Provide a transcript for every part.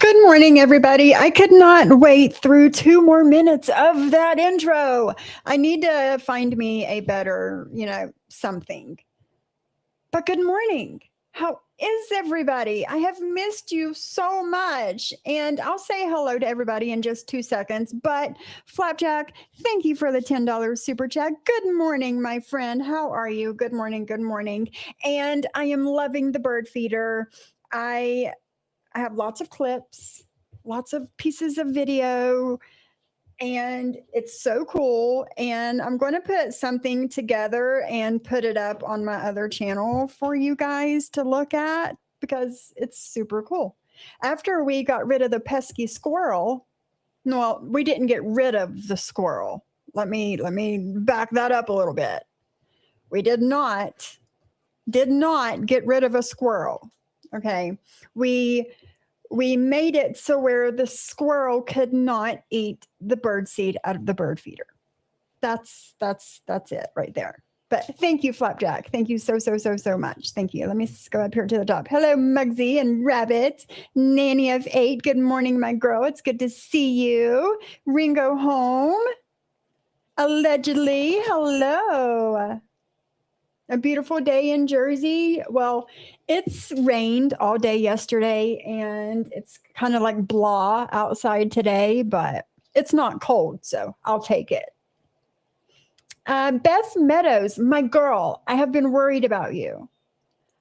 Good morning, everybody. I could not wait through 2 more minutes of that intro. I need to find me a better, something. But good morning. How is everybody? I have missed you so much. And I'll say hello to everybody in just 2 seconds. But Flapjack, thank you for the $10 super chat. Good morning, my friend. How are you? Good morning. Good morning. And I am loving the bird feeder. I have lots of clips, lots of pieces of video, and it's so cool. And I'm going to put something together and put it up on my other channel for you guys to look at because it's super cool. After we got rid of the pesky squirrel, well, we didn't get rid of the squirrel. Let me back that up a little bit. We did not get rid of a squirrel. Okay. We made it so where the squirrel could not eat the bird seed out of the bird feeder. That's it right there. But thank you, Flapjack. Thank you so much. Thank you. Let me go up here to the top. Hello, Mugsy and Rabbit. Nanny of 8. Good morning, my girl. It's good to see you. Ringo home. Allegedly. Hello. A beautiful day in Jersey. Well, it's rained all day yesterday and it's kind of like blah outside today, but it's not cold, so I'll take it. Beth Meadows, my girl, I have been worried about you.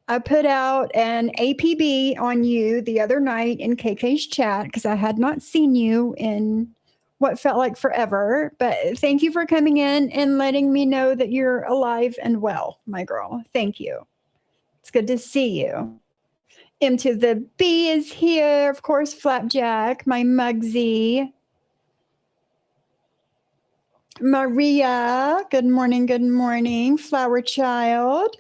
I put out an APB on you the other night in KK's chat because I had not seen you in what felt like forever, but thank you for coming in and letting me know that you're alive and well, my girl. Thank you. It's good to see you. M to the B is here. Of course, Flapjack, my Mugsy. Maria, good morning, good morning. Flower Child.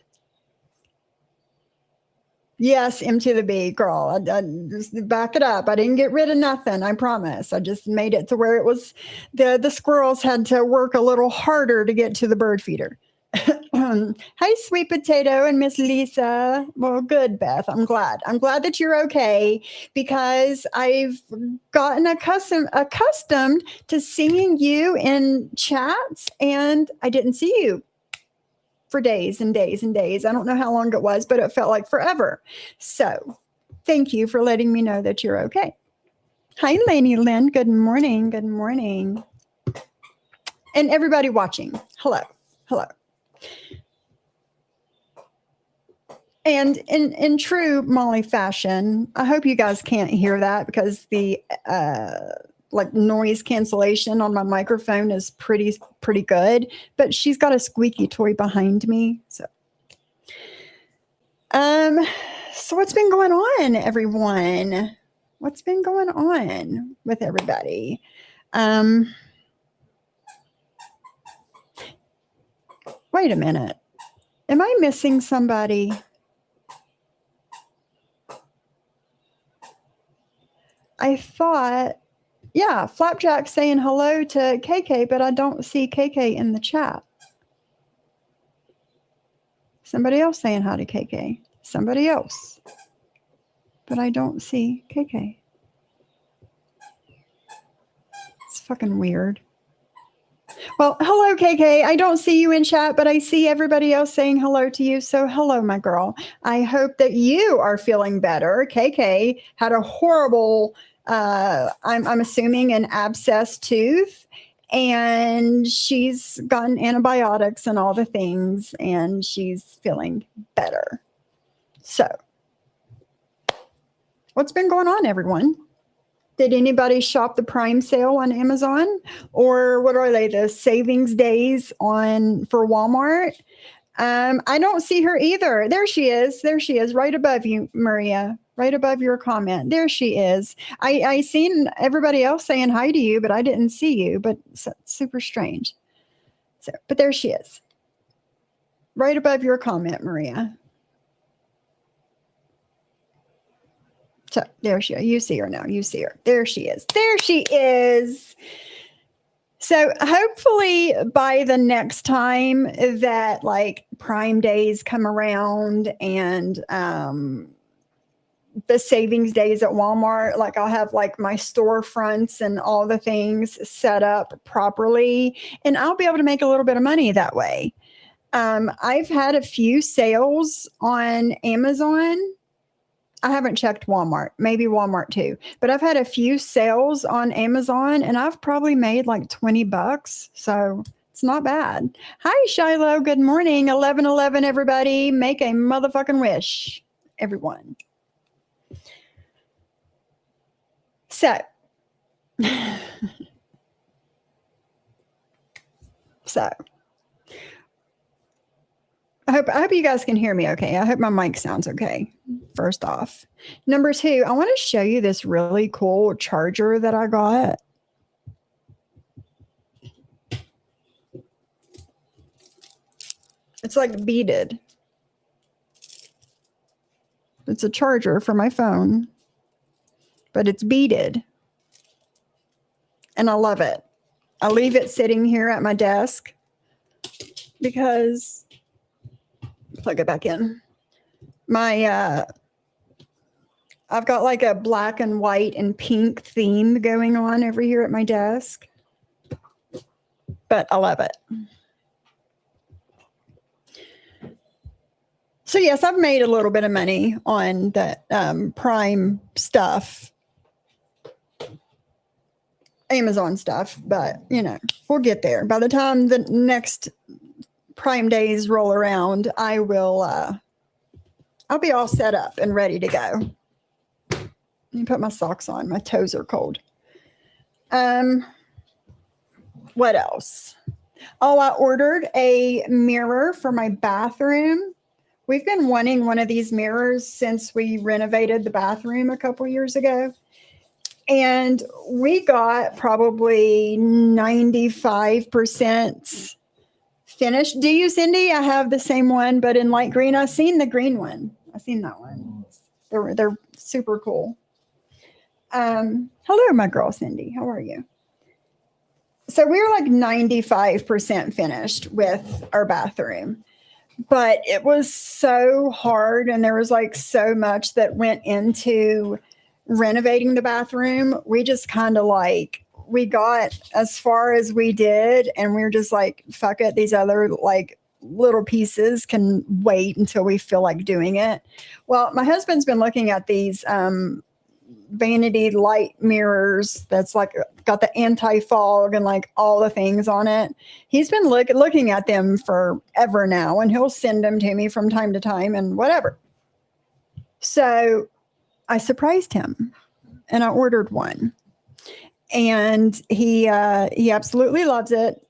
Yes, M to the B, girl. I just back it up. I didn't get rid of nothing. I promise. I just made it to where it was the squirrels had to work a little harder to get to the bird feeder. Hi, Sweet Potato and Miss Lisa. Well, good, Beth. I'm glad. I'm glad that you're okay because I've gotten accustomed to seeing you in chats, and I didn't see you for days and days and days. I don't know how long it was, but it felt like forever. So thank you for letting me know that you're okay. Hi, Lainey Lynn. Good morning. Good morning. And everybody watching, hello. Hello. And in true Molly fashion, I hope you guys can't hear that because the like noise cancellation on my microphone is pretty good, but she's got a squeaky toy behind me. So what's been going on, everyone? What's been going on with everybody? Wait a minute. Am I missing somebody? I thought, yeah, Flapjack saying hello to KK, but I don't see KK in the chat. Somebody else saying hi to KK. Somebody else. But I don't see KK. It's fucking weird. Well, hello, KK. I don't see you in chat, but I see everybody else saying hello to you. So hello, my girl. I hope that you are feeling better. KK had a horrible, I'm assuming an abscess tooth, and she's gotten antibiotics and all the things, and she's feeling better. So what's been going on, everyone? Did anybody shop the Prime sale on Amazon? Or what are they, the savings days for Walmart? I don't see her either. There she is. There she is, right above you, Maria, right above your comment. There she is. I seen everybody else saying hi to you, but I didn't see you, but it's super strange. So, but there she is, right above your comment, Maria. So there she is. You see her now. You see her. There she is. There she is. So hopefully by the next time that like Prime days come around and the savings days at Walmart. Like I'll have like my storefronts and all the things set up properly, and I'll be able to make a little bit of money that way. I've had a few sales on Amazon. I haven't checked Walmart, maybe Walmart too, but I've had a few sales on Amazon and I've probably made like $20. So it's not bad. Hi, Shiloh. Good morning. 11:11, everybody. Make a motherfucking wish, everyone. So, I hope you guys can hear me okay. I hope my mic sounds okay, first off. Number two, I want to show you this really cool charger that I got. It's like beaded. It's a charger for my phone, but it's beaded. And I love it. I leave it sitting here at my desk because, plug it back in. I've got like a black and white and pink theme going on over here at my desk, but I love it. So yes, I've made a little bit of money on that Prime stuff, Amazon stuff, but you know, we'll get there. By the time the next Prime days roll around, I will I'll be all set up and ready to go. Let me put my socks on. My toes are cold. What else? Oh, I ordered a mirror for my bathroom. We've been wanting one of these mirrors since we renovated the bathroom a couple years ago. And we got probably 95% finished. Do you, Cindy? I have the same one, but in light green. I've seen the green one. I've seen that one. They're super cool. Hello, my girl, Cindy. How are you? So we were like 95% finished with our bathroom, but it was so hard. And there was like so much that went into renovating the bathroom. We just kind of like, we got as far as we did and we were just like, fuck it. These other like little pieces can wait until we feel like doing it. Well, my husband's been looking at these vanity light mirrors that's like got the anti-fog and like all the things on it. He's been looking at them forever now, and he'll send them to me from time to time and whatever. So I surprised him and I ordered one, and he absolutely loves it.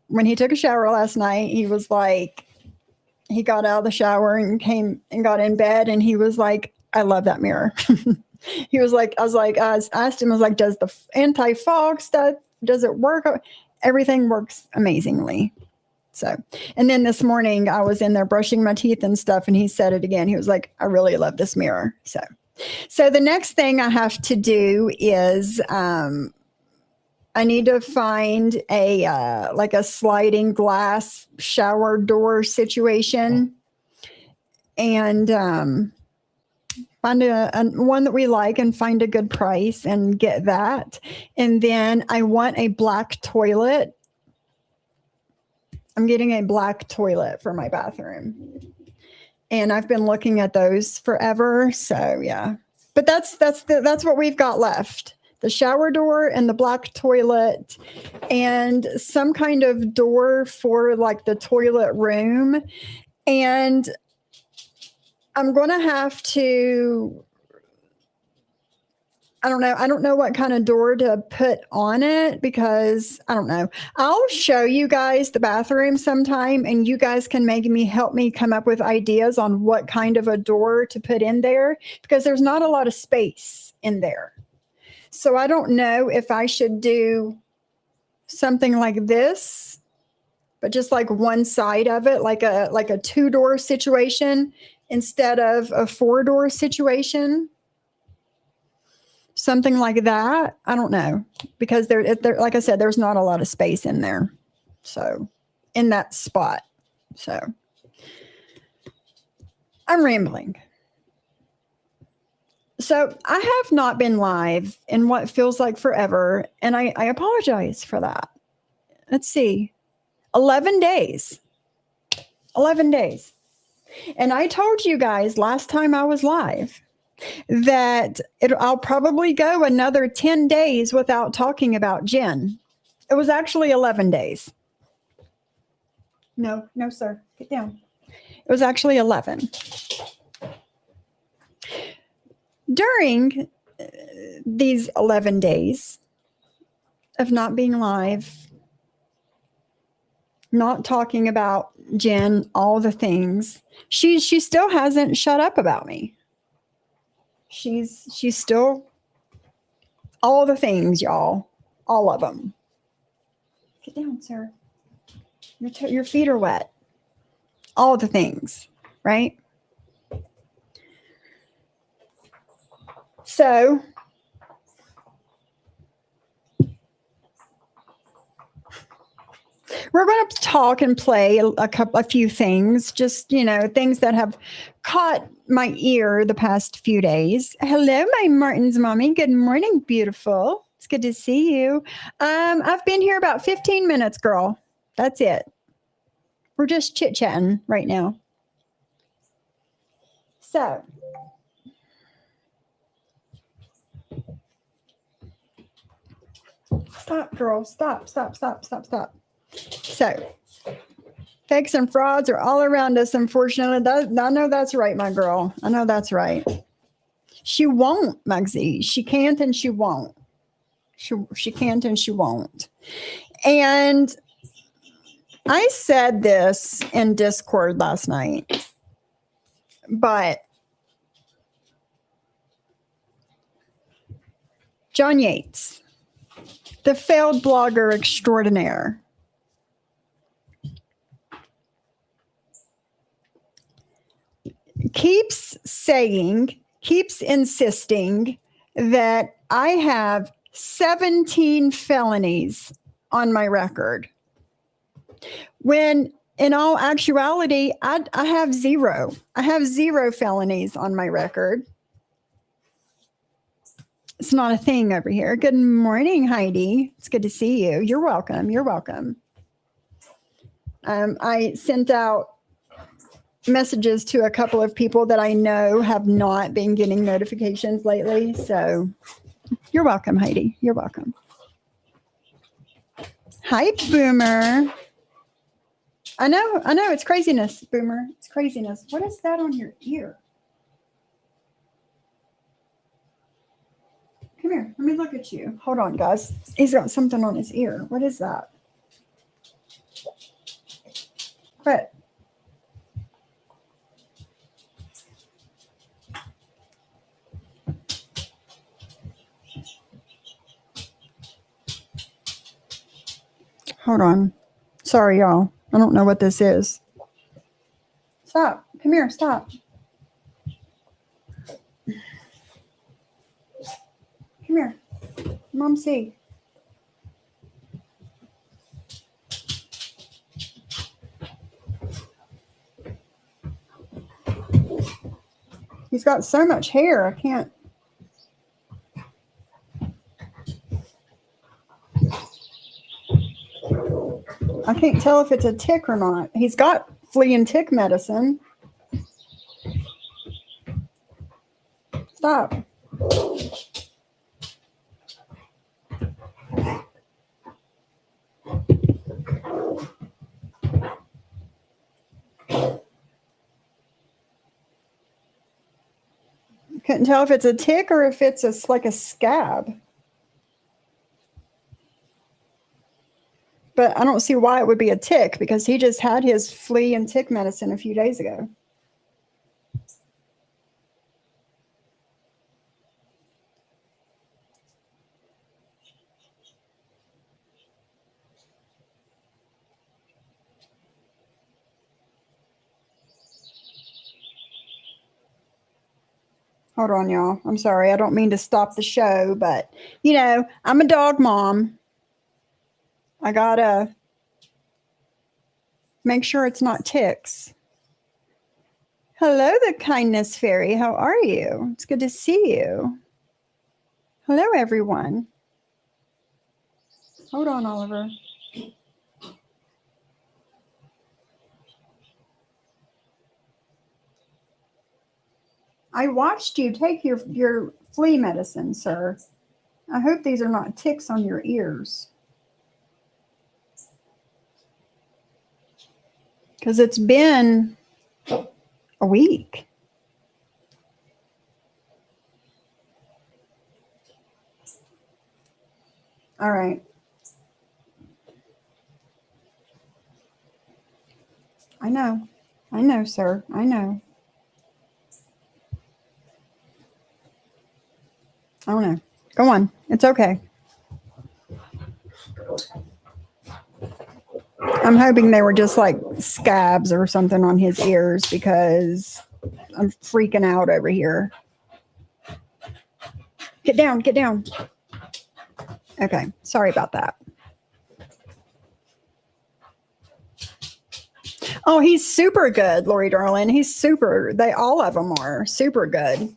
When he took a shower last night, he was like, he got out of the shower and came and got in bed, and he was like, I love that mirror. He was like, I asked him, I was like, does the anti-fog stuff, does it work? Everything works amazingly. So, and then this morning I was in there brushing my teeth and stuff, and he said it again. He was like, I really love this mirror. So the next thing I have to do is, I need to find a, like a sliding glass shower door situation, and, find a one that we like and find a good price and get that. And then I want a black toilet. I'm getting a black toilet for my bathroom. And I've been looking at those forever. So yeah. But that's what we've got left. The shower door and the black toilet and some kind of door for like the toilet room. And I'm going to have to, I don't know what kind of door to put on it because I don't know. I'll show you guys the bathroom sometime and you guys can help me come up with ideas on what kind of a door to put in there because there's not a lot of space in there. So I don't know if I should do something like this, but just like one side of it, like a 2-door situation instead of a 4-door situation. Something like that. I don't know because there, like I said, there's not a lot of space in there. So in that spot. So I'm rambling. So I have not been live in what feels like forever, and I apologize for that. Let's see, 11 days. 11 days. And I told you guys last time I was live that I'll probably go another 10 days without talking about Jen. It was actually 11 days. No, no, sir. Get down. It was actually 11. During these 11 days of not being live, not talking about Jen, all the things, she still hasn't shut up about me. She's still all the things, y'all, all of them. Get down, sir. Your feet are wet. All the things, right? So we're going to talk and play a few things, just, things that have caught my ear the past few days. Hello, my Martin's mommy. Good morning, beautiful. It's good to see you. I've been here about 15 minutes, girl. That's it. We're just chit-chatting right now. So stop, girl. Stop. So fakes and frauds are all around us, unfortunately. I know that's right, my girl. I know that's right. She won't, Mugsy. She can't and she won't. She can't and she won't. And I said this in Discord last night, but John Yates, the failed blogger extraordinaire, keeps insisting that I have 17 felonies on my record, when in all actuality, I have zero. I have zero felonies on my record. It's not a thing over here. Good morning, Heidi. It's good to see you. You're welcome. You're welcome. I sent out messages to a couple of people that I know have not been getting notifications lately. So you're welcome, Heidi. You're welcome. Hi, Boomer. I know. It's craziness, Boomer. It's craziness. What is that on your ear? Come here. Let me look at you. Hold on, guys. He's got something on his ear. What is that? What? Hold on. Sorry, y'all. I don't know what this is. Stop. Come here. Stop. Come here. Mom, see. He's got so much hair. I can't. I can't tell if it's a tick or not. He's got flea and tick medicine. Stop. Couldn't tell if it's a tick or if it's like a scab. But I don't see why it would be a tick, because he just had his flea and tick medicine a few days ago. Hold on, y'all. I'm sorry. I don't mean to stop the show, but, I'm a dog mom. I gotta make sure it's not ticks. Hello, the kindness fairy. How are you? It's good to see you. Hello, everyone. Hold on, Oliver. I watched you take your flea medicine, sir. I hope these are not ticks on your ears. Because it's been a week. All right. I know. I know, sir. I know. I don't know. Go on. It's okay. I'm hoping they were just like scabs or something on his ears because I'm freaking out over here. Get down. Get down. Okay. Sorry about that. Oh, he's super good, Lori Darling. He's super. All of them are super good.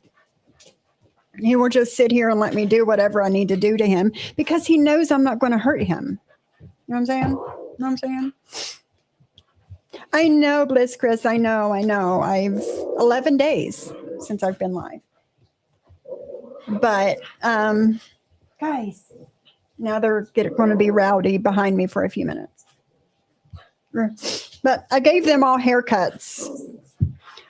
He will just sit here and let me do whatever I need to do to him because he knows I'm not going to hurt him. You know what I'm saying? You know what I'm saying? I know, Bliss Chris. I know. I've 11 days since I've been live. But, guys, now they're going to be rowdy behind me for a few minutes. But I gave them all haircuts.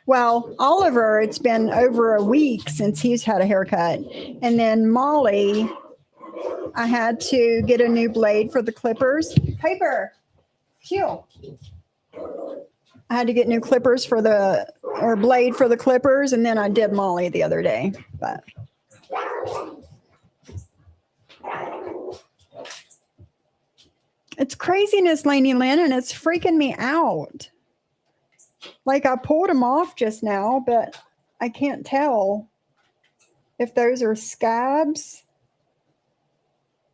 Well, Oliver, it's been over a week since he's had a haircut. And then Molly, I had to get a new blade for the clippers. Piper, chill. I had to get new clippers blade for the clippers. And then I did Molly the other day. But it's craziness, Lainey Lynn, and it's freaking me out. Like I pulled them off just now, but I can't tell if those are scabs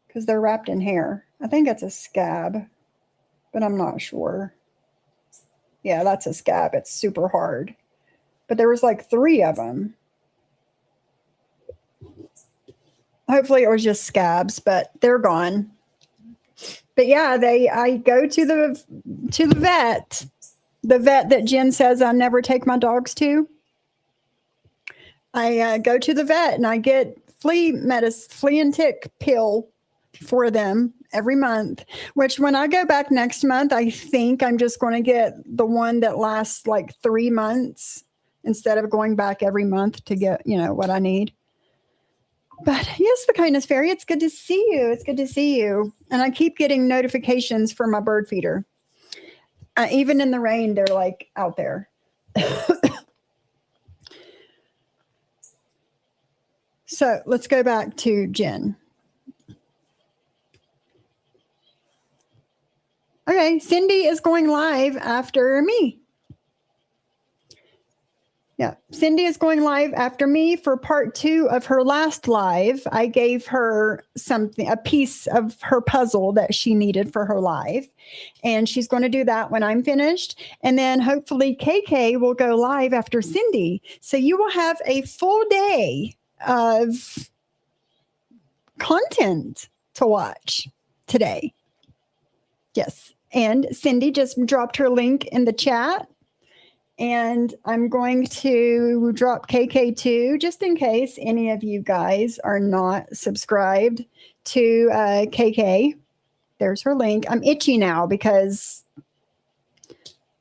because they're wrapped in hair. I think it's a scab, but I'm not sure. Yeah, that's a scab. It's super hard. But there was like 3 of them. Hopefully it was just scabs, but they're gone. But yeah, I go to the vet. The vet that Jen says I never take my dogs to. I go to the vet and I get flea and tick pill for them every month, which when I go back next month, I think I'm just going to get the one that lasts like 3 months instead of going back every month to get, what I need. But yes, the kindness fairy, it's good to see you. It's good to see you. And I keep getting notifications for my bird feeder. Even in the rain, they're like out there. So let's go back to Jen. Okay, Cindy is going live after me. Yeah, Cindy is going live after me for part 2 of her last live. I gave her a piece of her puzzle that she needed for her live. And she's going to do that when I'm finished. And then hopefully KK will go live after Cindy. So you will have a full day of content to watch today. Yes. And Cindy just dropped her link in the chat. And I'm going to drop KK2 just in case any of you guys are not subscribed to KK. There's her link. I'm itchy now because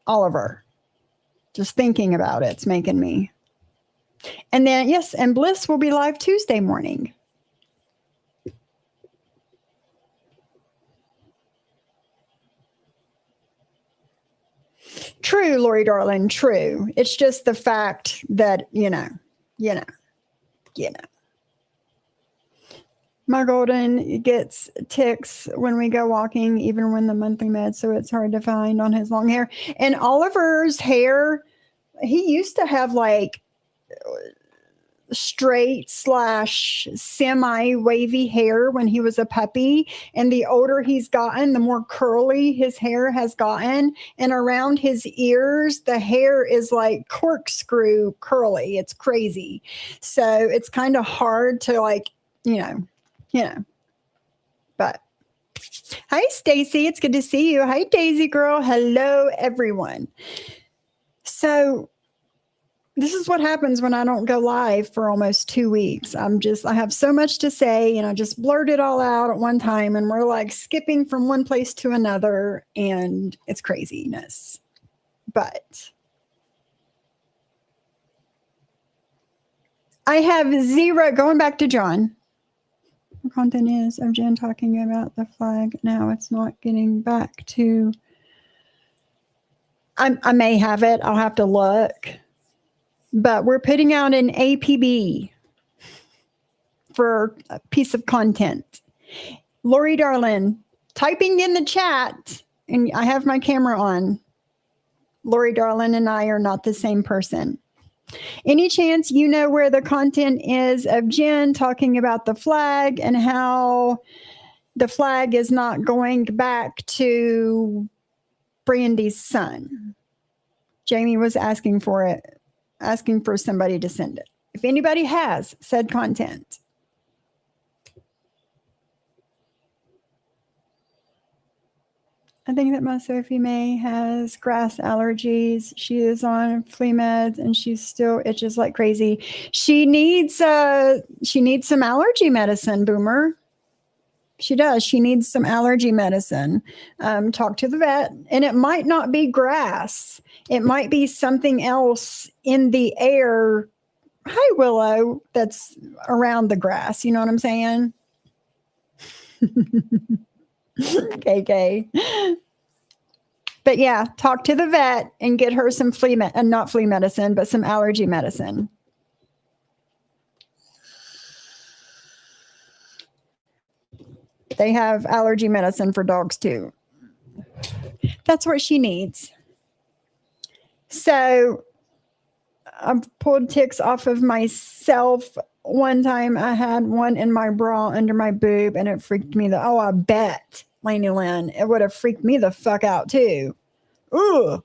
Oliver, just thinking about it's making me. And then, yes, and Bliss will be live Tuesday morning. True, Lori Darling, true. It's just the fact that, My golden gets ticks when we go walking, even when the monthly med, so it's hard to find on his long hair. And Oliver's hair, he used to have like straight slash semi wavy hair when he was a puppy. And the older he's gotten, the more curly his hair has gotten. And around his ears, the hair is like corkscrew curly. It's crazy. So it's kind of hard to like, but hi, Stacy. It's good to see you. Hi, Daisy girl. Hello, everyone. So this is what happens when I don't go live for almost 2 weeks. I have so much to say and I just blurt it all out at one time and we're like skipping from one place to another and it's craziness. But I have zero, going back to John. The content is of Jen talking about the flag. Now it's not getting back to, I may have it. I'll have to look. But we're putting out an APB for a piece of content. Lori Darlin, typing in the chat, and I have my camera on. Lori Darlin and I are not the same person. Any chance you know where the content is of Jen talking about the flag and how the flag is not going back to Brandy's son? Jamie was asking for it. Asking for somebody to send it. If anybody has said content. I think that my Sophie May has grass allergies. She is on flea meds and she still itches like crazy. She needs some allergy medicine, Boomer. She does. She needs some allergy medicine. Talk to the vet. And it might not be grass. It might be something else in the air. Hi, Willow, that's around the grass. You know what I'm saying? KK. But yeah, talk to the vet and get her some not flea medicine, but some allergy medicine. They have allergy medicine for dogs too. That's what she needs. So I've pulled ticks off of myself. One time I had one in my bra under my boob and it freaked me I bet, Lainey Lynn, it would have freaked me the fuck out too. Ooh.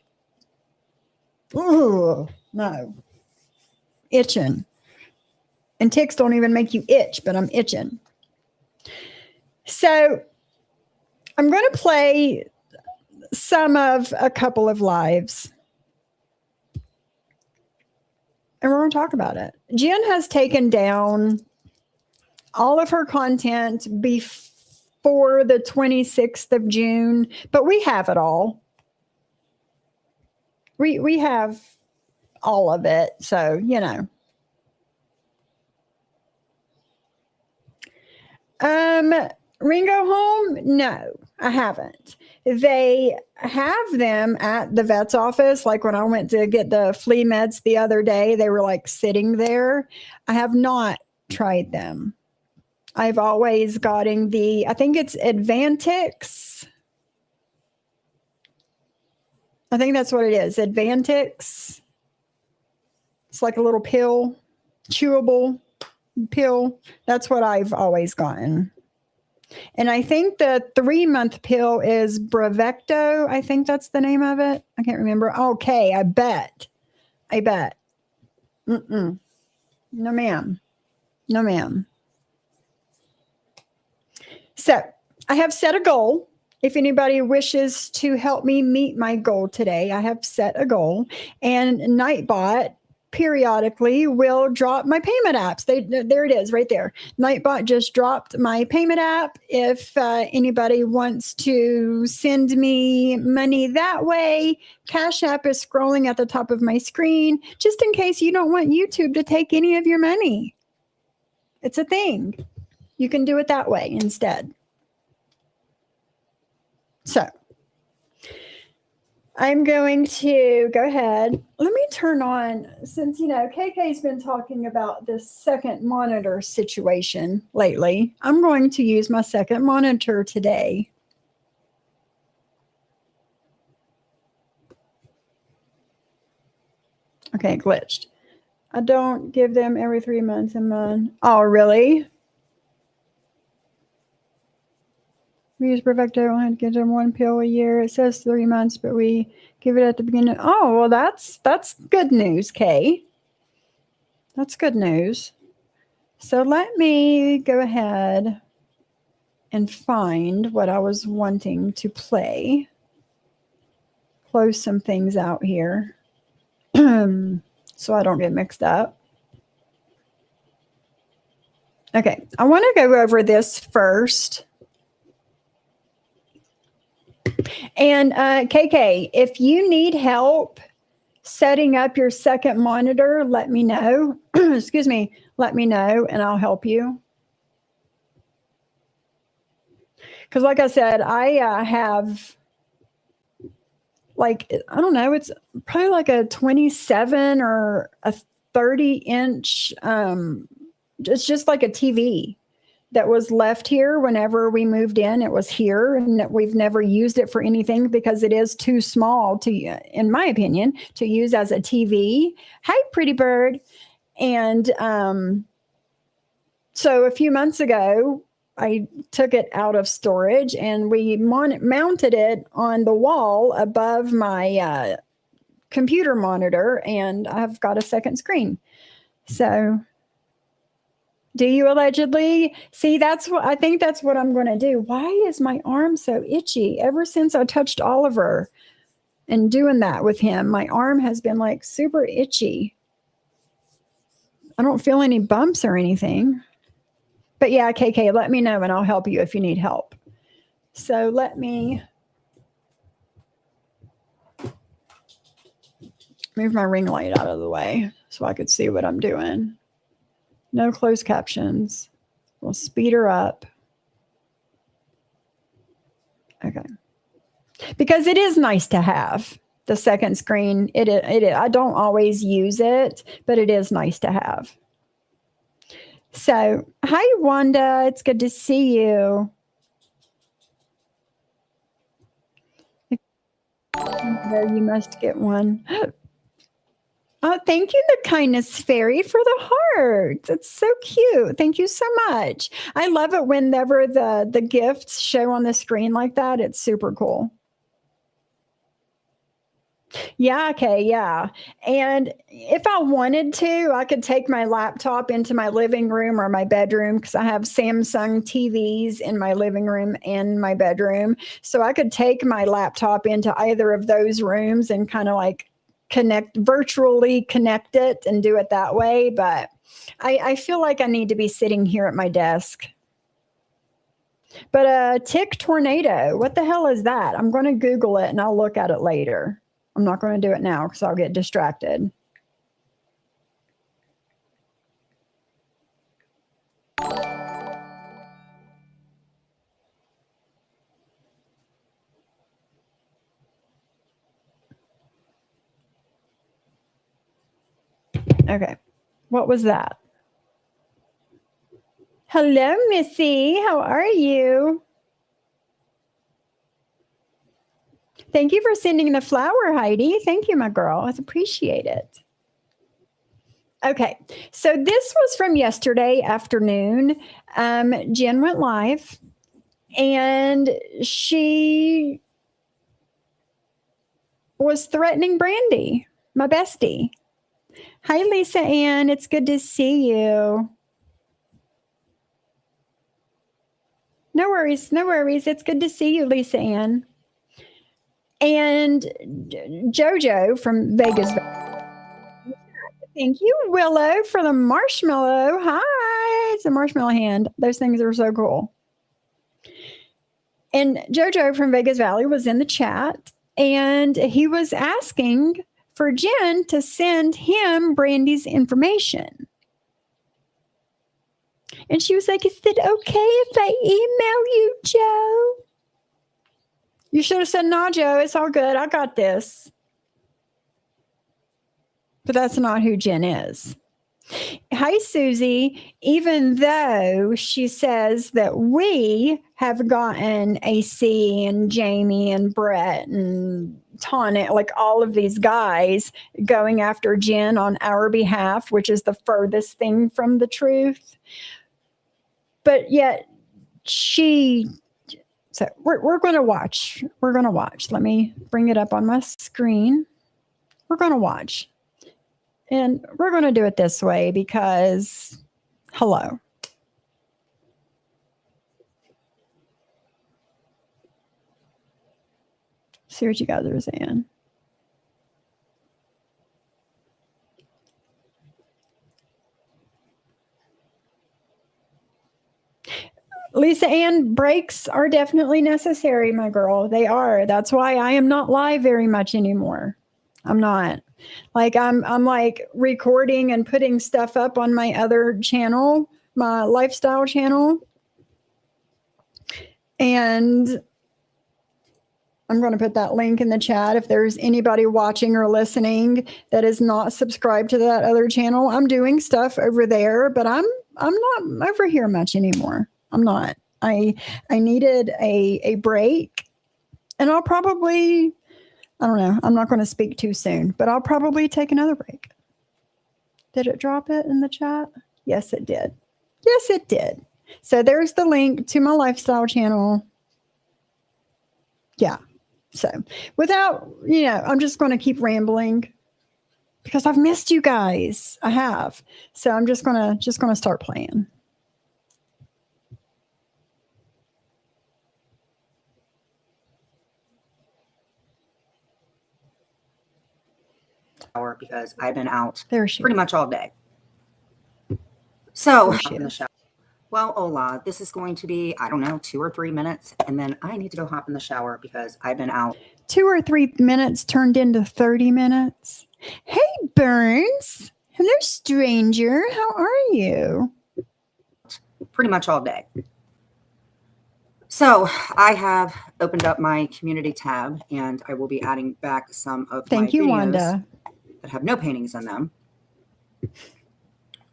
Ooh. No. Itching. And ticks don't even make you itch, but I'm itching. So I'm going to play some of a couple of lives. And we're going to talk about it. Jen has taken down all of her content before the 26th of June, but we have it all. We have all of it. So, Ringo home? No, I haven't. They have them at the vet's office. Like when I went to get the flea meds the other day, they were like sitting there. I have not tried them. I've always gotten I think it's Advantix. I think that's what it is. Advantix. It's like a little pill, chewable pill. That's what I've always gotten. And I think the 3-month pill is Bravecto. I think that's the name of it. I can't remember. Okay, I bet. No, ma'am. No, ma'am. So I have set a goal. If anybody wishes to help me meet my goal today, I have set a goal. And Nightbot periodically will drop my payment apps. There it is right there. Nightbot just dropped my payment app. If anybody wants to send me money that way, Cash App is scrolling at the top of my screen, just in case you don't want YouTube to take any of your money. It's a thing. You can do it that way instead. So I'm going to go ahead. Let me turn on, since, KK's been talking about this second monitor situation lately. I'm going to use my second monitor today. Okay, glitched. I don't give them every 3 months a month. Oh, really? We use Perfecto. I give them 1 pill a year. It says 3 months, but we give it at the beginning. Oh, well, that's good news, Kay. That's good news. So let me go ahead and find what I was wanting to play. Close some things out here so I don't get mixed up. Okay, I want to go over this first. And KK, if you need help setting up your second monitor, let me know. Excuse me, let me know and I'll help you. Because like I said, I have like, I don't know, it's probably like a 27 or a 30-inch, it's just like a TV that was left here whenever we moved in. It was here and we've never used it for anything because it is too small to, in my opinion, to use as a TV. Hi, pretty bird. And so a few months ago, I took it out of storage and we mounted it on the wall above my computer monitor, and I've got a second screen. So do you allegedly? See, that's what I think that's what I'm going to do. Why is my arm so itchy? Ever since I touched Oliver and doing that with him, my arm has been like super itchy. I don't feel any bumps or anything. But yeah, KK, let me know and I'll help you if you need help. So let me move my ring light out of the way so I could see what I'm doing. No closed captions. We'll speed her up. Okay. Because it is nice to have the second screen. I don't always use it, but it is nice to have. So, hi, Wanda. It's good to see you. You must get one. Oh, thank you, the kindness fairy, for the hearts. It's so cute. Thank you so much. I love it whenever the gifts show on the screen like that. It's super cool. Yeah, okay, yeah. And if I wanted to, I could take my laptop into my living room or my bedroom because I have Samsung TVs in my living room and my bedroom. So I could take my laptop into either of those rooms and kind of like virtually connect it and do it that way. But I feel like I need to be sitting here at my desk. But tick tornado, what the hell is that? I'm going to Google it and I'll look at it later. I'm not going to do it now because I'll get distracted. Okay. What was that? Hello, Missy. How are you? Thank you for sending the flower, Heidi. Thank you, my girl. I appreciate it. Okay, so this was from yesterday afternoon. Jen went live, and she was threatening Brandy, my bestie. Hi, Lisa Ann. It's good to see you. No worries. No worries. It's good to see you, Lisa Ann. And JoJo from Vegas. Thank you, Willow, for the marshmallow. Hi. It's a marshmallow hand. Those things are so cool. And JoJo from Vegas Valley was in the chat, and he was asking for Jen to send him Brandy's information. And she was like, is it okay if I email you, Joe? You should have said, no, Joe, it's all good. I got this. But that's not who Jen is. Hi, Susie. Even though she says that we have gotten AC and Jamie and Brett and taunting, like all of these guys going after Jen on our behalf, which is the furthest thing from the truth. But yet so we're going to watch. We're going to watch. Let me bring it up on my screen. We're going to watch. And we're going to do it this way because, hello. See what you guys are saying. Lisa Ann, breaks are definitely necessary, my girl. They are. That's why I am not live very much anymore. I'm not. Like I'm like recording and putting stuff up on my other channel, my lifestyle channel. And I'm going to put that link in the chat. If there's anybody watching or listening that is not subscribed to that other channel, I'm doing stuff over there, but I'm not over here much anymore. I'm not. I needed a break, and I'll probably, I don't know, I'm not going to speak too soon, but I'll probably take another break. Did it drop it in the chat? Yes, it did. Yes, it did. So there's the link to my lifestyle channel. Yeah. So without, I'm just going to keep rambling because I've missed you guys. I have. So I'm just going to start playing. Because I've been out pretty much all day. So in the shower. Well, hola, this is going to be, I don't know, 2 or 3 minutes. And then I need to go hop in the shower because I've been out. 2 or 3 minutes turned into 30 minutes. Hey, Burns. Hello, stranger. How are you? Pretty much all day. So I have opened up my community tab and I will be adding back some of my videos Wanda, that have no paintings in them.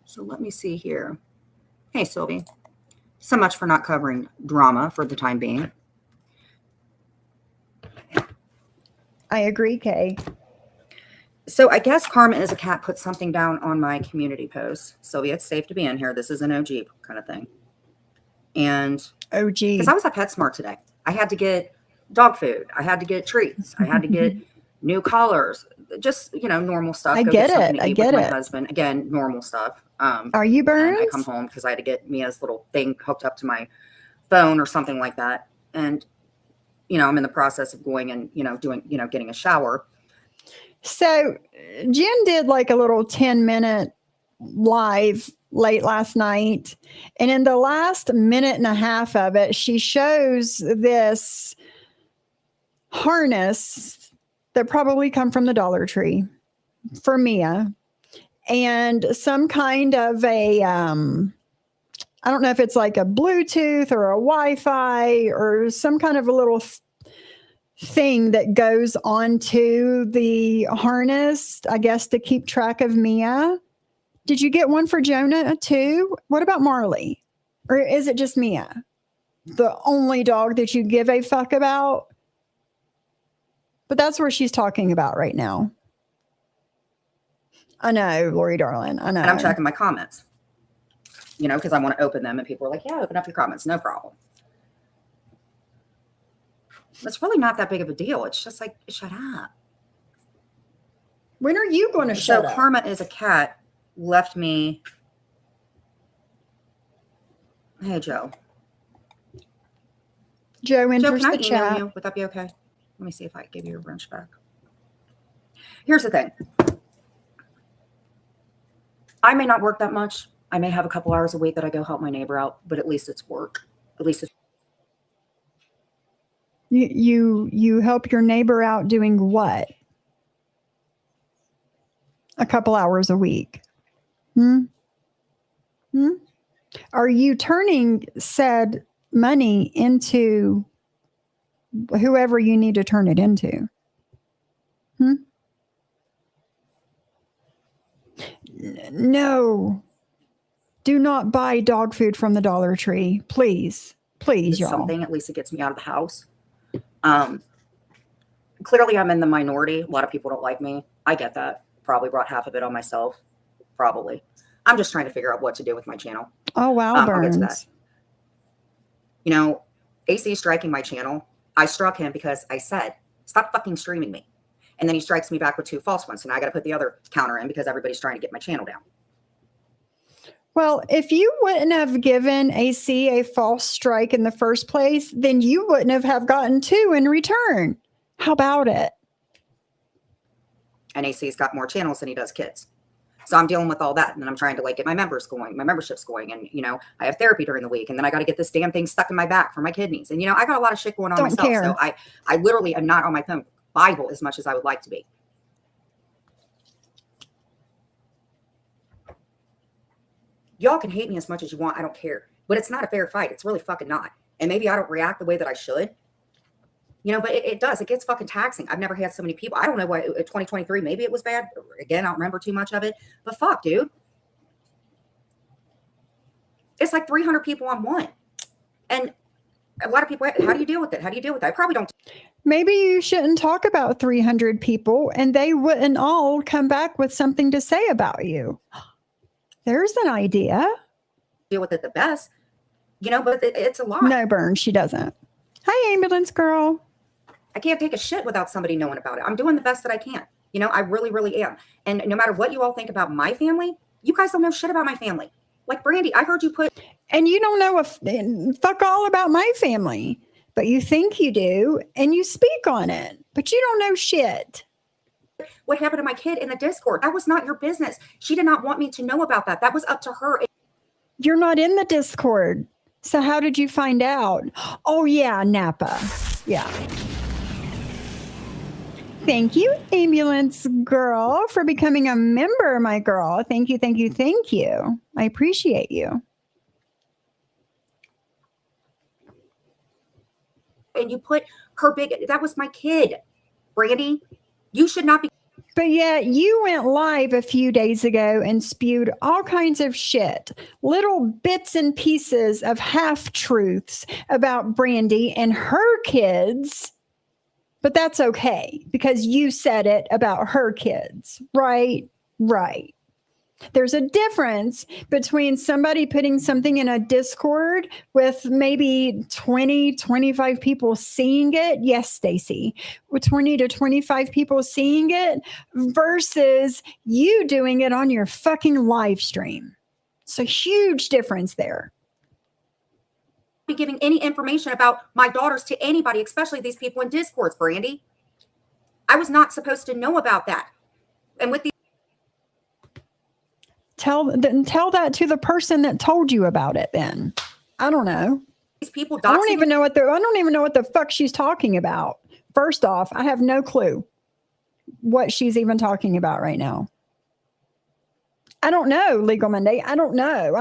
So let me see here. Hey, Sylvie. So much for not covering drama for the time being. I agree, Kay. So I guess Karma is a Cat put something down on my community post. Sylvia, it's safe to be in here. This is an OG kind of thing. And OG. Because I was at PetSmart today. I had to get dog food. I had to get treats. I had to get new collars. Just, normal stuff. I get it. I get it. My husband. Again, normal stuff. Are you Burns? And I come home because I had to get Mia's little thing hooked up to my phone or something like that. And, I'm in the process of going and, doing, getting a shower. So Jen did like a little 10-minute live late last night. And in the last minute and a half of it, she shows this harness that probably come from the Dollar Tree for Mia. And some kind of I don't know if it's like a Bluetooth or a Wi-Fi or some kind of a little thing that goes onto the harness, I guess, to keep track of Mia. Did you get one for Jonah too? What about Marley? Or is it just Mia? The only dog that you give a fuck about? But that's where she's talking about right now. I know, Lori darling. I know. And I'm checking my comments, because I want to open them. And people are like, yeah, open up your comments. No problem. It's really not that big of a deal. It's just like, shut up. When are you going to shut up? So Karma is a Cat left me. Hey, Joe. Joe enters can I the email chat. you? Would that be okay? Let me see if I can give you your wrench back. Here's the thing. I may not work that much. I may have a couple hours a week that I go help my neighbor out, but at least it's work. At least it's You help your neighbor out doing what? A couple hours a week. Are you turning said money into whoever you need to turn it into? No. Do not buy dog food from the Dollar Tree. Please, y'all. Something, at least it gets me out of the house. clearly I'm in the minority. A lot of people don't like me. I get that. Probably brought half of it on myself. Probably. I'm just trying to figure out what to do with my channel. Oh, wow, I'll get to that. Burns. You know, AC striking my channel. I struck him because I said, stop fucking streaming me. And then he strikes me back with 2 false ones. So now I got to put the other counter in because everybody's trying to get my channel down. Well, if you wouldn't have given AC a false strike in the first place, then you wouldn't have gotten 2 in return. How about it? And AC's got more channels than he does kids. So I'm dealing with all that. And then I'm trying to like get my members going, my memberships going. And, you know, I have therapy during the week. And then I got to get this damn thing stuck in my back for my kidneys. And, you know, I got a lot of shit going on Don't myself. care. So I literally am not on my phone Bible as much as I would like to be. Y'all can hate me as much as you want. I don't care. But it's not a fair fight. It's really fucking not. And maybe I don't react the way that I should. You know, but it does. It gets fucking taxing. I've never had so many people. I don't know why 2023, maybe it was bad. Again, I don't remember too much of it. But fuck, dude. It's like 300 people on one. And a lot of people, how do you deal with it? How do you deal with it? I probably don't Maybe you shouldn't talk about 300 people and they wouldn't all come back with something to say about you. There's an idea. deal with it the best. You know, but it's a lot. No, Burns, she doesn't. Hi, ambulance girl. I can't take a shit without somebody knowing about it. I'm doing the best that I can. You know, I really, really am. And no matter what you all think about my family, you guys don't know shit about my family. Like Brandy, I heard you put. And you don't know fuck all about my family, but you think you do, and you speak on it, but you don't know shit. What happened to my kid in the Discord? That was not your business. She did not want me to know about that. That was up to her. You're not in the Discord. So how did you find out? Oh, yeah, Napa. Yeah. Thank you, ambulance girl, for becoming a member, my girl. Thank you, thank you, thank you. I appreciate you. And you put her that was my kid. Brandy, you should not be. But yet you went live a few days ago and spewed all kinds of shit, little bits and pieces of half truths about Brandy and her kids. But that's okay because you said it about her kids, right? Right. There's a difference between somebody putting something in a Discord with maybe 20, 25 people seeing it. Yes, Stacy, with 20 to 25 people seeing it versus you doing it on your fucking live stream. It's a huge difference there. Be giving any information about my daughters to anybody, especially these people in Discords, Brandy. I was not supposed to know about that. And with the tell that to the person that told you about it then. I don't know. these people I don't even know what the fuck she's talking about. First off, I have no clue what she's even talking about right now. I don't know, Legal Monday. I don't know.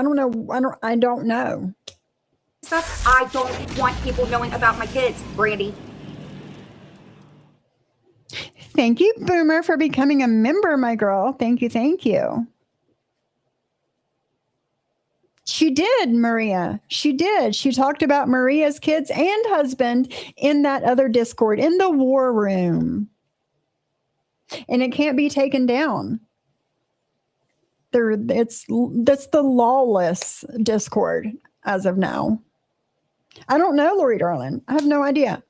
I don't know. Stuff. I don't want people knowing about my kids, Brandy. Thank you, Boomer, for becoming a member, my girl. Thank you. Thank you. She did, Maria. She did. She talked about Maria's kids and husband in that other Discord, in the war room. And it can't be taken down. That's the lawless Discord as of now. I don't know, Lori Darling. I have no idea.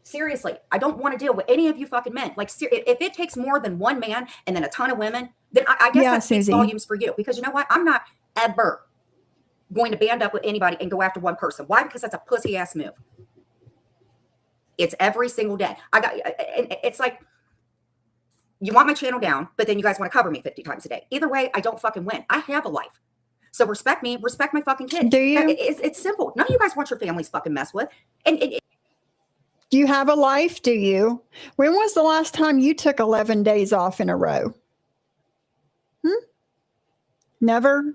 Seriously, I don't want to deal with any of you fucking men. Like, if it takes more than one man and then a ton of women, then I guess that speaks volumes for you. Because you know what? I'm not ever going to band up with anybody and go after one person. Why? Because that's a pussy ass move. It's every single day. It's like, you want my channel down, but then you guys want to cover me 50 times a day. Either way, I don't fucking win. I have a life. So respect me, respect my fucking kids. Do you? It's simple. None of you guys want your families fucking messed with. Do you have a life? Do you? When was the last time you took 11 days off in a row? Never?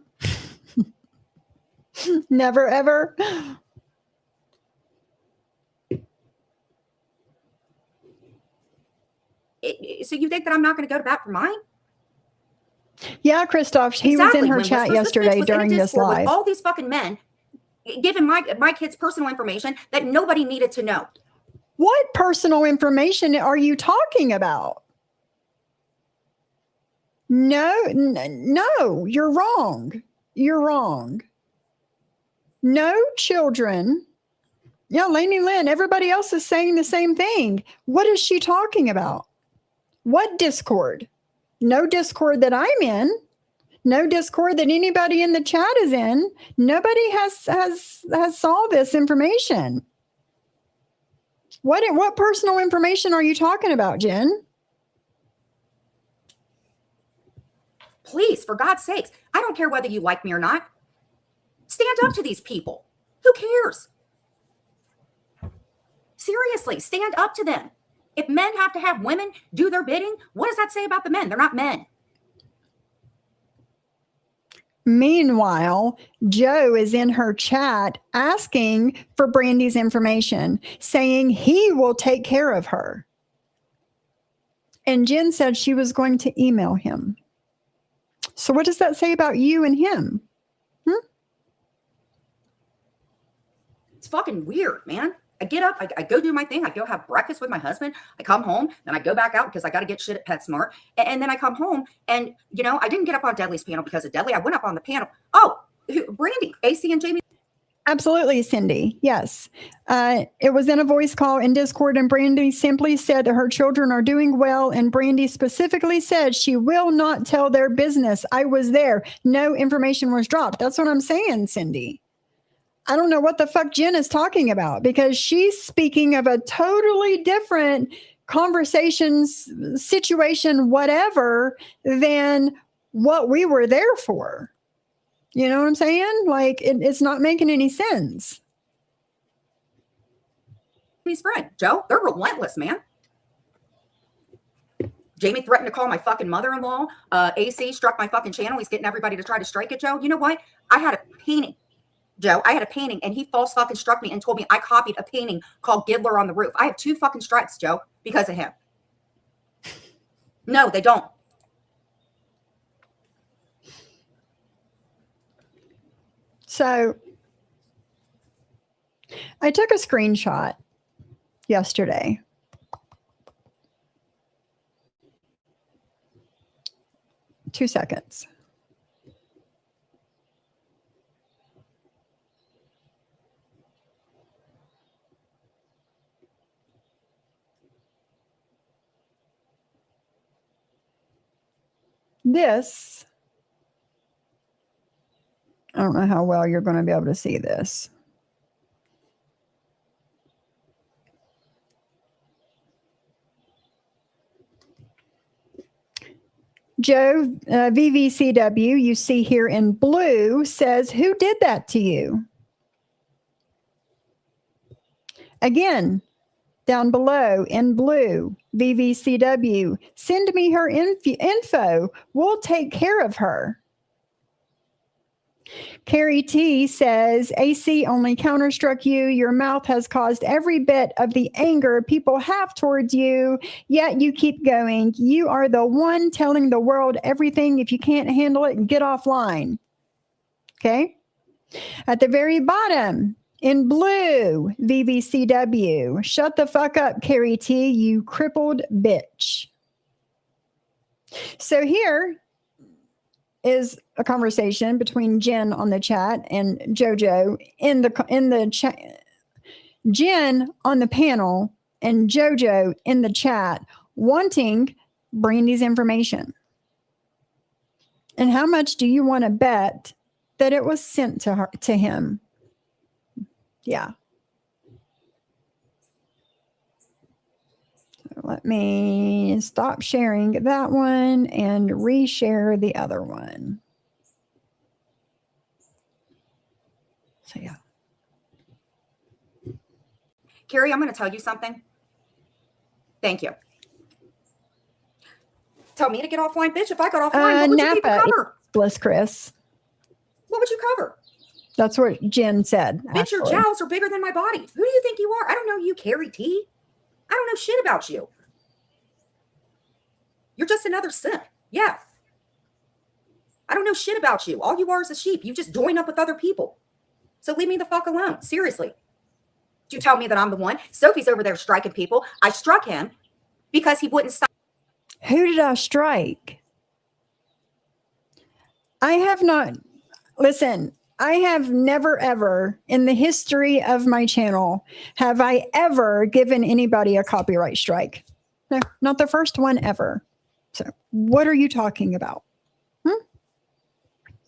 Never, ever? So you think that I'm not going to go to bat for mine? Yeah, Christoph, he was in her chat yesterday during this live. With all these fucking men giving my kids personal information that nobody needed to know. What personal information are you talking about? No, you're wrong. You're wrong. No children. Yeah, Lainey Lynn, everybody else is saying the same thing. What is she talking about? What Discord? No Discord that I'm in. No Discord that anybody in the chat is in. Nobody has saw this information. What personal information are you talking about, Jen? Please, for God's sakes, I don't care whether you like me or not. Stand up to these people. Who cares? Seriously, stand up to them. If men have to have women do their bidding, what does that say about the men? They're not men. Meanwhile, Joe is in her chat asking for Brandy's information, saying he will take care of her. And Jen said she was going to email him. So what does that say about you and him? It's fucking weird, man. I get up, I go do my thing. I go have breakfast with my husband. I come home, then I go back out because I got to get shit at PetSmart. And then I come home and, I didn't get up on Dudley's panel because of Dudley. I went up on the panel. Oh, Brandy, AC and Jamie. Absolutely, Cindy. Yes. It was in a voice call in Discord, and Brandy simply said that her children are doing well. And Brandy specifically said she will not tell their business. I was there. No information was dropped. That's what I'm saying, Cindy. I don't know what the fuck Jen is talking about, because she's speaking of a totally different conversations, situation, whatever, than what we were there for. You know what I'm saying? Like, it's not making any sense. Jamie's friend, Joe, they're relentless, man. Jamie threatened to call my fucking mother-in-law. AC struck my fucking channel. He's getting everybody to try to strike it, Joe. You know what? I had a painting. Joe, I had a painting and he false fucking struck me and told me I copied a painting called Giddler on the Roof. I have 2 fucking strikes, Joe, because of him. No, they don't. So I took a screenshot yesterday. Two seconds. This, I don't know how well you're going to be able to see this. Joe, VVCW, you see here in blue, says, who did that to you? Again, down below in blue, VVCW, send me her info. We'll take care of her. Carrie T says, AC only counterstruck you. Your mouth has caused every bit of the anger people have towards you, yet you keep going. You are the one telling the world everything. If you can't handle it, get offline. Okay? At the very bottom, in blue, VVCW, shut the fuck up, Carrie T, you crippled bitch. So here is a conversation between Jen on the chat and JoJo in the chat. Jen on the panel and JoJo in the chat wanting Brandy's information. And how much do you want to bet that it was sent to him? Yeah. So let me stop sharing that one and reshare the other one. So yeah. Carrie, I'm going to tell you something. Thank you. Tell me to get offline, bitch. If I got offline, what would you people cover? Bliss Chris. What would you cover? That's what Jen said. Bitch, your jowls are bigger than my body. Who do you think you are? I don't know you, Carrie T. I don't know shit about you. You're just another simp. Yeah. I don't know shit about you. All you are is a sheep. You just join up with other people. So leave me the fuck alone. Seriously. Do you tell me that I'm the one? Sophie's over there striking people. I struck him because he wouldn't stop. Who did I strike? I have not. Listen, I have never, ever in the history of my channel, have I ever given anybody a copyright strike. No, not the first one ever. So what are you talking about?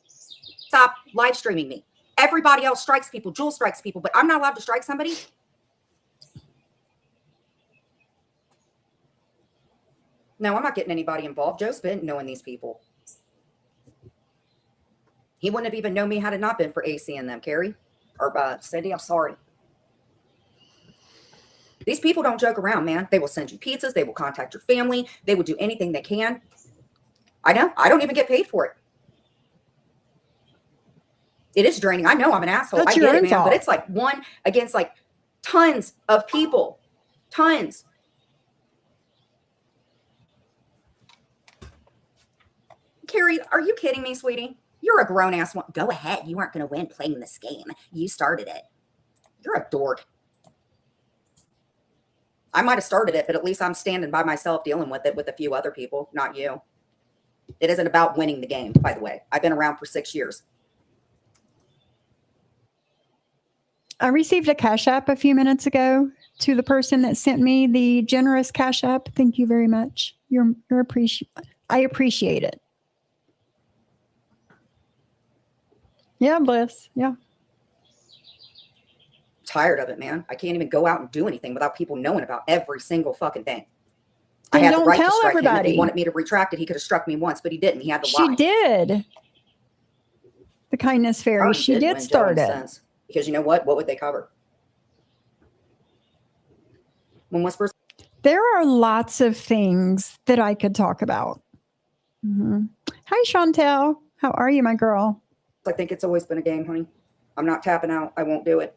Stop live streaming me. Everybody else strikes people. Jules strikes people, but I'm not allowed to strike somebody. No, I'm not getting anybody involved. Joe's been knowing these people. He wouldn't have even known me had it not been for AC and them, Carrie. Or Cindy, I'm sorry. These people don't joke around, man. They will send you pizzas. They will contact your family. They will do anything they can. I know. I don't even get paid for it. It is draining. I know I'm an asshole. That's I get it, man. fault. But it's like one against like tons of people. Tons. Carrie, are you kidding me, sweetie? You're a grown-ass one. Go ahead. You aren't going to win playing this game. You started it. You're a dork. I might have started it, but at least I'm standing by myself dealing with it with a few other people, not you. It isn't about winning the game, by the way. I've been around for 6 years. I received a Cash App a few minutes ago to the person that sent me the generous Cash App. Thank you very much. I appreciate it. Yeah, Bliss. Yeah. Tired of it, man. I can't even go out and do anything without people knowing about every single fucking thing. Then I had the don't right to tell strike him. If everybody. he wanted me to retract it, he could have struck me once, but he didn't. He had to lie. She did. The kindness fairy. Probably She did win, start Joe, in a it. sense. Because you know what? What would they cover? When Whispers. There are lots of things that I could talk about. Hi, Chantel. How are you, my girl? I think it's always been a game, honey. I'm not tapping out. I won't do it.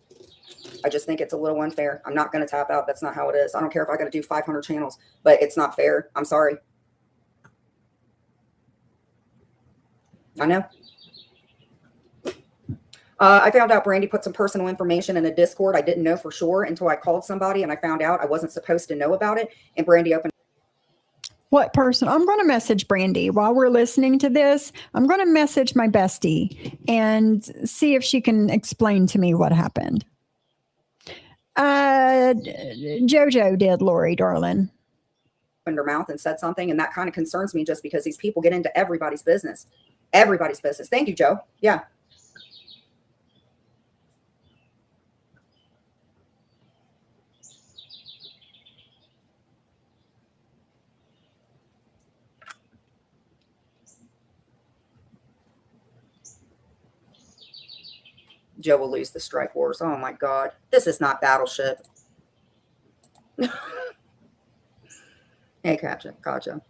I just think it's a little unfair. I'm not going to tap out. That's not how it is. I don't care if I got to do 500 channels, but it's not fair. I'm sorry. I know. I found out Brandy put some personal information in a Discord. I didn't know for sure until I called somebody and I found out I wasn't supposed to know about it. And Brandy opened. What person? I'm going to message Brandy while we're listening to this. I'm going to message my bestie and see if she can explain to me what happened. Jojo did, Lori, darling. Opened her mouth and said something, and that kind of concerns me just because these people get into everybody's business. Everybody's business. Thank you, Joe. Yeah. Joe will lose the strike wars. Oh my God. This is not Battleship. Hey, gotcha.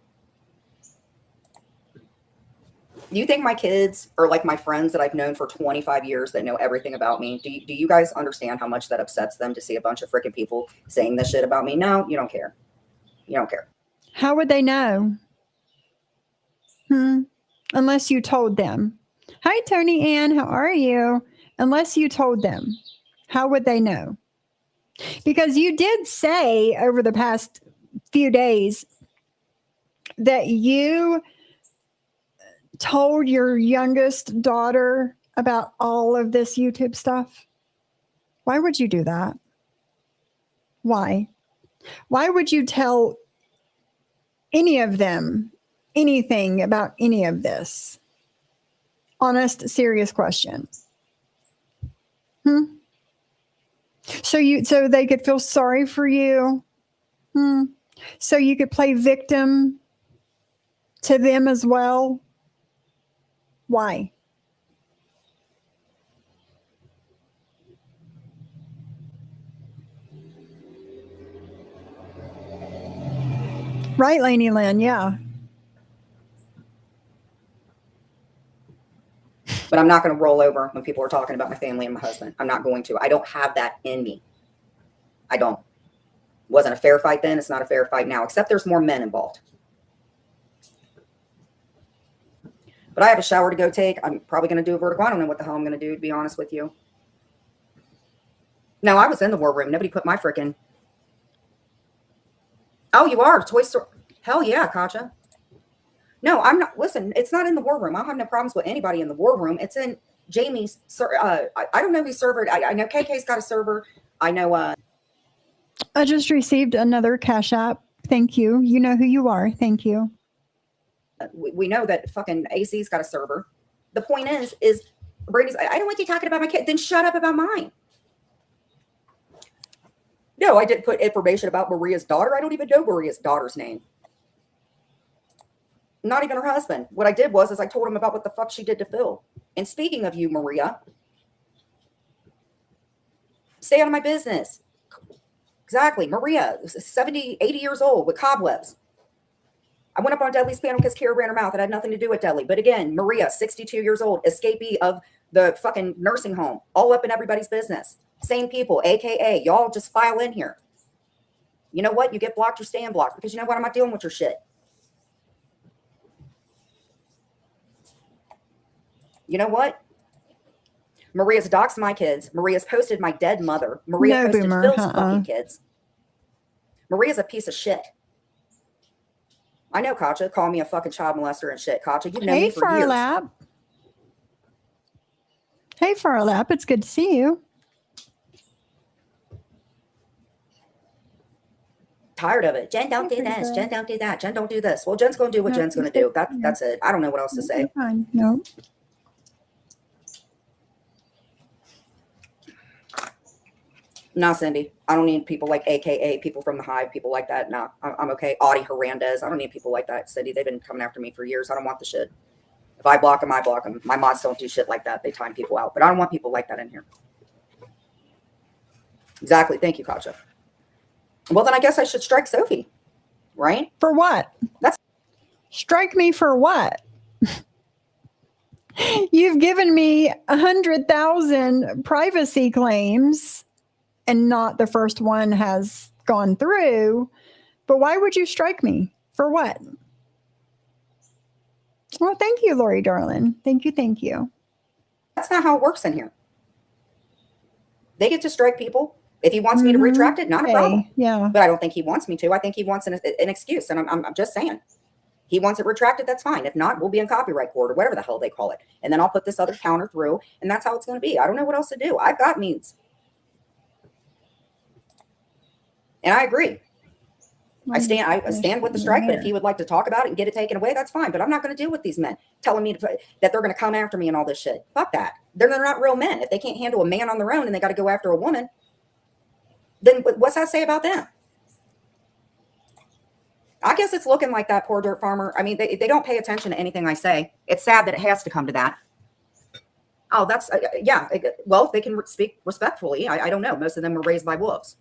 Do you think my kids are like my friends that I've known for 25 years that know everything about me? Do you guys understand how much that upsets them to see a bunch of freaking people saying this shit about me? No, you don't care. You don't care. How would they know? Unless you told them. Hi, Tony Ann. How are you? Unless you told them. How would they know? Because you did say over the past few days that you told your youngest daughter about all of this YouTube stuff. Why would you do that? Why? Why would you tell any of them anything about any of this? Honest, serious question. So they could feel sorry for you. So you could play victim to them as well. Why? Right, Lainey Lynn, yeah. But I'm not going to roll over when people are talking about my family and my husband. I'm not going to. I don't have that in me. I don't. Wasn't a fair fight then. It's not a fair fight now, except there's more men involved. But I have a shower to go take. I'm probably going to do a vertical. I don't know what the hell I'm going to do, to be honest with you. No, I was in the war room. Nobody put my freaking. Oh, you are Toy Story. Hell yeah, Katja. No, I'm not. Listen, it's not in the war room. I don't have no problems with anybody in the war room. It's in Jamie's. I don't know whose server. I know KK's got a server. I know. I just received another Cash App. Thank you. You know who you are. Thank you. We know that fucking AC's got a server. The point is Brady's. I don't want you talking about my kid. Then shut up about mine. No, I didn't put information about Maria's daughter. I don't even know Maria's daughter's name. Not even her husband. What I did was I told him about what the fuck she did to Phil. And speaking of you, Maria, stay out of my business. Exactly. Maria, 70, 80 years old with cobwebs. I went up on Dudley's panel because Kara ran her mouth. It had nothing to do with Dudley. But again, Maria, 62 years old, escapee of the fucking nursing home, all up in everybody's business. Same people, AKA, y'all just file in here. You know what? You get blocked or stay blocked because you know what? I'm not dealing with your shit. You know what? Maria's doxed my kids. Maria's posted my dead mother. Maria posted Phil's fucking kids. Maria's a piece of shit. I know, Katja. Call me a fucking child molester and shit, Katja. You've known me for years. Hey, Farlap. It's good to see you. Tired of it. Jen, don't do this. Jen, don't do that. Jen, don't do this. Well, Jen's going to do what Jen's going to do. That's it. I don't know what else to say. Fine. No. No, Cindy. I don't need people like AKA, people from the Hive, people like that. No, I'm okay. Audie Hernandez. I don't need people like that, Cindy. They've been coming after me for years. I don't want the shit. If I block them, I block them. My mods don't do shit like that. They time people out. But I don't want people like that in here. Exactly. Thank you, Katja. Well, then I guess I should strike Sophie, right? For what? Strike me for what? You've given me 100,000 privacy claims and not the first one has gone through. But why would you strike me? For what? Well, thank you, Lori darling. Thank you. Thank you. That's not how it works in here. They get to strike people. If he wants me to retract it, not a problem. Yeah. But I don't think he wants me to. I think he wants an excuse. And I'm just saying. He wants it retracted, that's fine. If not, we'll be in copyright court or whatever the hell they call it. And then I'll put this other counter through, and that's how it's going to be. I don't know what else to do. I've got means. And I agree. I stand with the strike, but if he would like to talk about it and get it taken away, that's fine. But I'm not going to deal with these men telling me that they're going to come after me and all this shit. Fuck that. They're not real men. If they can't handle a man on their own and they got to go after a woman, then what's that say about them? I guess it's looking like that poor dirt farmer. I mean, they don't pay attention to anything I say. It's sad that it has to come to that. Oh, that's, yeah. Well, if they can speak respectfully, I don't know. Most of them were raised by wolves.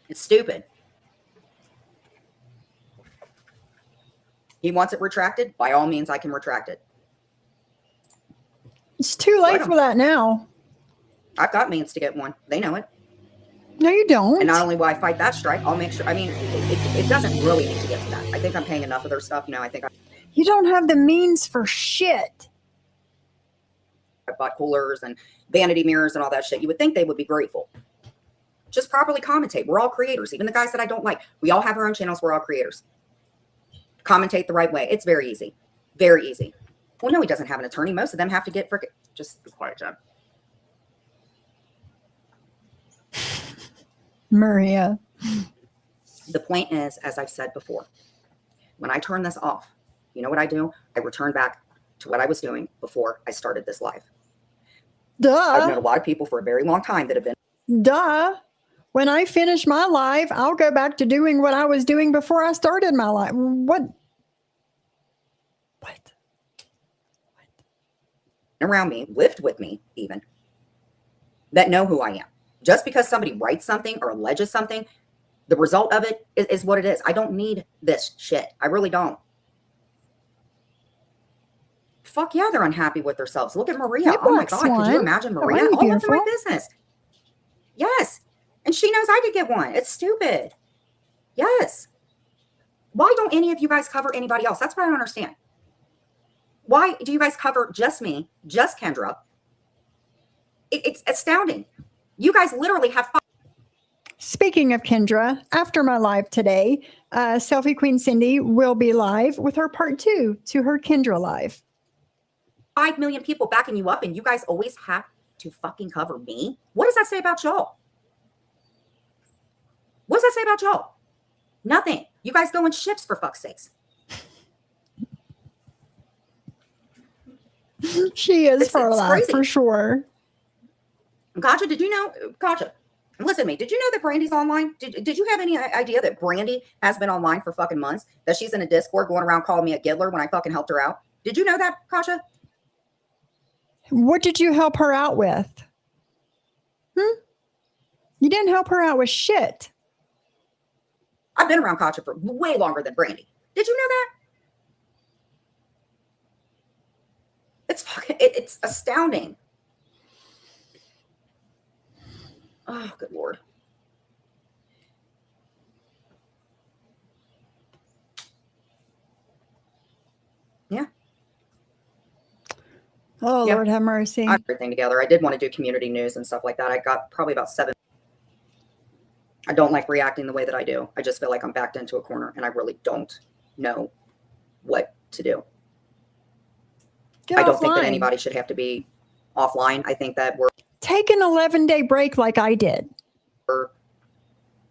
It's stupid. He wants it retracted. By all means, I can retract it. It's too late for that now. I've got means to get one. They know it. No, you don't. And not only will I fight that strike, I'll make sure. I mean, it doesn't really need to get to that. I think I'm paying enough of their stuff now. You don't have the means for shit. I bought coolers and vanity mirrors and all that shit. You would think they would be grateful. Just properly commentate. We're all creators. Even the guys that I don't like. We all have our own channels. We're all creators. Commentate the right way. It's very easy. Very easy. Well, no, he doesn't have an attorney. Most of them have to get frickin'. Just be quiet, John. Maria. The point is, as I've said before, when I turn this off, you know what I do? I return back to what I was doing before I started this live. Duh. I've known a lot of people for a very long time that have been. Duh. When I finish my live, I'll go back to doing what I was doing before I started my life. What? Around me, lived with me even, that know who I am. Just because somebody writes something or alleges something, the result of it is what it is. I don't need this shit. I really don't. Fuck yeah, they're unhappy with themselves. Look at Maria. Hey, oh my God, could you imagine Maria? All up in my business. Yes. And she knows I could get one. It's stupid. Yes. Why don't any of you guys cover anybody else? That's what I don't understand. Why do you guys cover just me, just Kendra? It's astounding. You guys literally have Speaking of Kendra, after my live today, Selfie Queen Cindy will be live with her part 2 to her Kendra live. 5 million people backing you up, and you guys always have to fucking cover me. What does that say about y'all? What does that say about y'all? Nothing. You guys go in shifts, for fuck's sakes. She is for a lot, for sure. Katja, did you know? Katja, listen to me. Did you know that Brandy's online? Did you have any idea that Brandy has been online for fucking months? That she's in a Discord going around calling me a Giddler when I fucking helped her out? Did you know that, Katja? What did you help her out with? You didn't help her out with shit. I've been around Katja for way longer than Brandy. Did you know that? It's astounding. Oh, good Lord. Yeah. Oh, yeah. Lord have mercy. I got everything together. I did want to do community news and stuff like that. I got probably about 7. I don't like reacting the way that I do. I just feel like I'm backed into a corner and I really don't know what to do. I don't think that anybody should have to be offline. I think that we're... Take an 11-day break like I did.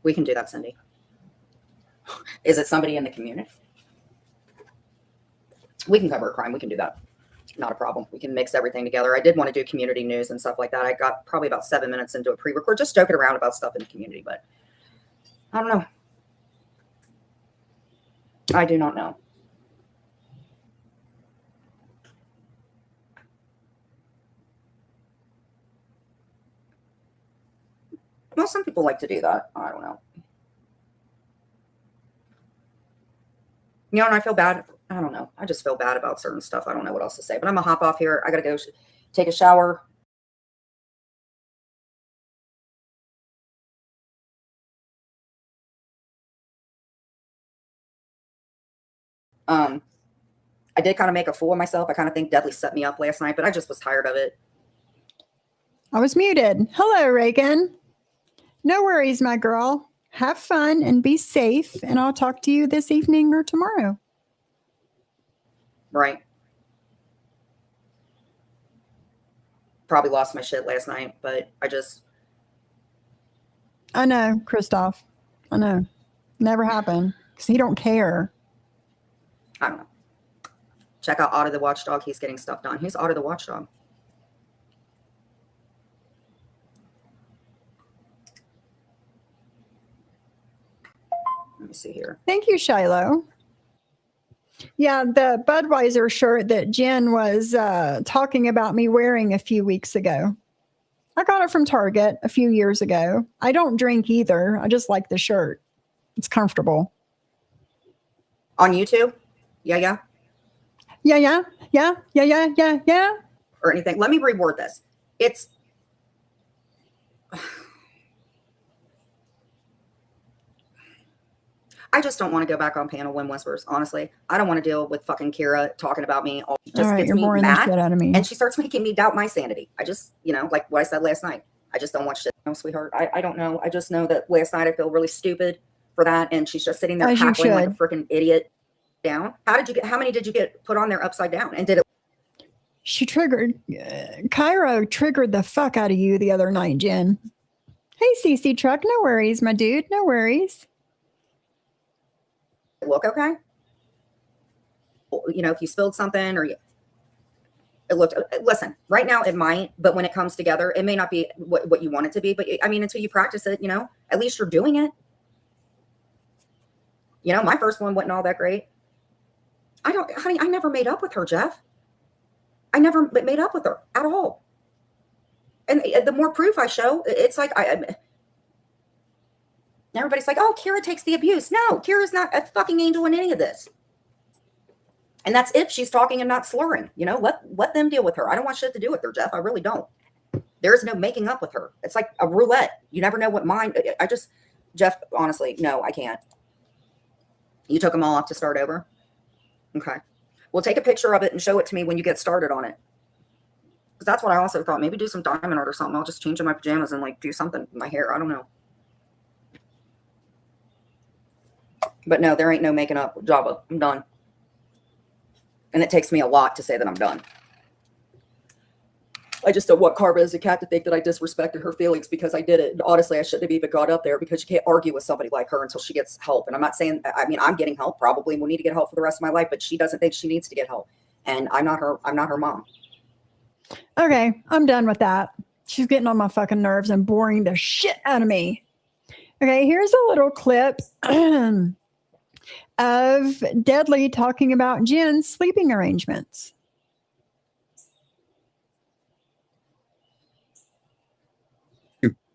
We can do that, Cindy. Is it somebody in the community? We can cover a crime. We can do that. Not a problem. We can mix everything together. I did want to do community news and stuff like that. I got probably about 7 minutes into a pre-record, just joking around about stuff in the community, but I don't know. I do not know. Well, some people like to do that. I don't know. You know, and I feel bad. I don't know. I just feel bad about certain stuff. I don't know what else to say, but I'm going to hop off here. I got to go take a shower. I did kind of make a fool of myself. I kind of think Deadly set me up last night, but I just was tired of it. I was muted. Hello, Reagan. No worries, my girl. Have fun and be safe, and I'll talk to you this evening or tomorrow. Right. Probably lost my shit last night, but I know, Christoph. I know. Never happened, because he don't care. I don't know. Check out Otto the Watchdog. He's getting stuff done. Who's Otto the Watchdog? Let me see here. Thank you, Shiloh. Yeah, the Budweiser shirt that Jen was talking about me wearing a few weeks ago. I got it from Target a few years ago. I don't drink either. I just like the shirt. It's comfortable. On YouTube? Yeah. Yeah. Or anything. Let me reword this. It's... I just don't want to go back on Panel When Whispers, honestly. I don't want to deal with fucking Kira talking about me. It just gets me mad, out of me. And she starts making me doubt my sanity. I just, like what I said last night, I just don't watch shit. No, sweetheart. I don't know. I just know that last night I feel really stupid for that. And she's just sitting there cackling like a freaking idiot down. How many did you get put on there upside down? And did it? She triggered, Cairo triggered the fuck out of you the other night, Jen. Hey, CC Truck. No worries, my dude. No worries. Look okay? If you spilled something or it looked, listen, right now it might, but when it comes together, it may not be what you want it to be. But I mean, until you practice it, at least you're doing it. My first one wasn't all that great. Honey, I never made up with her, Jeff. I never made up with her at all. And the more proof I show, it's like everybody's like, oh, Kira takes the abuse. No, Kira's not a fucking angel in any of this. And that's if she's talking and not slurring. Let them deal with her. I don't want shit to do with her, Jeff. I really don't. There's no making up with her. It's like a roulette. You never know what mine. Jeff, honestly, no, I can't. You took them all off to start over? Okay. Well, take a picture of it and show it to me when you get started on it. Because that's what I also thought. Maybe do some diamond art or something. I'll just change in my pajamas and like do something with my hair. I don't know. But no, there ain't no making up with Java. I'm done. And it takes me a lot to say that I'm done. I just don't want Karma as a cat to think that I disrespected her feelings because I did it. And honestly, I shouldn't have even got up there because you can't argue with somebody like her until she gets help. And I'm not saying, I mean, I'm getting help probably. We'll need to get help for the rest of my life, but she doesn't think she needs to get help. And I'm not her mom. Okay, I'm done with that. She's getting on my fucking nerves and boring the shit out of me. Okay, here's a little clip of Deadly talking about Jen's sleeping arrangements.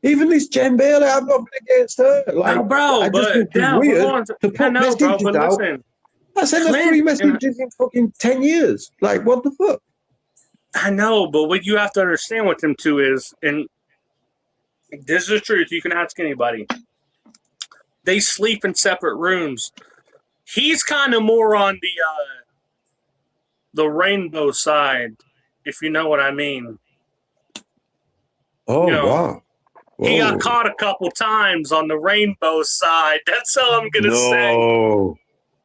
Even this Jen Bailey, I've nothing against her. Like, no, bro, I just think it's weird to put messages out. Listen, I sent her 3 messages in fucking 10 years. Like, what the fuck? I know, but what you have to understand with them two is, and this is the truth, you can ask anybody, they sleep in separate rooms. He's kind of more on the rainbow side, if you know what I mean. Oh, you know, wow. Whoa. He got caught a couple times on the rainbow side. That's all I'm going to say. You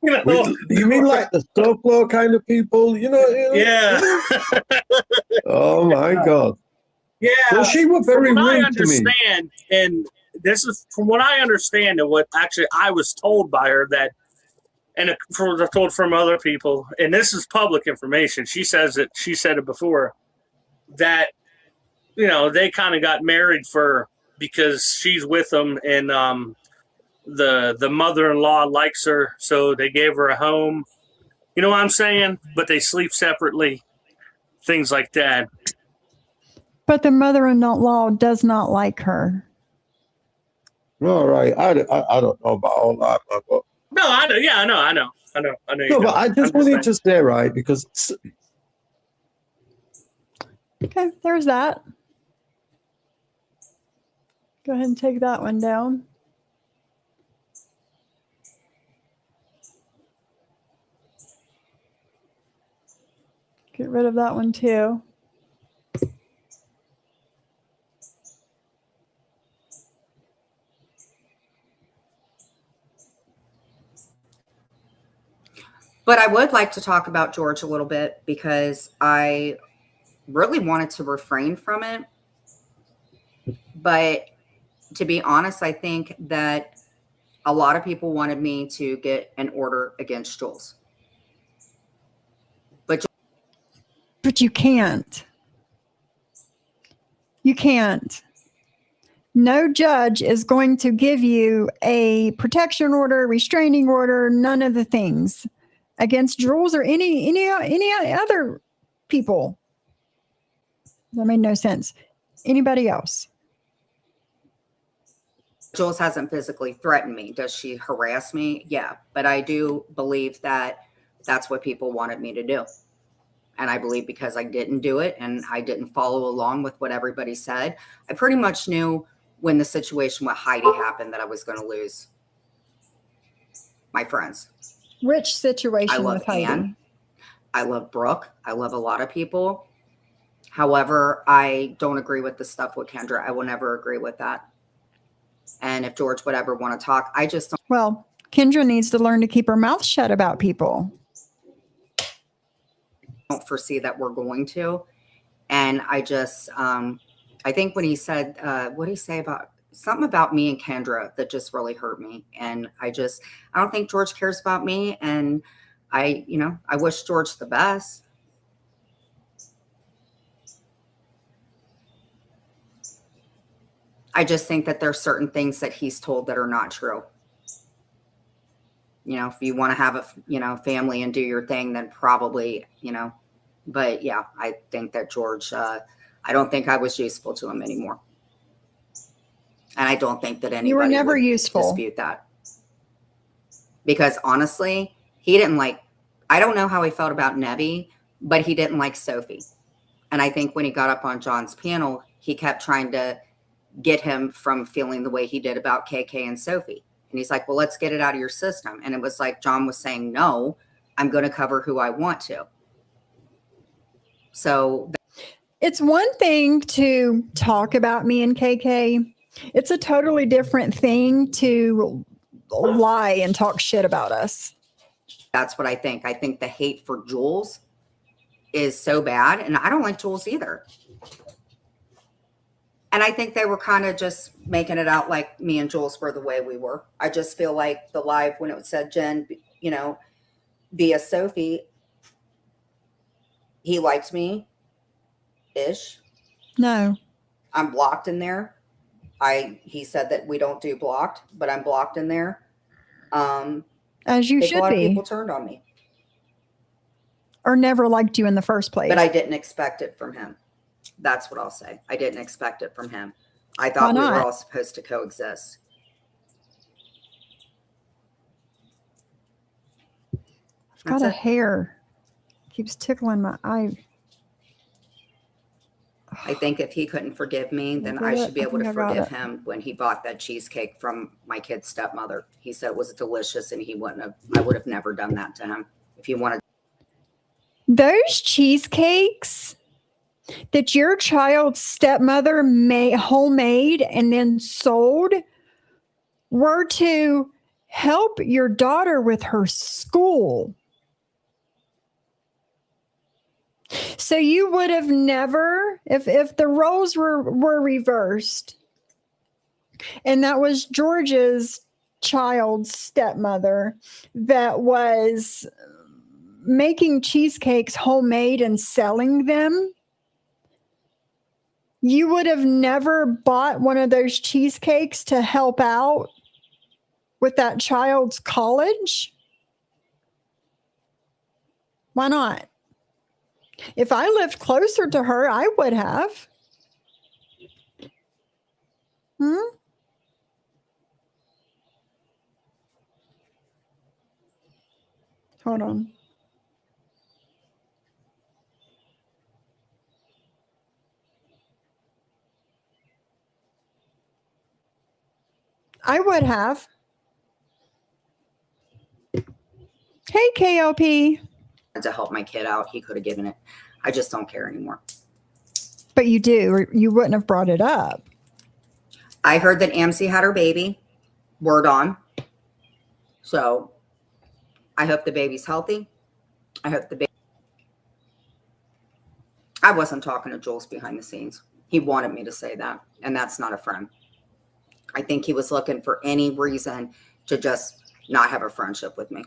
know? You mean like the Stoflo kind of people? You know? Yeah. Oh, my God. Yeah. Well, she was very rude to me. And this is from what I understand and what actually I was told by her that, and told from other people, and this is public information. She says it. She said it before that, you know, they kind of got married because she's with them, and the mother-in-law likes her, so they gave her a home. You know what I'm saying? But they sleep separately, things like that. But the mother-in-law does not like her. All right, I don't know about all that, but no, I know. Yeah, I know. No, but I just wanted to say, right, because okay, there's that. Go ahead and take that one down. Get rid of that one too. But I would like to talk about George a little bit because I really wanted to refrain from it. But to be honest, I think that a lot of people wanted me to get an order against Jules. But you can't. You can't. No judge is going to give you a protection order, restraining order, none of the things against Jules or any other people. That made no sense. Anybody else? Jules hasn't physically threatened me. Does she harass me? Yeah. But I do believe that that's what people wanted me to do. And I believe because I didn't do it and I didn't follow along with what everybody said, I pretty much knew when the situation with Heidi happened that I was going to lose my friends. Which situation with Heidi? Anne. I love Brooke. I love a lot of people. However, I don't agree with the stuff with Kendra. I will never agree with that. And if George would ever want to talk, I just don't. Well, Kendra needs to learn to keep her mouth shut about people. Don't foresee that we're going to. And I just, I think when he said, what did he say about something about me and Kendra that just really hurt me. And I don't think George cares about me. And I wish George the best. I just think that there's certain things that he's told that are not true. You know, if you want to have a, family and do your thing, then probably, but yeah, I think that George, I don't think I was useful to him anymore. And I don't think that anybody you were never would useful. Dispute that. Because honestly, he didn't I don't know how he felt about Nevi, but he didn't like Sophie. And I think when he got up on John's panel, he kept trying to get him from feeling the way he did about KK and Sophie. And he's like, well, let's get it out of your system. And it was like John was saying no, I'm going to cover who I want to. So it's one thing to talk about me and KK. It's a totally different thing to lie and talk shit about us. that's what I think. I think the hate for Jules is so bad. And I don't like Jules either. And I think they were kind of just making it out like me and Jules were the way we were. I just feel like the live, when it said Jen, you know, via Sophie, he liked me ish. No. I'm blocked in there. He said that we don't do blocked, but I'm blocked in there. As you should A lot be. of people turned on me. Or never liked you in the first place. But I didn't expect it from him. That's what I'll say. I didn't expect it from him. I thought we were all supposed to coexist. I've got a hair. Keeps tickling my eye. I think if he couldn't forgive me, then I should be able to forgive him when he bought that cheesecake from my kid's stepmother. He said it was delicious and I would have never done that to him. If you wanted. Those cheesecakes that your child's stepmother made homemade and then sold were to help your daughter with her school. So you would have never, if the roles were reversed, and that was George's child's stepmother that was making cheesecakes homemade and selling them, you would have never bought one of those cheesecakes to help out with that child's college? Why not? If I lived closer to her, I would have. Hold on. I would have. Hey, KLP. To help my kid out, he could have given it. I just don't care anymore. But you do, or you wouldn't have brought it up. I heard that AMC had her baby. Word on. So I hope the baby's healthy. I hope the baby. I wasn't talking to Jules behind the scenes. He wanted me to say that, and that's not a friend. I think he was looking for any reason to just not have a friendship with me.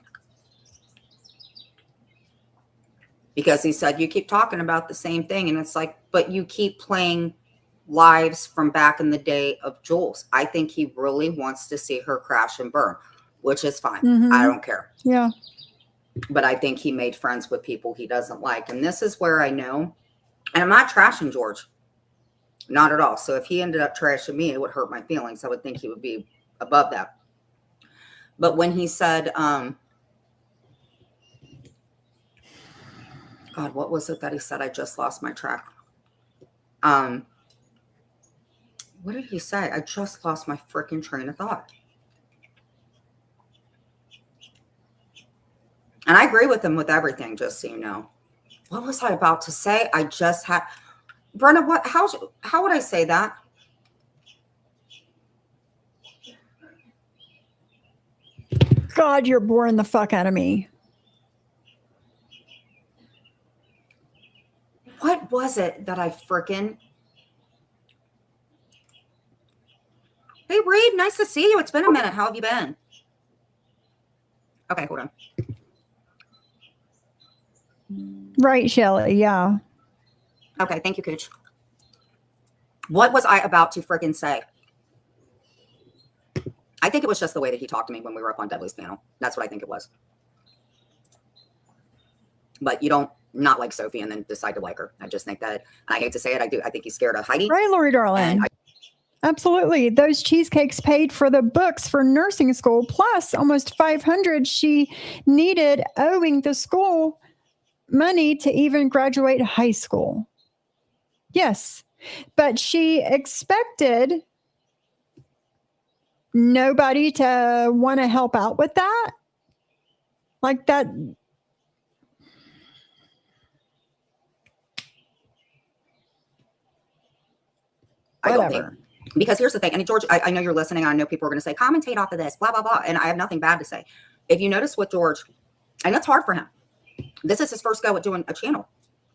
Because he said, you keep talking about the same thing. And it's like, but you keep playing lives from back in the day of Jules. I think he really wants to see her crash and burn, which is fine. Mm-hmm. I don't care. Yeah. But I think he made friends with people he doesn't like. And this is where I know, and I'm not trashing George. Not at all. So if he ended up trashing me, it would hurt my feelings. I would think he would be above that. But when he said, God, what was it that he said? I just lost my track. What did he say? I just lost my freaking train of thought. And I agree with him with everything, just so you know. What was I about to say? I just had... Brenna, how would I say that? God, you're boring the fuck out of me. What was it that I freaking... Hey, Reed, nice to see you. It's been a minute. How have you been? Okay, hold on. Right, Shelly. Yeah. Okay, thank you, Cooch. What was I about to freaking say? I think it was just the way that he talked to me when we were up on Dudley's panel. That's what I think it was. But you don't not like Sophie and then decide to like her. I just think that, I hate to say it, I do. I think he's scared of Heidi. Right, Lori darling. Absolutely. Those cheesecakes paid for the books for nursing school, plus almost $500 she needed owing the school money to even graduate high school. Yes, but she expected nobody to want to help out with that. Like that, I don't whatever. think. Because here's the thing, and George, I know you're listening. I know people are going to say, commentate off of this, blah, blah, blah. And I have nothing bad to say. If you notice with George, and it's hard for him. This is his first go at doing a channel.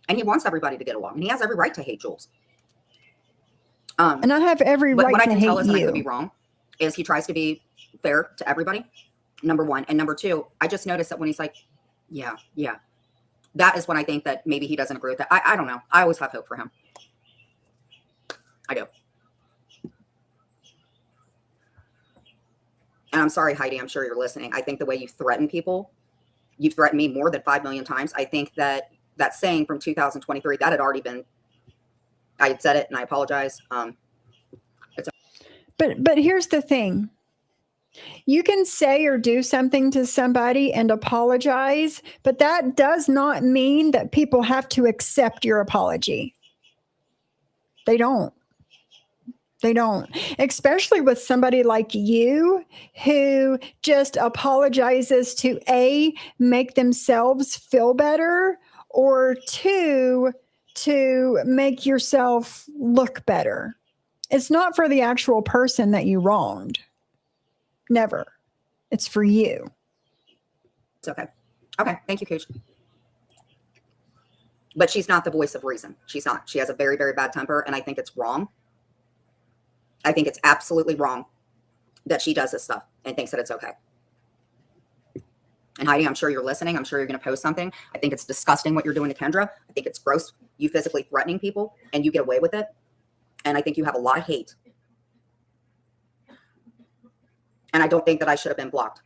And he wants everybody to get along. And he has every right to hate Jules. And I have every right what I to can hate tell is, and I you. could be wrong, is he tries to be fair to everybody, number one. And number two, I just noticed that when he's like, yeah, that is when I think that maybe he doesn't agree with that. I don't know. I always have hope for him. I do. And I'm sorry, Heidi, I'm sure you're listening. I think the way you threaten people, you've threatened me more than 5 million times. I think that saying from 2023, that had already been, I had said it and I apologize. But here's the thing. You can say or do something to somebody and apologize, but that does not mean that people have to accept your apology. They don't. They don't, especially with somebody like you who just apologizes to A, make themselves feel better, or two, to make yourself look better. It's not for the actual person that you wronged. Never. It's for you. It's okay. Okay. Thank you, Coach. But she's not the voice of reason. She's not. She has a very, very bad temper, and I think it's wrong. I think it's absolutely wrong that she does this stuff and thinks that it's okay. And Heidi, I'm sure you're listening. I'm sure you're going to post something. I think it's disgusting what you're doing to Kendra. I think it's gross. You physically threatening people and you get away with it. And I think you have a lot of hate. And I don't think that I should have been blocked.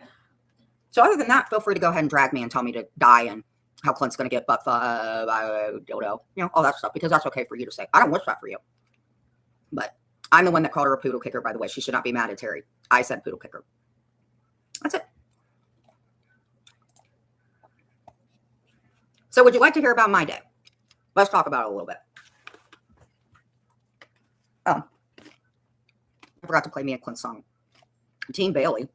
So other than that, feel free to go ahead and drag me and tell me to die and how Clint's going to get butt, I don't know, all that stuff, because that's okay for you to say. I don't wish that for you. But I'm the one that called her a poodle kicker, by the way. She should not be mad at Terry. I said poodle kicker. That's it. So would you like to hear about my day? Let's talk about it a little bit. Oh, I forgot to play me and Clint's song. Team Bailey.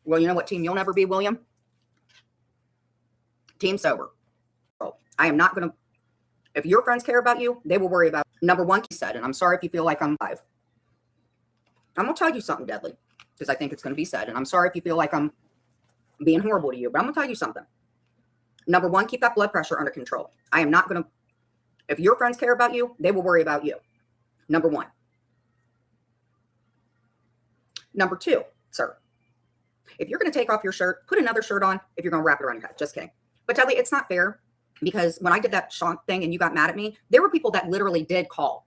Well, you know what team you'll never be, William? Team sober. Oh, I am not going to. If your friends care about you, they will worry about you. Number one, he said, and I'm sorry if you feel like I'm live. I'm going to tell you something deadly because I think it's going to be said. And I'm sorry if you feel like I'm being horrible to you, but I'm going to tell you something. Number one, keep that blood pressure under control. I am not going to. If your friends care about you, they will worry about you. Number one. Number two, sir, if you're going to take off your shirt, put another shirt on if you're going to wrap it around your head. Just kidding. But Dudley, it's not fair. Because when I did that Sean thing and you got mad at me, there were people that literally did call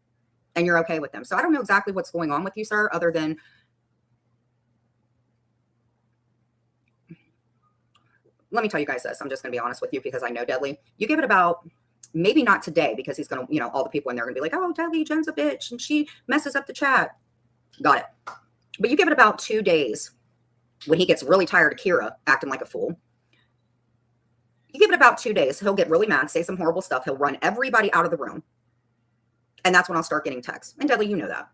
and you're okay with them. So I don't know exactly what's going on with you, sir, other than let me tell you guys this. I'm just going to be honest with you because I know Dudley. You give it about, maybe not today because he's going to, all the people in there are going to be like, oh, Dudley, Jen's a bitch and she messes up the chat. Got it. But you give it about 2 days when he gets really tired of Kira acting like a fool. You give it about 2 days, he'll get really mad, say some horrible stuff. He'll run everybody out of the room. And that's when I'll start getting texts. And Dudley, you know that.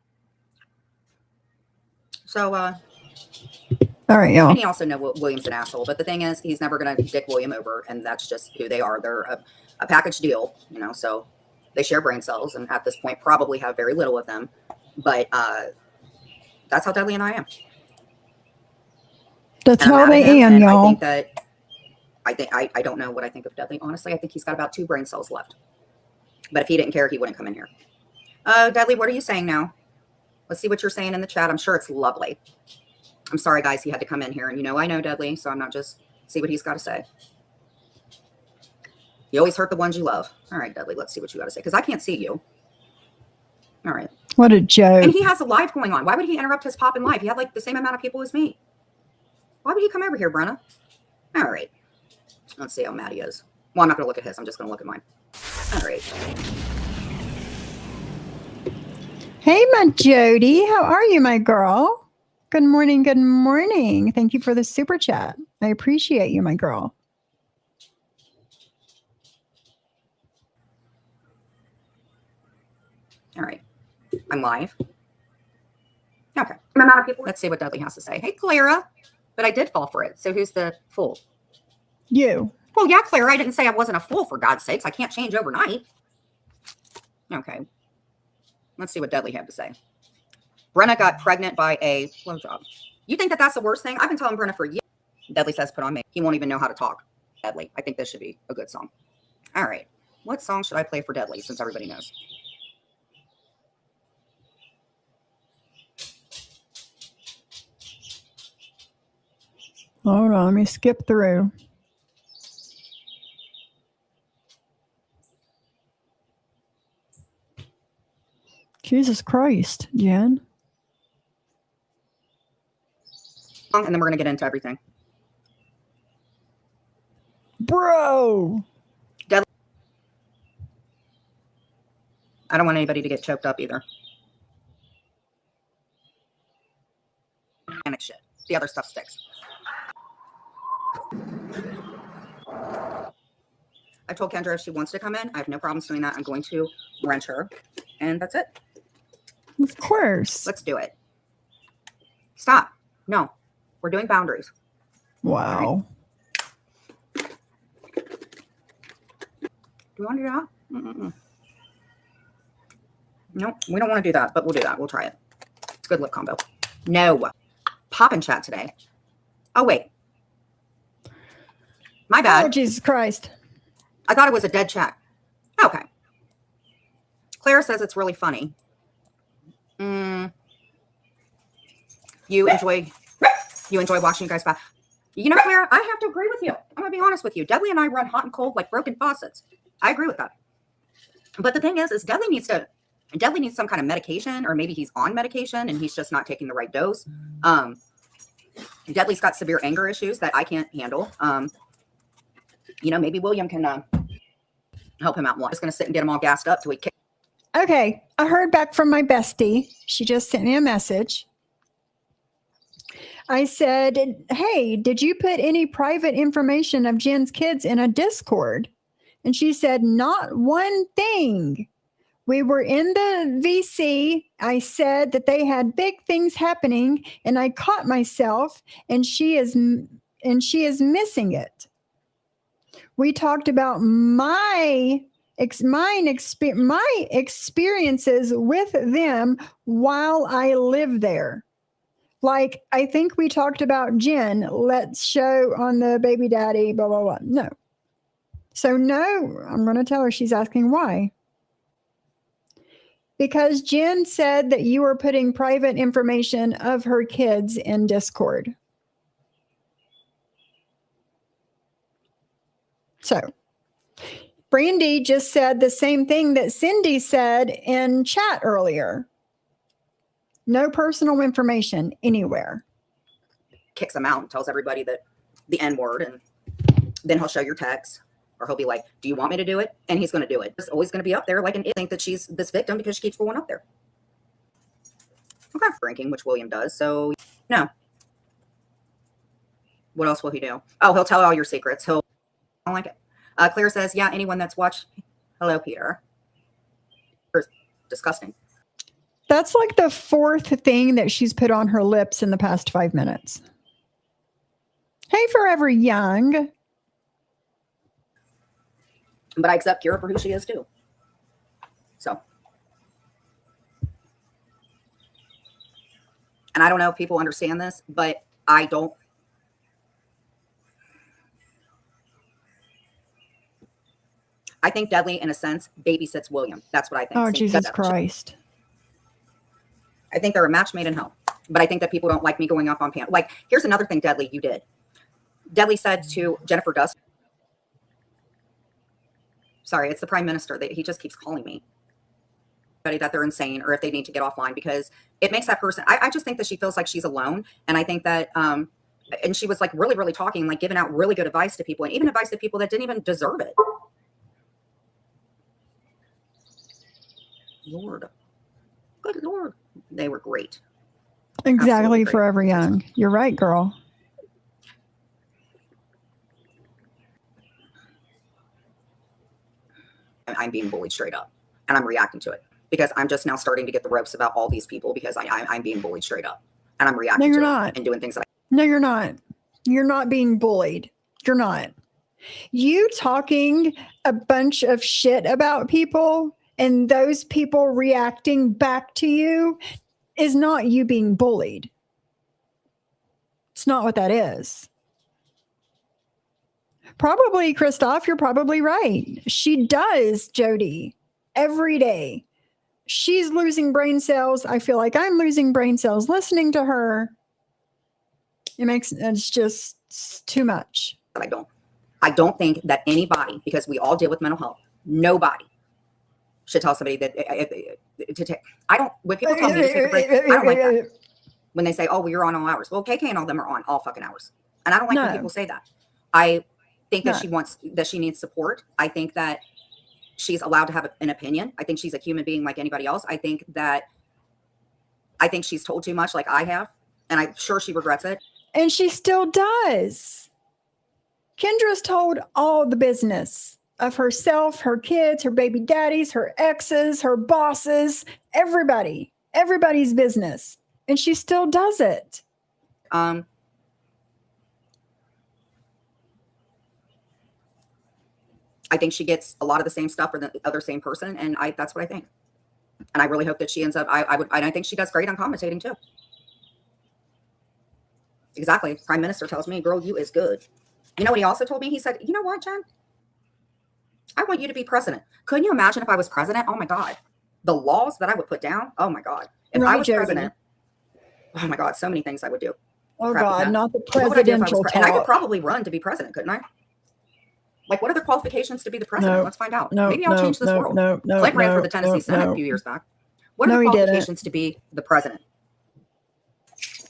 So, all right, y'all. And he also knows William's an asshole. But the thing is, he's never going to dick William over. And that's just who they are. They're a package deal, so they share brain cells. And at this point, probably have very little of them. But that's how Dudley and I am. That's how they am, y'all. I think that I don't know what I think of Dudley. Honestly, I think he's got about 2 brain cells left. But if he didn't care, he wouldn't come in here. Dudley, what are you saying now? Let's see what you're saying in the chat. I'm sure it's lovely. I'm sorry, guys, he had to come in here. And I know Dudley, so I'm not just see what he's got to say. You always hurt the ones you love. All right, Dudley, let's see what you got to say. Because I can't see you. All right. What a joke. And he has a live going on. Why would he interrupt his popping live? He had like the same amount of people as me. Why would he come over here, Brenna? All right. Let's see how mad he is. Well, I'm not going to look at his. I'm just going to look at mine. All right. Hey, my Jody. How are you, my girl? Good morning. Good morning. Thank you for the super chat. I appreciate you, my girl. All right. I'm live. Okay. Amount of people. Let's see what Dudley has to say. Hey, Clara. But I did fall for it. So who's the fool? You. Well, yeah, Clara. I didn't say I wasn't a fool, for God's sakes. I can't change overnight. Okay. Let's see what Dudley had to say. Brenna got pregnant by a blowjob. You think that that's the worst thing? I've been telling Brenna for years. Dudley says, put on me. He won't even know how to talk. Dudley. I think this should be a good song. All right. What song should I play for Dudley since everybody knows? Hold on. Let me skip through. Jesus Christ, Jen. And then we're going to get into everything. Bro. I don't want anybody to get choked up either. Panic shit. The other stuff sticks. I told Kendra if she wants to come in, I have no problems doing that. I'm going to wrench her. And that's it. Of course. Let's do it. Stop. No. We're doing boundaries. Wow. Do you want to do that? Mm-mm-mm. Nope, we don't want to do that, but we'll do that. We'll try it. It's a good lip combo. No. Pop in chat today. Oh, wait. My bad. Oh, Jesus Christ. I thought it was a dead chat. Okay. Claire says it's really funny. You enjoy watching you guys back. You know, Claire, I have to agree with you. I'm going to be honest with you. Dudley and I run hot and cold like broken faucets. I agree with that. But the thing is Dudley needs some kind of medication, or maybe he's on medication and he's just not taking the right dose. Dudley's got severe anger issues that I can't handle. You know, maybe William can help him out more. I'm just going to sit and get him all gassed up till he kicks. Okay, I heard back from my bestie. She just sent me a message. I said, hey, did you put any private information of Jen's kids in a Discord? And she said, not one thing. We were in the VC. I said that they had big things happening, and I caught myself, and she is missing it. We talked about my experiences with them while I lived there. Like, I think we talked about Jen. Let's show on the baby daddy, blah, blah, blah. No. So no, I'm going to tell her. She's asking why. Because Jen said that you were putting private information of her kids in Discord. So Brandy just said the same thing that Cindy said in chat earlier. No personal information anywhere. Kicks him out and tells everybody that the N word, and then he'll show your text, or he'll be like, do you want me to do it? And he's going to do it. It's always going to be up there like an idiot. Think that she's this victim because she keeps going up there. Okay. Drinking, which William does. So no. What else will he do? Oh, he'll tell all your secrets. I don't like it. Claire says, yeah, anyone that's watched. Hello, Peter. Disgusting. That's like the fourth thing that she's put on her lips in the past 5 minutes. Hey, Forever Young. But I accept Kira for who she is too. So. And I don't know if people understand this, but I don't. I think Dudley, in a sense, babysits William. That's what I think. Oh, Jesus Christ. I think they're a match made in hell. But I think that people don't like me going up on panel. Like, here's another thing, Dudley, you did. Dudley said to Jennifer Dust. Sorry, it's the Prime Minister. He just keeps calling me. That they're insane, or if they need to get offline, because it makes that person. I just think that she feels like she's alone. And I think that, and she was like really, really talking, like giving out really good advice to people, and even advice to people that didn't even deserve it. Lord. Good Lord. They were great. Exactly, great. Forever Young. You're right, girl. I'm being bullied straight up, and I'm reacting to it because I'm just now starting to get the ropes about all these people because I'm being bullied straight up, and I'm reacting to it and doing things that No, you're not. You're not being bullied. You're not. You talking a bunch of shit about people and those people reacting back to you is not you being bullied. It's not what that is. Probably, Christoph, you're probably right. She does, Jody, every day. She's losing brain cells. I feel like I'm losing brain cells listening to her. It's just too much. But I don't think that anybody, because we all deal with mental health, nobody should tell somebody that when people tell me to take a break, I don't like that. When they say, oh, well, you're on all hours. Well, KK and all them are on all fucking hours. And I don't like when people say that. I think that she needs support. I think that she's allowed to have an opinion. I think she's a human being like anybody else. I think she's told too much like I have. And I'm sure she regrets it. And she still does. Kendra's told all the business of herself, her kids, her baby daddies, her exes, her bosses, everybody's business. And she still does it. I think she gets a lot of the same stuff for the other same person. And that's what I think. And I really hope that she ends up, I think she does great on commentating too. Exactly. Prime Minister tells me, girl, you is good. You know what he also told me? He said, you know what, Jen? I want you to be president. Couldn't you imagine if I was president? Oh my God. The laws that I would put down. Oh my God. If I was president, oh my God, so many things I would do. Oh God, not the presidential talk. And I could probably run to be president, couldn't I? Like, what are the qualifications to be the president? Let's find out. Maybe I'll change this world. Blake ran for the Tennessee Senate a few years back. What are the qualifications to be the president?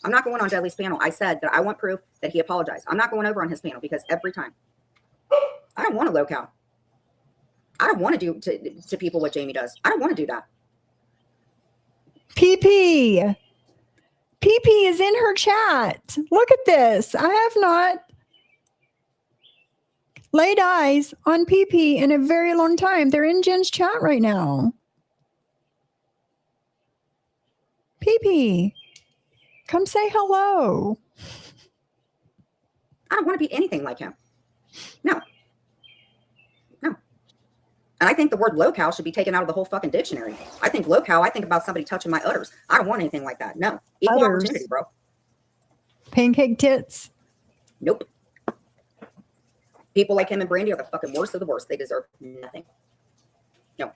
I'm not going on Dudley's panel. I said that I want proof that he apologized. I'm not going over on his panel because every time I don't want a locale. I don't want to do to people what Jamie does. I don't want to do that. PP is in her chat. Look at this. I have not laid eyes on PP in a very long time. They're in Jen's chat right now. PP, come say hello. I don't want to be anything like him. No. And I think the word locale should be taken out of the whole fucking dictionary. I think locale, I think about somebody touching my udders. I don't want anything like that. No. Equal opportunity, bro. Pancake tits. Nope. People like him and Brandy are the fucking worst of the worst. They deserve nothing. No.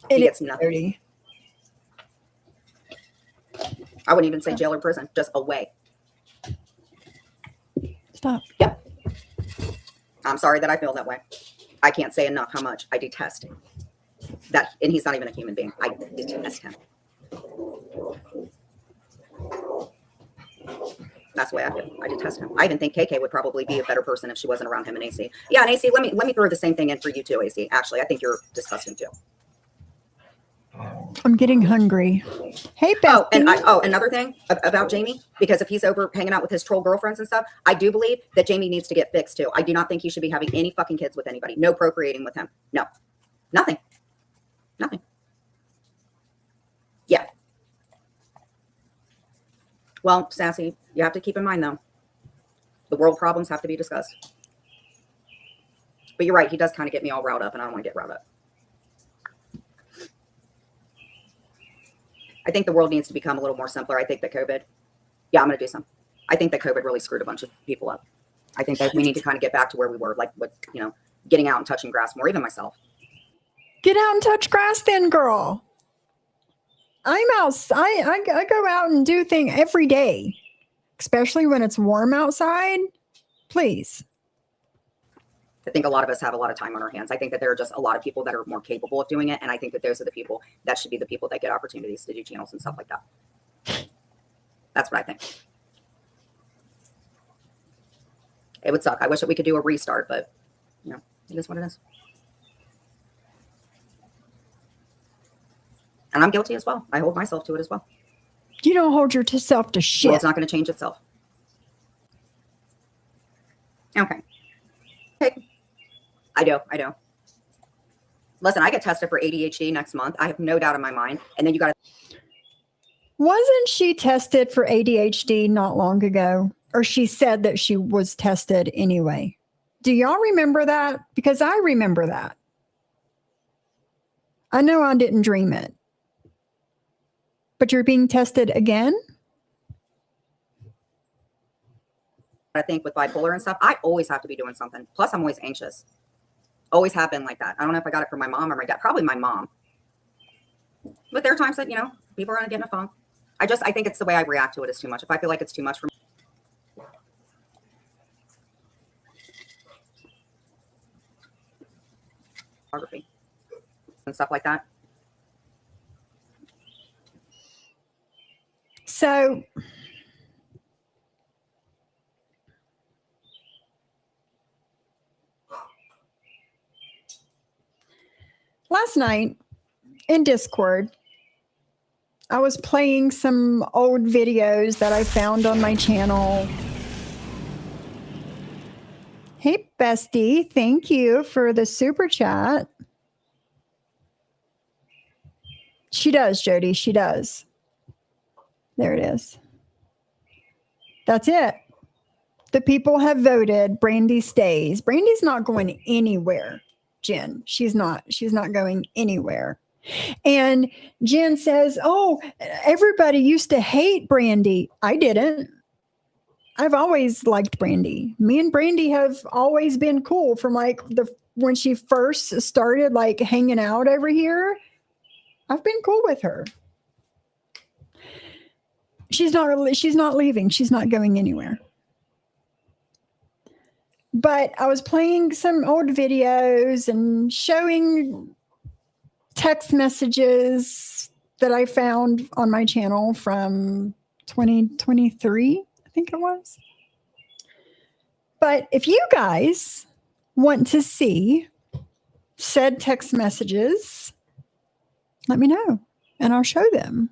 He gets nothing. Dirty. I wouldn't even say jail or prison, just away. Stop. Yep. I'm sorry that I feel that way. I can't say enough how much I detest him. That, and he's not even a human being. I detest him. That's the way I feel. I detest him. I even think KK would probably be a better person if she wasn't around him and AC. Yeah, and AC, let me throw the same thing in for you too, AC. Actually, I think you're disgusting too. I'm getting hungry. Hey, Beth. Another thing about Jamie, because if he's over hanging out with his troll girlfriends and stuff, I do believe that Jamie needs to get fixed too. I do not think he should be having any fucking kids with anybody. No procreating with him. No. Nothing. Yeah. Well, Sassy, you have to keep in mind though, the world problems have to be discussed. But you're right, he does kind of get me all riled up, and I don't want to get riled up. I think the world needs to become a little more simpler. I think that COVID, I'm going to do some. I think that COVID really screwed a bunch of people up. I think that we need to kind of get back to where we were, like with, getting out and touching grass more, even myself. Get out and touch grass then, girl. I'm out. I go out and do things every day, especially when it's warm outside. Please. I think a lot of us have a lot of time on our hands. I think that there are just a lot of people that are more capable of doing it. And I think that those are the people that should be the people that get opportunities to do channels and stuff like that. That's what I think. It would suck. I wish that we could do a restart, but it is what it is. And I'm guilty as well. I hold myself to it as well. You don't hold yourself to shit. Well, it's not going to change itself. Okay. I do. Listen, I get tested for ADHD next month. I have no doubt in my mind. And then you got to. Wasn't she tested for ADHD not long ago? Or she said that she was tested anyway. Do y'all remember that? Because I remember that. I know I didn't dream it. But you're being tested again? I think with bipolar and stuff, I always have to be doing something. Plus, I'm always anxious. Always have been like that. I don't know if I got it from my mom or my dad. Probably my mom. But there are times that, people are going to get in a funk. I think it's the way I react to it is too much. If I feel like it's too much for me. Photography and stuff like that. So last night in Discord, I was playing some old videos that I found on my channel. Hey, bestie, thank you for the super chat. She does, Jody, she does. There it is. That's it. The people have voted. Brandy stays. Brandy's not going anywhere, Jen. She's not going anywhere. And Jen says, oh, everybody used to hate Brandy. I didn't. I've always liked Brandy. Me and Brandy have always been cool from when she first started hanging out over here. I've been cool with her. She's not leaving. She's not going anywhere. But I was playing some old videos and showing text messages that I found on my channel from 2023, I think it was. But if you guys want to see said text messages, let me know and I'll show them.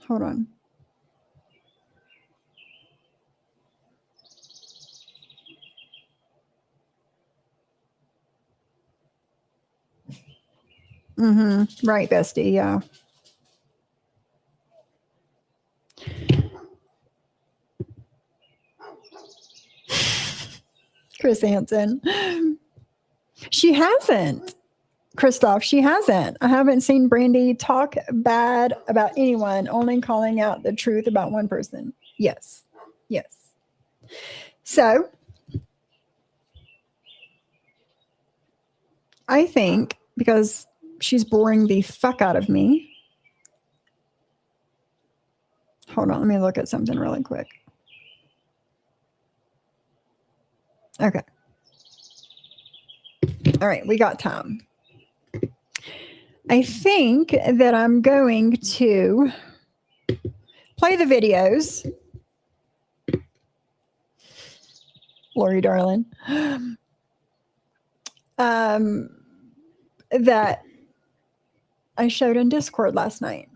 Hold on. Right, bestie. Yeah. Chris Hansen. She hasn't. Christoph, she hasn't. I haven't seen Brandy talk bad about anyone, only calling out the truth about one person. Yes. Yes. So I think because she's boring the fuck out of me. Hold on, let me look at something really quick. Okay. All right, we got time. I think that I'm going to play the videos. Lori, darling. That I showed in Discord last night.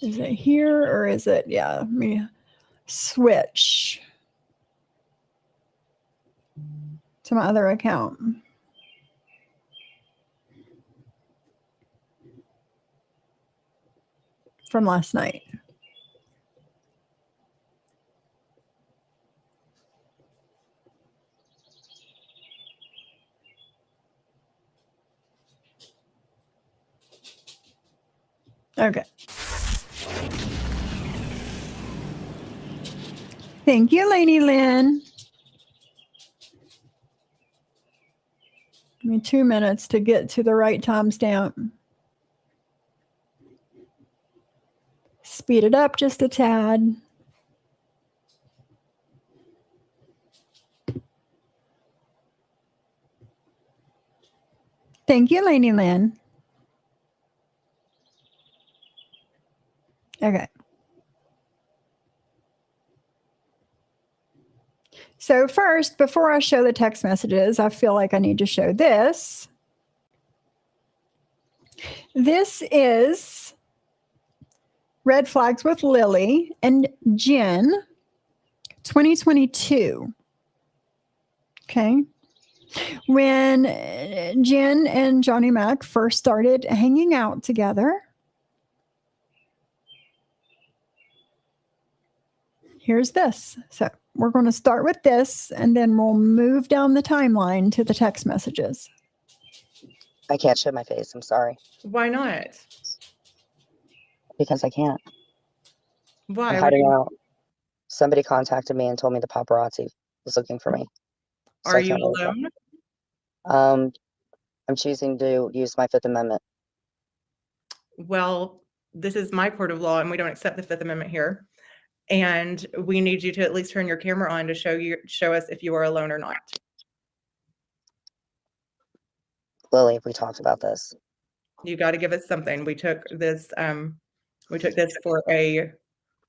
Is it here or is it? Yeah, let me switch to my other account. From last night. Okay. Thank you, Lady Lynn. Give me 2 minutes to get to the right timestamp. Speed it up just a tad. Thank you, Lady Lynn. Okay. So first, before I show the text messages, I feel like I need to show this. This is Red Flags with Lily and Jen, 2022. Okay. When Jen and Johnny Mac first started hanging out together. here's this. So we're going to start with this, and then we'll move down the timeline to the text messages. I can't show my face. I'm sorry. Why not? Because I can't. Why? I'm hiding out. Somebody contacted me and told me the paparazzi was looking for me. So Are I you can't really alone? talk. I'm choosing to use my Fifth Amendment. Well, this is my court of law, and we don't accept the Fifth Amendment here. And we need you to at least turn your camera on to show us if you are alone or not. Lily, we talked about this. You got to give us something. We took this for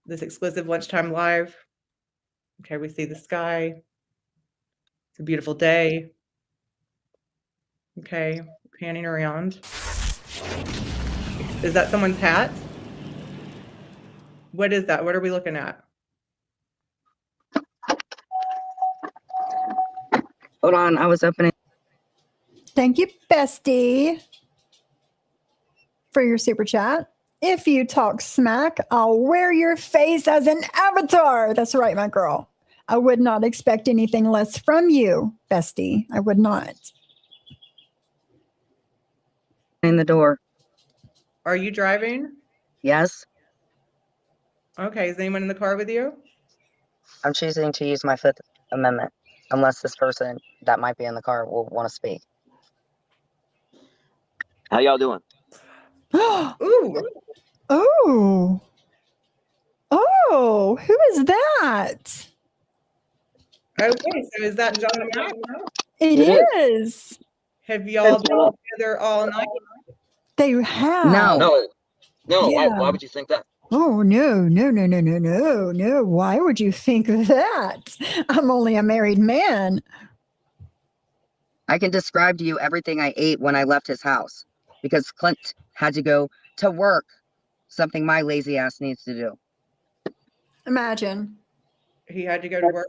this exclusive lunchtime live. Okay, we see the sky. It's a beautiful day. Okay, panning around. Is that someone's hat? What is that? What are we looking at? Hold on, I was opening. Thank you, Bestie, for your super chat. If you talk smack, I'll wear your face as an avatar. That's right, my girl. I would not expect anything less from you, Bestie. I would not. In the door. Are you driving? Yes, Okay, is anyone in the car with you? I'm choosing to use my Fifth Amendment unless this person that might be in the car will want to speak. How y'all doing? Ooh, Oh. Oh, who is that? okay, so is that John and Matt? It It is. Have y'all been together all night? They have. No. No. Why Yeah. would you think that? Oh, no. Why would you think that? I'm only a married man. I can describe to you everything I ate when I left his house because Clint had to go to work, something my lazy ass needs to do. Imagine. He had to go to work.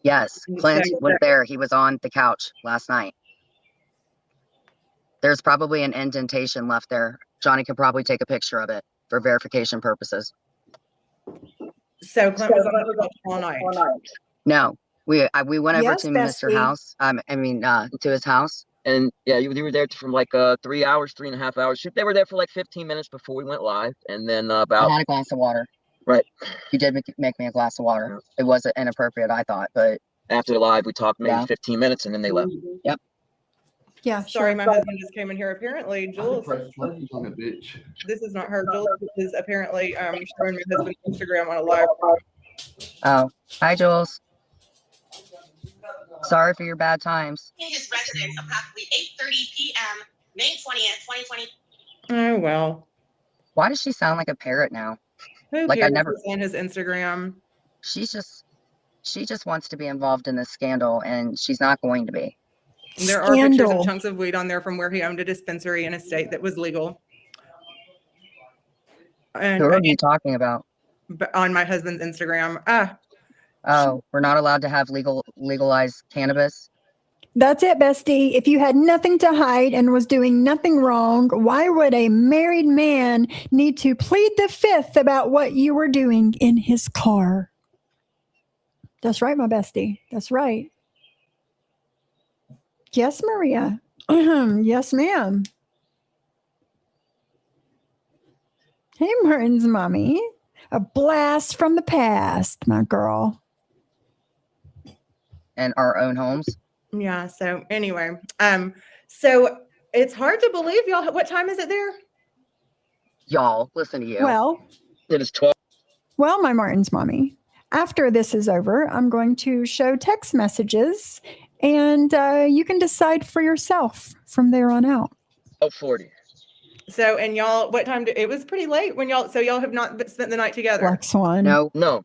Yes, You Clint said was that- there. He was on the couch last night. There's probably an indentation left there. Johnny could probably take a picture of it for verification purposes. So Clint was on the couch all night. No, we went over Yes, to Bestie. Mr. House. To his house. And yeah, you were there from like 3 hours, 3.5 hours. They were there for like 15 minutes before we went live, and then I about had a glass of water. Right. You did make me a glass of water. It wasn't inappropriate, I thought, but after the live, we talked maybe Yeah. 15 minutes, and then they left. Yeah, Sorry, sure. my husband just came in here. Apparently, Jules, Press play on it, bitch. this is not her. Jules is apparently showing my husband's Instagram on a live. oh, hi Jules. Sorry for your bad times. In his residence approximately 8:30 p.m. May 20th, 2020. Oh well. Why does she sound like a parrot now? Who Like, I cares never- what's on his Instagram? She just wants to be involved in this scandal, and she's not going to be. There are pictures Scandal. of chunks of weed on there from where he owned a dispensary in a state that was legal. And Who are you talking about? but on my husband's Instagram. Oh, we're not allowed to have legalized cannabis. That's it, Bestie. If you had nothing to hide and was doing nothing wrong, why would a married man need to plead the fifth about what you were doing in his car? That's right, my bestie. That's right. Yes, Maria. Yes, ma'am. Hey, Martin's mommy. A blast from the past, my girl. In our own homes. Yeah. So anyway, so it's hard to believe y'all. What time is it there? Y'all, listen to you. Well, It is 12. Well, my Martin's mommy, after this is over, I'm going to show text messages and you can decide for yourself from there on out. 40. So and y'all, what time? It was pretty late when y'all. So y'all have not spent the night together. Black Swan. No, No.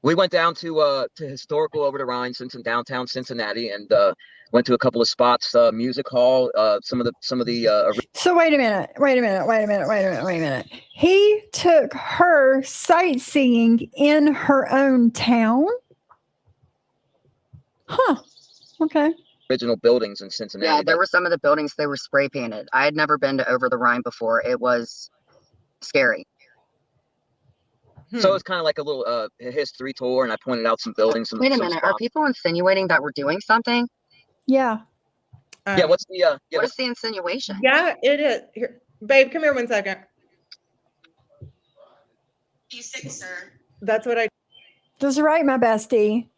We went down to historical over the Rhine, downtown Cincinnati, and went to a couple of spots, music hall, some of the So wait a minute. He took her sightseeing in her own town? Huh. Okay. original buildings in Cincinnati. yeah, there were some of the buildings they were spray painted. I had never been to Over the Rhine before. It was scary. So it's kind of like a little history tour, and I pointed out some buildings. Wait a some minute. Are spots. people insinuating that we're doing something? Yeah. Yeah, what's the What is the insinuation? Yeah, it is. Here, babe, come here 1 second. He's sick, sir. That's what I. That's right, my bestie.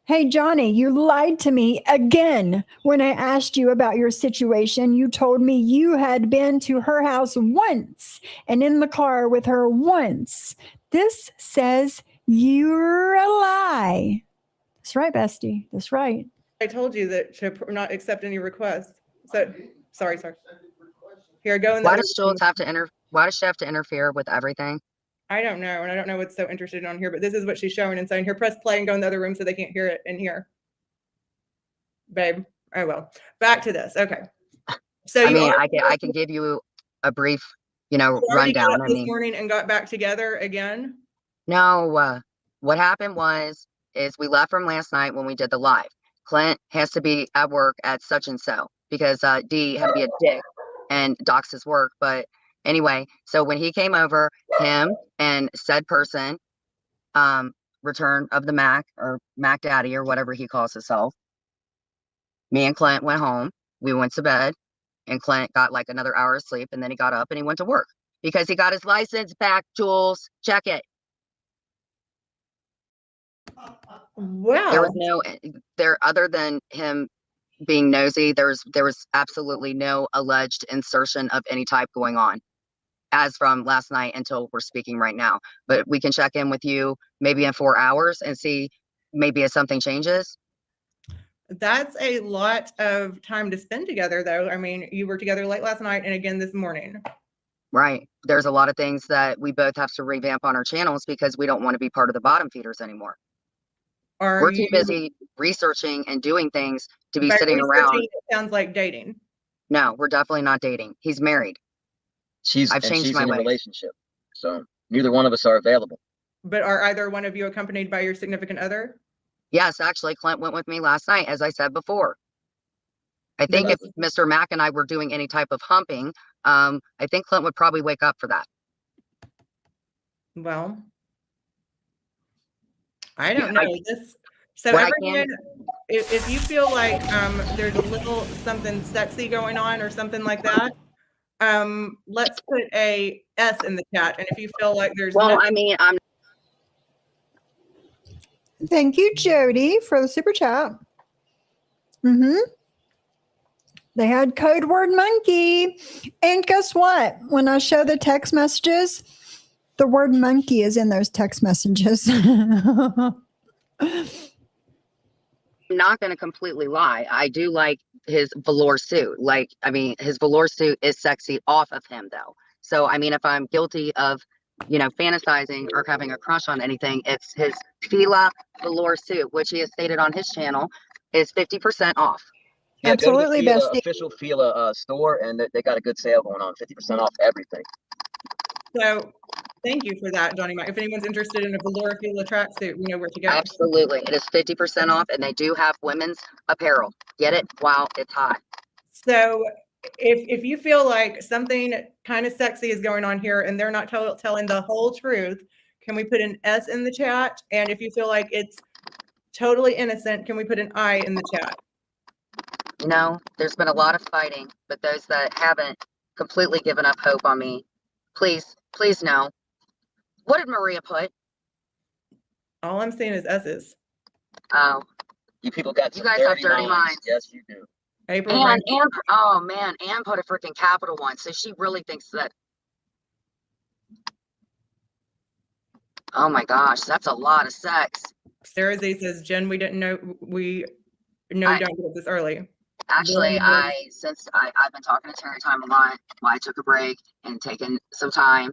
Hey, Johnny, you lied to me again when I asked you about your situation. You told me you had been to her house once and in the car with her once. This says you're a lie. That's right, bestie. That's right. I told you that to not accept any requests. So sorry. Here, go in the Why other does room. Jules have to why does she have to interfere with everything? I don't know, and I don't know what's so interested on here, but this is what she's showing and saying. Here, press play and go in the other room so they can't hear it in here. Babe. Oh well. Back to this. Okay. So I mean, I can give you a brief, rundown. This morning and got back together again. No, what happened is we left from last night when we did the live. Clint has to be at work at such and so because D had to be a dick and dox his work. But anyway, so when he came over, him and said person, return of the Mac or Mac Daddy or whatever he calls himself. Me and Clint went home. We went to bed and Clint got like another hour of sleep and then he got up and he went to work because he got his license back, Jules. Check it. Wow. There was other than him being nosy, there was absolutely no alleged insertion of any type going on as from last night until we're speaking right now. But we can check in with you maybe in 4 hours and see maybe if something changes. That's a lot of time to spend together, though. I mean, you were together late last night and again this morning. Right. There's a lot of things that we both have to revamp on our channels because we don't want to be part of the bottom feeders anymore. We're too busy researching and doing things to be sitting around. It sounds like dating. No, we're definitely not dating. He's married. She's I've changed my in a ways. relationship, so neither one of us are available. But are either one of you accompanied by your significant other? Yes, actually, Clint went with me last night, as I said before. I think if Mr. Mack and I were doing any type of humping, I think Clint would probably wake up for that. Well, I don't know this. So What I everyone, if you feel like there's a little something sexy going on or something like that, let's put a S in the chat. And if you feel like there's Thank you, Jody, for the super chat. They had code word monkey. And guess what? When I show the text messages, the word monkey is in those text messages. I'm not going to completely lie. I do like his velour suit. His velour suit is sexy off of him, though. So, I mean, if I'm guilty of, fantasizing or having a crush on anything, it's his Fila velour suit, which he has stated on his channel is 50% off. Yeah, Absolutely, go to the Fila, bestie. official Fila store, and they got a good sale going on, 50% off everything. So thank you for that, Johnny Mac. If anyone's interested in a velour Fila tracksuit, we know where to go. Absolutely. It is 50% off, and they do have women's apparel. Get it while it's hot. So if you feel like something kind of sexy is going on here and they're not telling the whole truth, can we put an S in the chat? And if you feel like it's totally innocent, can we put an I in the chat? No, there's been a lot of fighting, but those that haven't completely given up hope on me, please no. What did Maria put? All I'm seeing is S's. Oh. You people got some You guys have dirty minds. minds. Yes, you do. April. And oh man, Anne put a freaking capital one, so she really thinks that. Oh my gosh, that's a lot of sex. Sarah Z says, Jen, we didn't know. Don't get up this early. Actually, I've been talking to Terry Time a lot. Well, I took a break and taken some time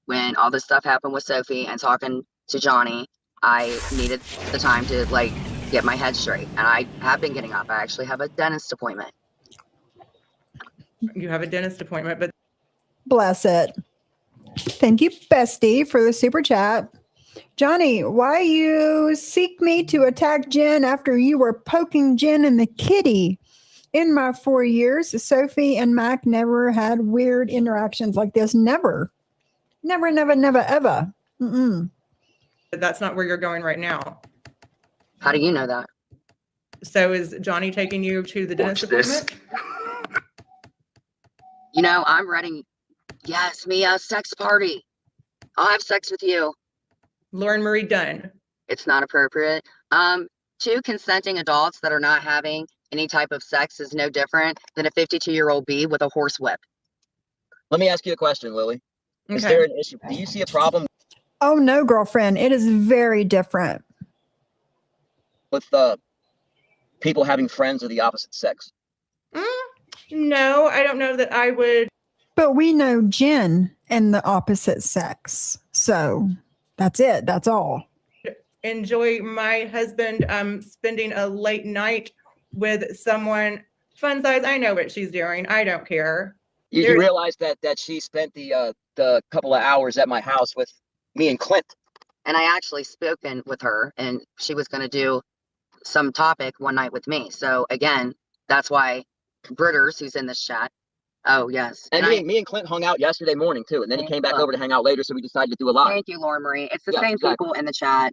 when all this stuff happened with Sophie and talking to Johnny. I needed the time to get my head straight, and I have been getting up. I actually have a dentist appointment. You have a dentist appointment, but Bless it. Thank you, bestie, for the super chat. Johnny, why you seek me to attack Jen after you were poking Jen in the kitty? In my 4 years, Sophie and Mac never had weird interactions like this. Never, ever. but that's not where you're going right now. How do you know that? So is Johnny taking you to the dentist appointment? You know, I'm ready. Yes, Mia, sex party. I'll have sex with you. Lauren Marie Dunn. It's not appropriate. Two consenting adults that are not having any type of sex is no different than a 52-year-old bee with a horse whip. Let me ask you a question, Lily. Is Okay. there an issue? Do you see a problem Oh no, girlfriend. It is very different. with people having friends of the opposite sex? No, I don't know that I would. But we know Jen and the opposite sex. So that's it. That's all. Enjoy my husband spending a late night with someone fun size. I know what she's doing. I don't care. You realize that she spent the couple of hours at my house with me and Clint. And I actually spoken with her, and she was going to do some topic one night with me. So again, that's why Britters, who's in this chat. Oh yes. And me and Clint hung out yesterday morning too, and then he came back over to hang out later, so we decided to do a live. Thank you, Laura Marie. It's the Yeah, same exactly. people in the chat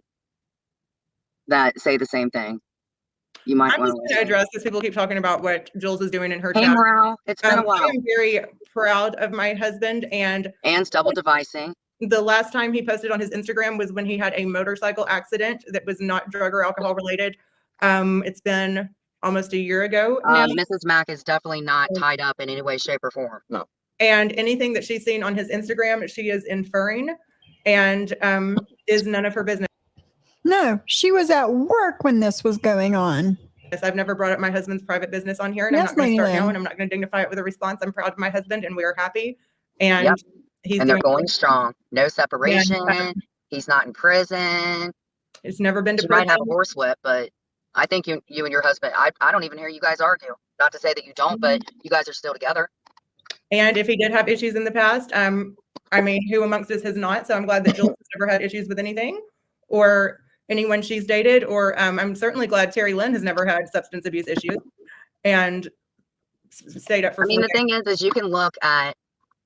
that say the same thing. You might I'm want just going to address this. People keep talking about what Jules is doing in her Hey, chat. Morale. It's been a I while. am very proud of my husband, and Double devising. the last time he posted on his Instagram was when he had a motorcycle accident that was not drug or alcohol related. It's been almost a year ago now. Mrs. Mack is definitely not tied up in any way, shape, or form. No. And anything that she's seen on his Instagram, she is inferring and is none of her business. No, she was at work when this was going on. I've never brought up my husband's private business on here, and Yes, I'm not going to start Lady now, Lynn. and I'm not going to dignify it with a response. I'm proud of my husband, and we are happy. And Yep. he's And they're doing going strong. No separation. Yeah. He's not in prison. It's never been to She might prison. have a horsewhip, but I think you and your husband, I don't even hear you guys argue. Not to say that you don't, but you guys are still together. And if he did have issues in the past, I mean, who amongst us has not? So I'm glad that Jules has never had issues with anything or anyone she's dated. Or I'm certainly glad Terry Lynn has never had substance abuse issues and stayed up for. I mean, the thing is you can look at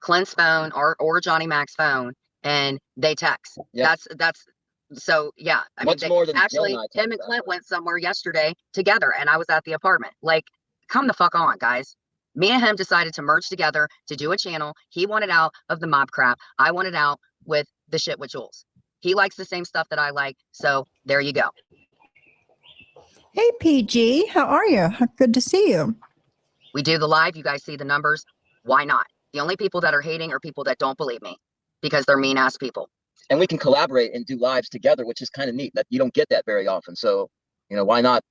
Clint's phone or Johnny Mac's phone and they text. Yep. That's so yeah. I Much mean, more than actually Jill and I him and talked Clint about. went somewhere yesterday together and I was at the apartment. Like, come the fuck on, guys. Me and him decided to merge together to do a channel. He wanted out of the mob crap. I wanted out with the shit with Jules. He likes the same stuff that I like. So there you go. Hey, PG, how are you? Good to see you. We do the live. You guys see the numbers. Why not? The only people that are hating are people that don't believe me because they're mean ass people. And we can collaborate and do lives together, which is kind of neat. That you don't get that very often. So, why not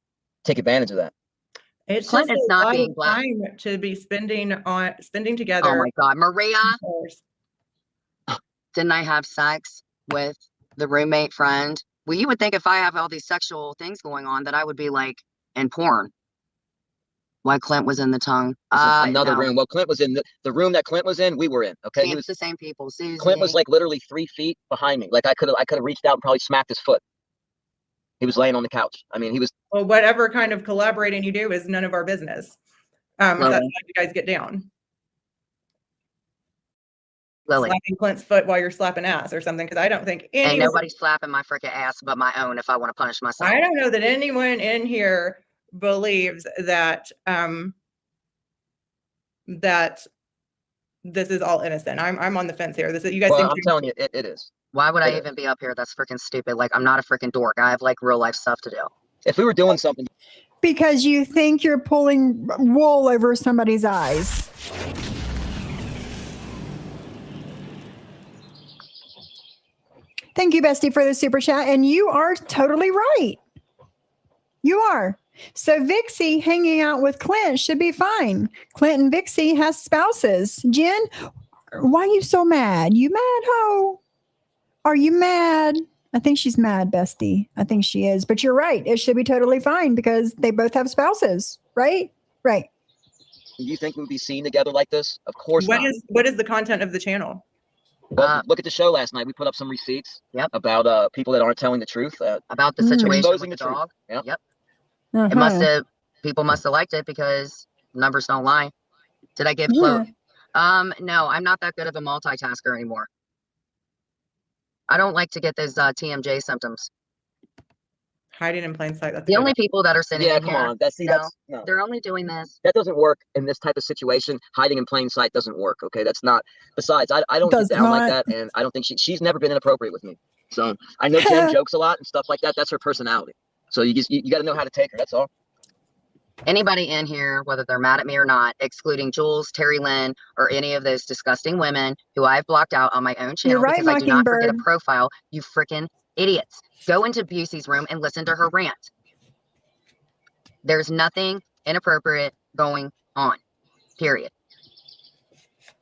take advantage of that? It's Clint just is a not lot being of black. time to be spending together. Oh my God, Maria, didn't I have sex with the roommate friend? Well, you would think if I have all these sexual things going on that I would be like in porn. Why Clint was in the tongue. This is another No. room. Well, Clint was in the room that Clint was in. We were in. Okay, See, it's the same people. Susie. Clint was like literally 3 feet behind me. Like I could have reached out and probably smacked his foot. He was laying on the couch. I mean, he was. Well, whatever kind of collaborating you do is none of our business. If that's how you guys get down. Lily. Slapping Clint's foot while you're slapping ass or something, because I don't think Ain't nobody slapping my freaking ass but my own if I want to punish myself. I don't know that anyone in here believes that that this is all innocent. I'm on the fence here. This is, you guys Well, think I'm telling you, it is. Why would I It is. even be up here? That's freaking stupid. Like, I'm not a freaking dork. I have like real life stuff to do. If we were doing something, Because you think you're pulling wool over somebody's eyes. Thank you, Bestie, for the super chat. And you are totally right. You are. So Vixie hanging out with Clint should be fine. Clint and Vixie has spouses. Jen, why are you so mad? You mad, ho? Are you mad? I think she's mad, Bestie. I think she is. But you're right. It should be totally fine because they both have spouses, right? Right. do you think we'd be seen together like this? Of course not. What is the content of the channel? Well, look at the show last night. We put up some receipts about people that aren't telling the truth. About the situation with Exposing the the truth. dog. Yep. Yep. Uh-huh. It must have, people must have liked it because numbers don't lie. Did I give Yeah. quote? No, I'm not that good of a multitasker anymore. I don't like to get those TMJ symptoms. Hiding in plain sight. That's The good. only people that are sitting Yeah, in come here, on. That's no. they're only doing this. That doesn't work in this type of situation. Hiding in plain sight doesn't work. Okay, that's not. Besides, I don't Does get down like not. that, and I don't think she's never been inappropriate with me. So I know Jen jokes a lot and stuff like that. That's her personality. So you got to know how to take her. That's all. Anybody in here, whether they're mad at me or not, excluding Jules, Terry Lynn, or any of those disgusting women who I've blocked out on my own channel You're right, because I do not forget a Mockingbird. profile, you freaking idiots. Go into Busey's room and listen to her rant. There's nothing inappropriate going on, period.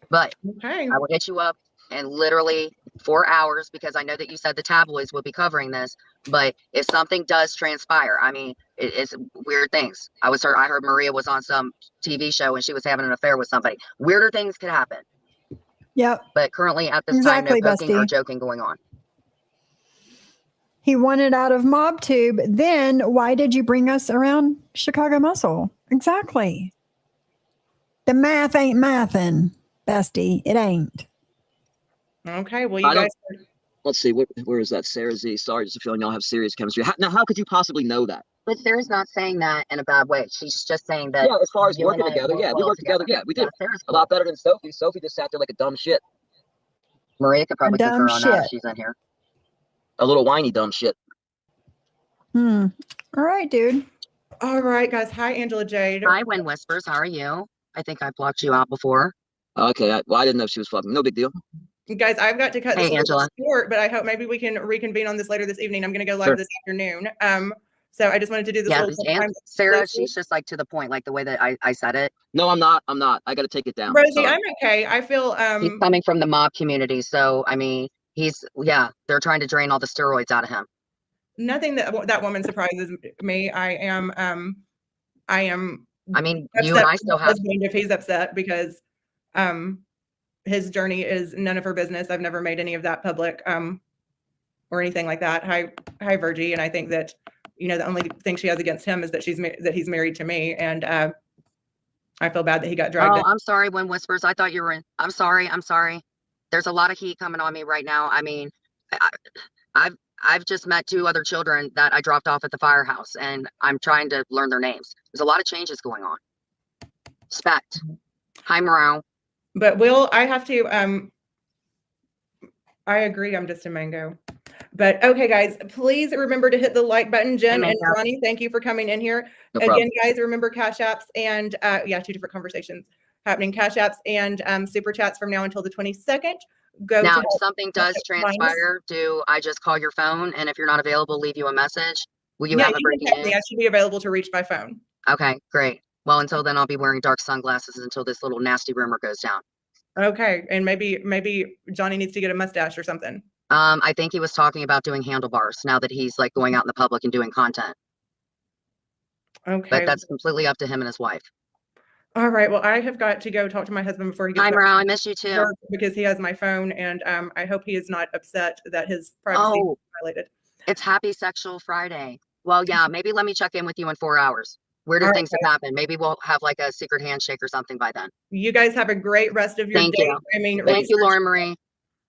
But Okay. I will hit you up in literally 4 hours because I know that you said the tabloids will be covering this. But if something does transpire, I mean, it's weird things. I heard Maria was on some TV show and she was having an affair with somebody. Weirder things could happen. Yep. But currently at this Exactly, time, no poking or bestie. joking going on. He wanted out of MobTube. Then why did you bring us around Chicago Muscle? Exactly. The math ain't mathin', bestie. It ain't. Okay. Well, you I don't- guys. Let's see. Where is that? Sarah Z. Sorry, just a feeling y'all have serious chemistry. How could you possibly know that? But Sarah's not saying that in a bad way. She's just saying that. Yeah, as far as you working and I together, work yeah, we well work together. Yeah, we did. Sarah's A lot better than Sophie. Sophie just sat there like a dumb shit. Maria could probably dumb concur on that if shit. she's in here. A little whiny dumb shit. All right, dude. All right, guys. Hi, Angela Jade. Hi, Wind Whispers. How are you? I think I blocked you out before. Okay, I didn't know she was fucking. No big deal. Guys, I've got to cut this Hey, a little Angela. bit short, but I hope maybe we can reconvene on this later this evening. I'm going to go live Sure. this afternoon. So I just wanted to do this Yeah, little and time Sarah, exclusive. she's just like to the point, like the way that I said it. No, I'm not. I got to take it down. Rosie, Sorry. I'm okay. I feel He's coming from the mob community. So, I mean, they're trying to drain all the steroids out of him. nothing that woman surprises me. I am I mean, you upset and I with still my have, husband if he's upset because his journey is none of her business. I've never made any of that public or anything like that. Hi Virgie, and I think that the only thing she has against him is that he's married to me, and I feel bad that he got dragged. I'm sorry, Wind Whispers. I thought you were in. I'm sorry. There's a lot of heat coming on me right now. I mean, I've just met 2 other children that I dropped off at the firehouse, and I'm trying to learn their names. There's a lot of changes going on. Spect. Hi, Morale. But I have to, I agree, I'm just a mango. But okay, guys, please remember to hit the like button. Jen and Johnny, thank you for coming in here. No Again, problem. guys, remember Cash Apps and 2 different conversations happening. Cash Apps and Super Chats from now until the 22nd. Now, if something does transpire, do I just call your phone? And if you're not available, leave you a message? Will you have a breaking news? I should be available to reach by phone. Okay, great. Well, until then, I'll be wearing dark sunglasses until this little nasty rumor goes down. Okay, and maybe Johnny needs to get a mustache or something. I think he was talking about doing handlebars now that he's like going out in the public and doing content. Okay. But that's completely up to him and his wife. All right. Well, I have got to go talk to my husband before he gets Hi, back Morale. I miss you too. to work because he has my phone, and I hope he is not upset that his privacy is violated. It's Happy Sexual Friday. Well, yeah, maybe let me check in with you in 4 hours. Where do All things right. have happened? Maybe we'll have like a secret handshake or something by then. You guys have a great rest of your Thank day. you. I mean, Thank you, research- Lauren Marie.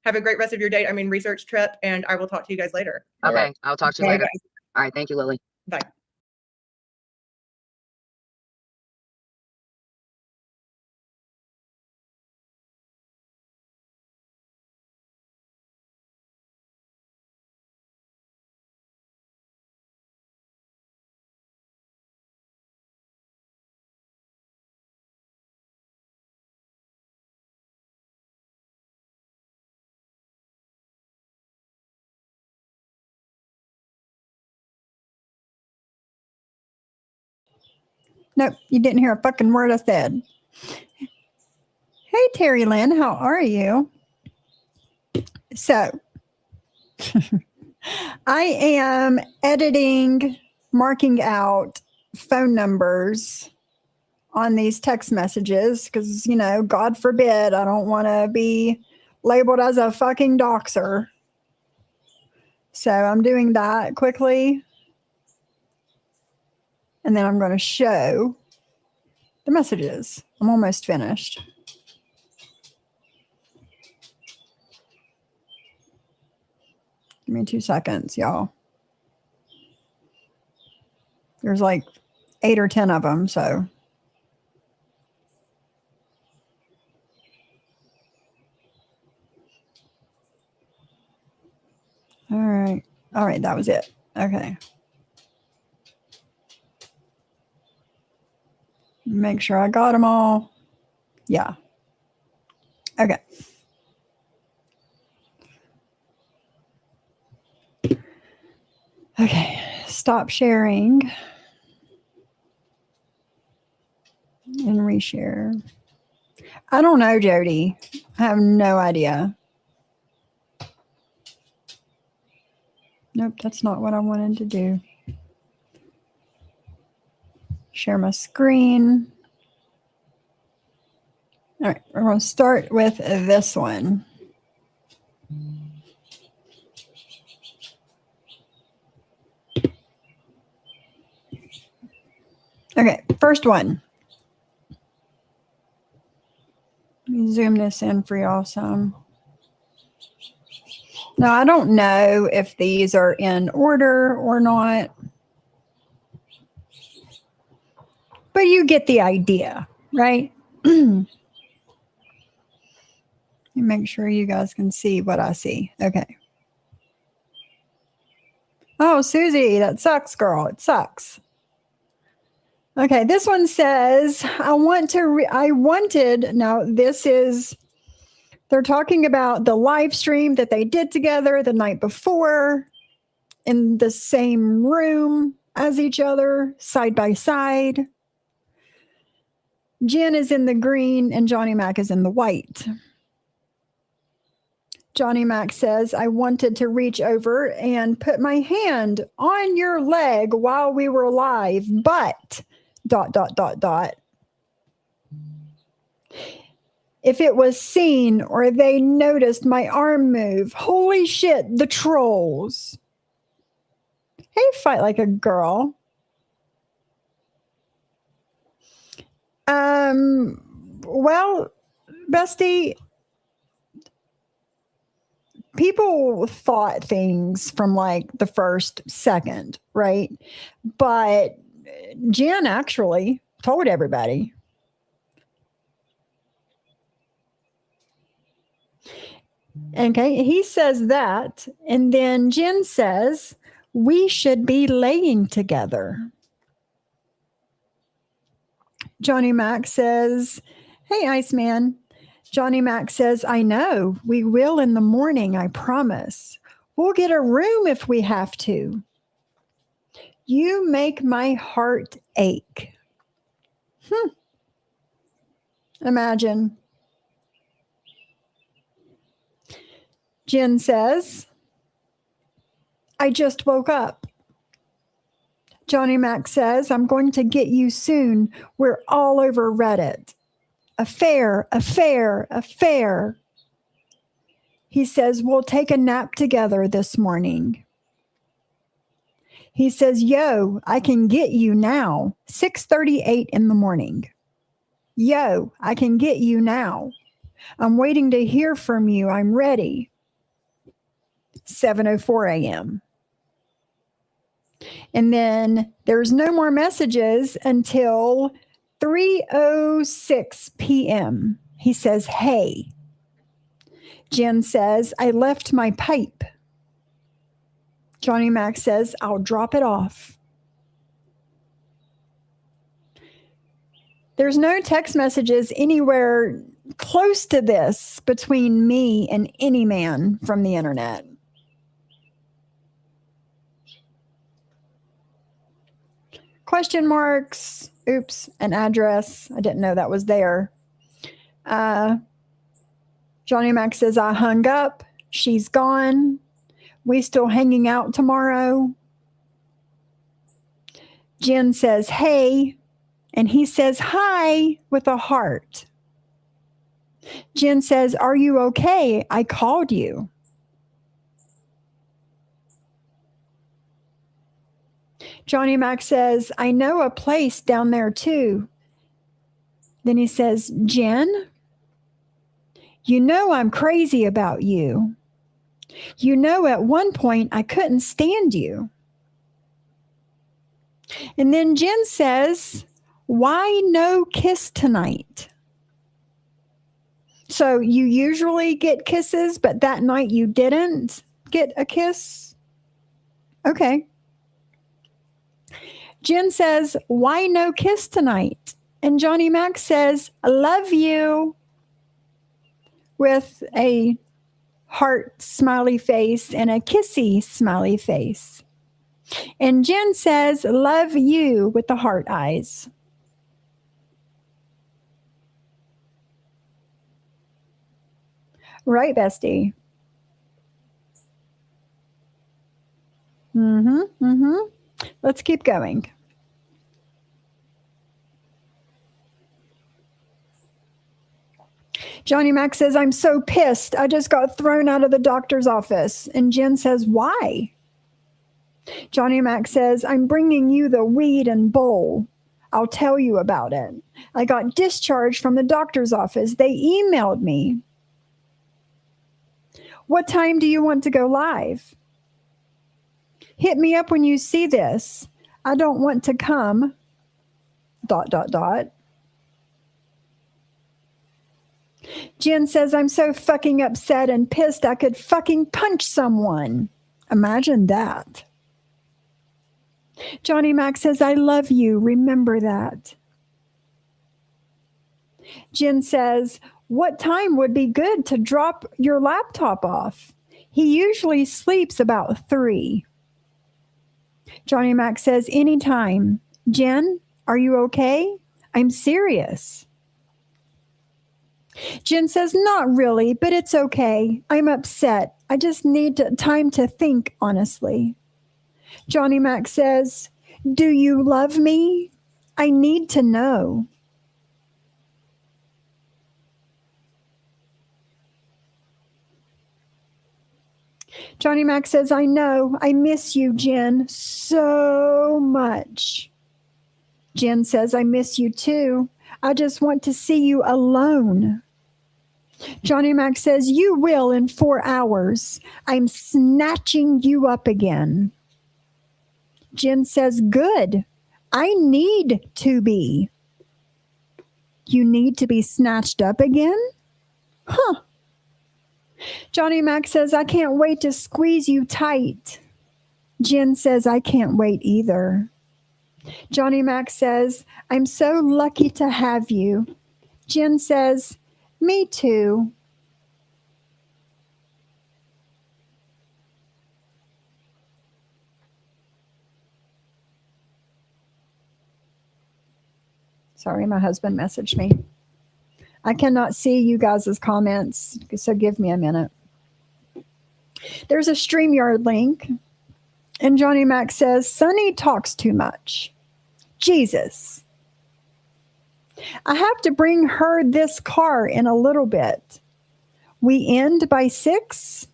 Have a great rest of your day. I mean, research trip, and I will talk to you guys later. Okay, right. I'll talk to you Bye, later. guys. All right, thank you, Lily. Bye. Nope, you didn't hear a fucking word I said. Hey, Terry Lynn, how are you? So, I am marking out phone numbers on these text messages because, God forbid, I don't want to be labeled as a fucking doxer. So I'm doing that quickly. And then I'm going to show the messages. I'm almost finished. Give me 2 seconds, y'all. There's like 8 or 10 of them, so. All right. All right, that was it. Okay. Make sure I got them all. Yeah. Okay. Okay. Stop sharing and reshare. I don't know, Jody. I have no idea. Nope, that's not what I wanted to do. Share my screen. All right, we're going to start with this one. Okay, first one. Let me zoom this in for y'all some. Now, I don't know if these are in order or not, but you get the idea, right? Make sure you guys can see what I see. Okay. Oh, Susie, that sucks, girl. It sucks. Okay, this one says, now this is, they're talking about the live stream that they did together the night before in the same room as each other, side by side. Jen is in the green and Johnny Mac is in the white. Johnny Mac says, I wanted to reach over and put my hand on your leg while we were live, but ... If it was seen or they noticed my arm move, holy shit, the trolls. Hey, fight like a girl. Well, bestie, people thought things from like the first second, right? But Jen actually told everybody. Okay, he says that, and then Jen says, we should be laying together. Johnny Mac says, hey, Iceman. Johnny Mac says, I know, we will in the morning, I promise. We'll get a room if we have to. You make my heart ache. Imagine. Jen says, I just woke up. Johnny Mac says, I'm going to get you soon. We're all over Reddit. Affair. He says, we'll take a nap together this morning. He says, yo, I can get you now. 6:38 in the morning. Yo, I can get you now. I'm waiting to hear from you. I'm ready. 7:04 a.m. And then there's no more messages until 3:06 p.m. He says, hey. Jen says, I left my pipe. Johnny Mac says, I'll drop it off. There's no text messages anywhere close to this between me and any man from the internet. Question marks. Oops, an address. I didn't know that was there. Johnny Mac says, I hung up. She's gone. We still hanging out tomorrow? Jen says, hey. And he says, hi, with a heart. Jen says, are you okay? I called you. Johnny Mac says, I know a place down there too. Then he says, Jen, you know I'm crazy about you. You know, at one point I couldn't stand you. And then Jen says, why no kiss tonight? So you usually get kisses, but that night you didn't get a kiss? Okay. Jen says, why no kiss tonight? And Johnny Mac says, I love you, with a heart smiley face and a kissy smiley face. And Jen says, love you, with the heart eyes. Right, bestie? Let's keep going. Johnny Mac says, I'm so pissed. I just got thrown out of the doctor's office. And Jen says, why? Johnny Mac says, I'm bringing you the weed and bowl. I'll tell you about it. I got discharged from the doctor's office. They emailed me. What time do you want to go live? Hit me up when you see this. I don't want to come. ... Jen says, I'm so fucking upset and pissed I could fucking punch someone. Imagine that. Johnny Mac says, I love you. Remember that. Jen says, what time would be good to drop your laptop off? He usually sleeps about 3. Johnny Mac says, anytime. Jen, are you okay? I'm serious. Jen says, not really, but it's okay. I'm upset. I just need time to think, honestly. Johnny Mac says, do you love me? I need to know. Johnny Mac says, I know. I miss you, Jen, so much. Jen says, I miss you too. I just want to see you alone. Johnny Mac says, you will in 4 hours. I'm snatching you up again. Jen says, good. I need to be. You need to be snatched up again? Huh. Johnny Mac says, I can't wait to squeeze you tight. Jen says, I can't wait either. Johnny Mac says, I'm so lucky to have you. Jen says, me too. Sorry, my husband messaged me. I cannot see you guys' comments, so give me a minute. There's a StreamYard link, and Johnny Mac says, Sonny talks too much. Jesus. I have to bring her this car in a little bit. We end by 6.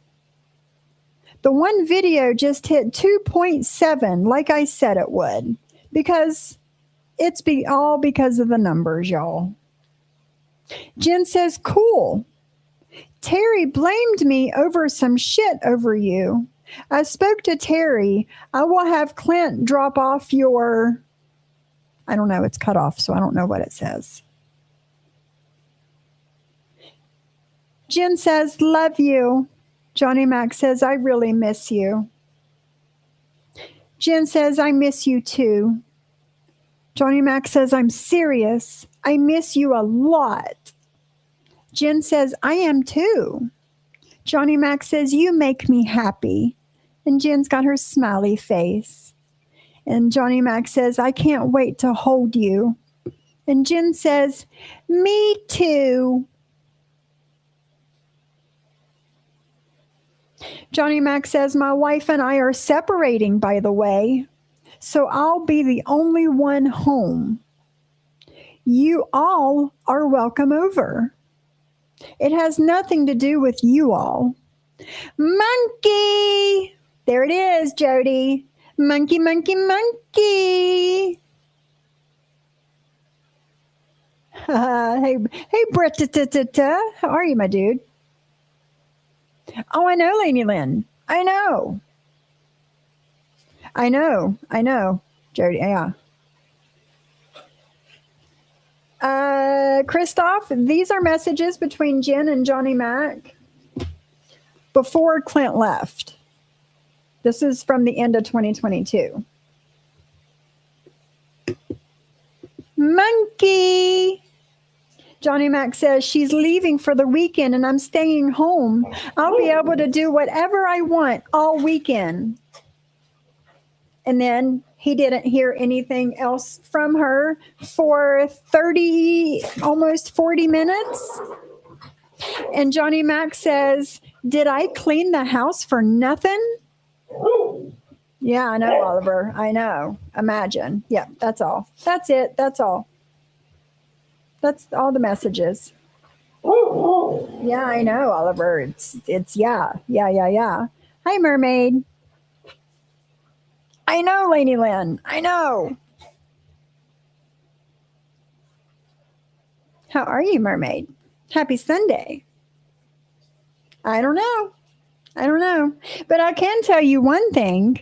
The one video just hit 2.7 like I said it would, because it's all because of the numbers, y'all. Jen says, cool. Terry blamed me over some shit over you. I spoke to Terry. I will have Clint drop off your... I don't know. It's cut off, so I don't know what it says. Jen says, love you. Johnny Mac says, I really miss you. Jen says, I miss you too. Johnny Mac says, I'm serious. I miss you a lot. Jen says, I am too. Johnny Mac says, you make me happy. And Jen's got her smiley face. And Johnny Mac says, I can't wait to hold you. And Jen says, me too. Johnny Mac says, my wife and I are separating, by the way. So I'll be the only one home. You all are welcome over. It has nothing to do with you all. Monkey! There it is, Jody. Monkey, monkey, monkey. Hey, Brett, how are you, my dude? Oh, I know, Lady Lynn. I know. Jody, yeah. Christoph, these are messages between Jen and Johnny Mac before Clint left. This is from the end of 2022. Monkey. Johnny Mac says, she's leaving for the weekend and I'm staying home. I'll be able to do whatever I want all weekend. And then he didn't hear anything else from her for 30, almost 40 minutes. And Johnny Mac says, did I clean the house for nothing? Yeah, I know, Oliver. I know. Imagine. Yeah, that's all. That's it. That's all. That's all the messages. Yeah, I know, Oliver. It's yeah. Hi, Mermaid. I know, Lady Lynn. I know. How are you, Mermaid? Happy Sunday. I don't know. But I can tell you one thing.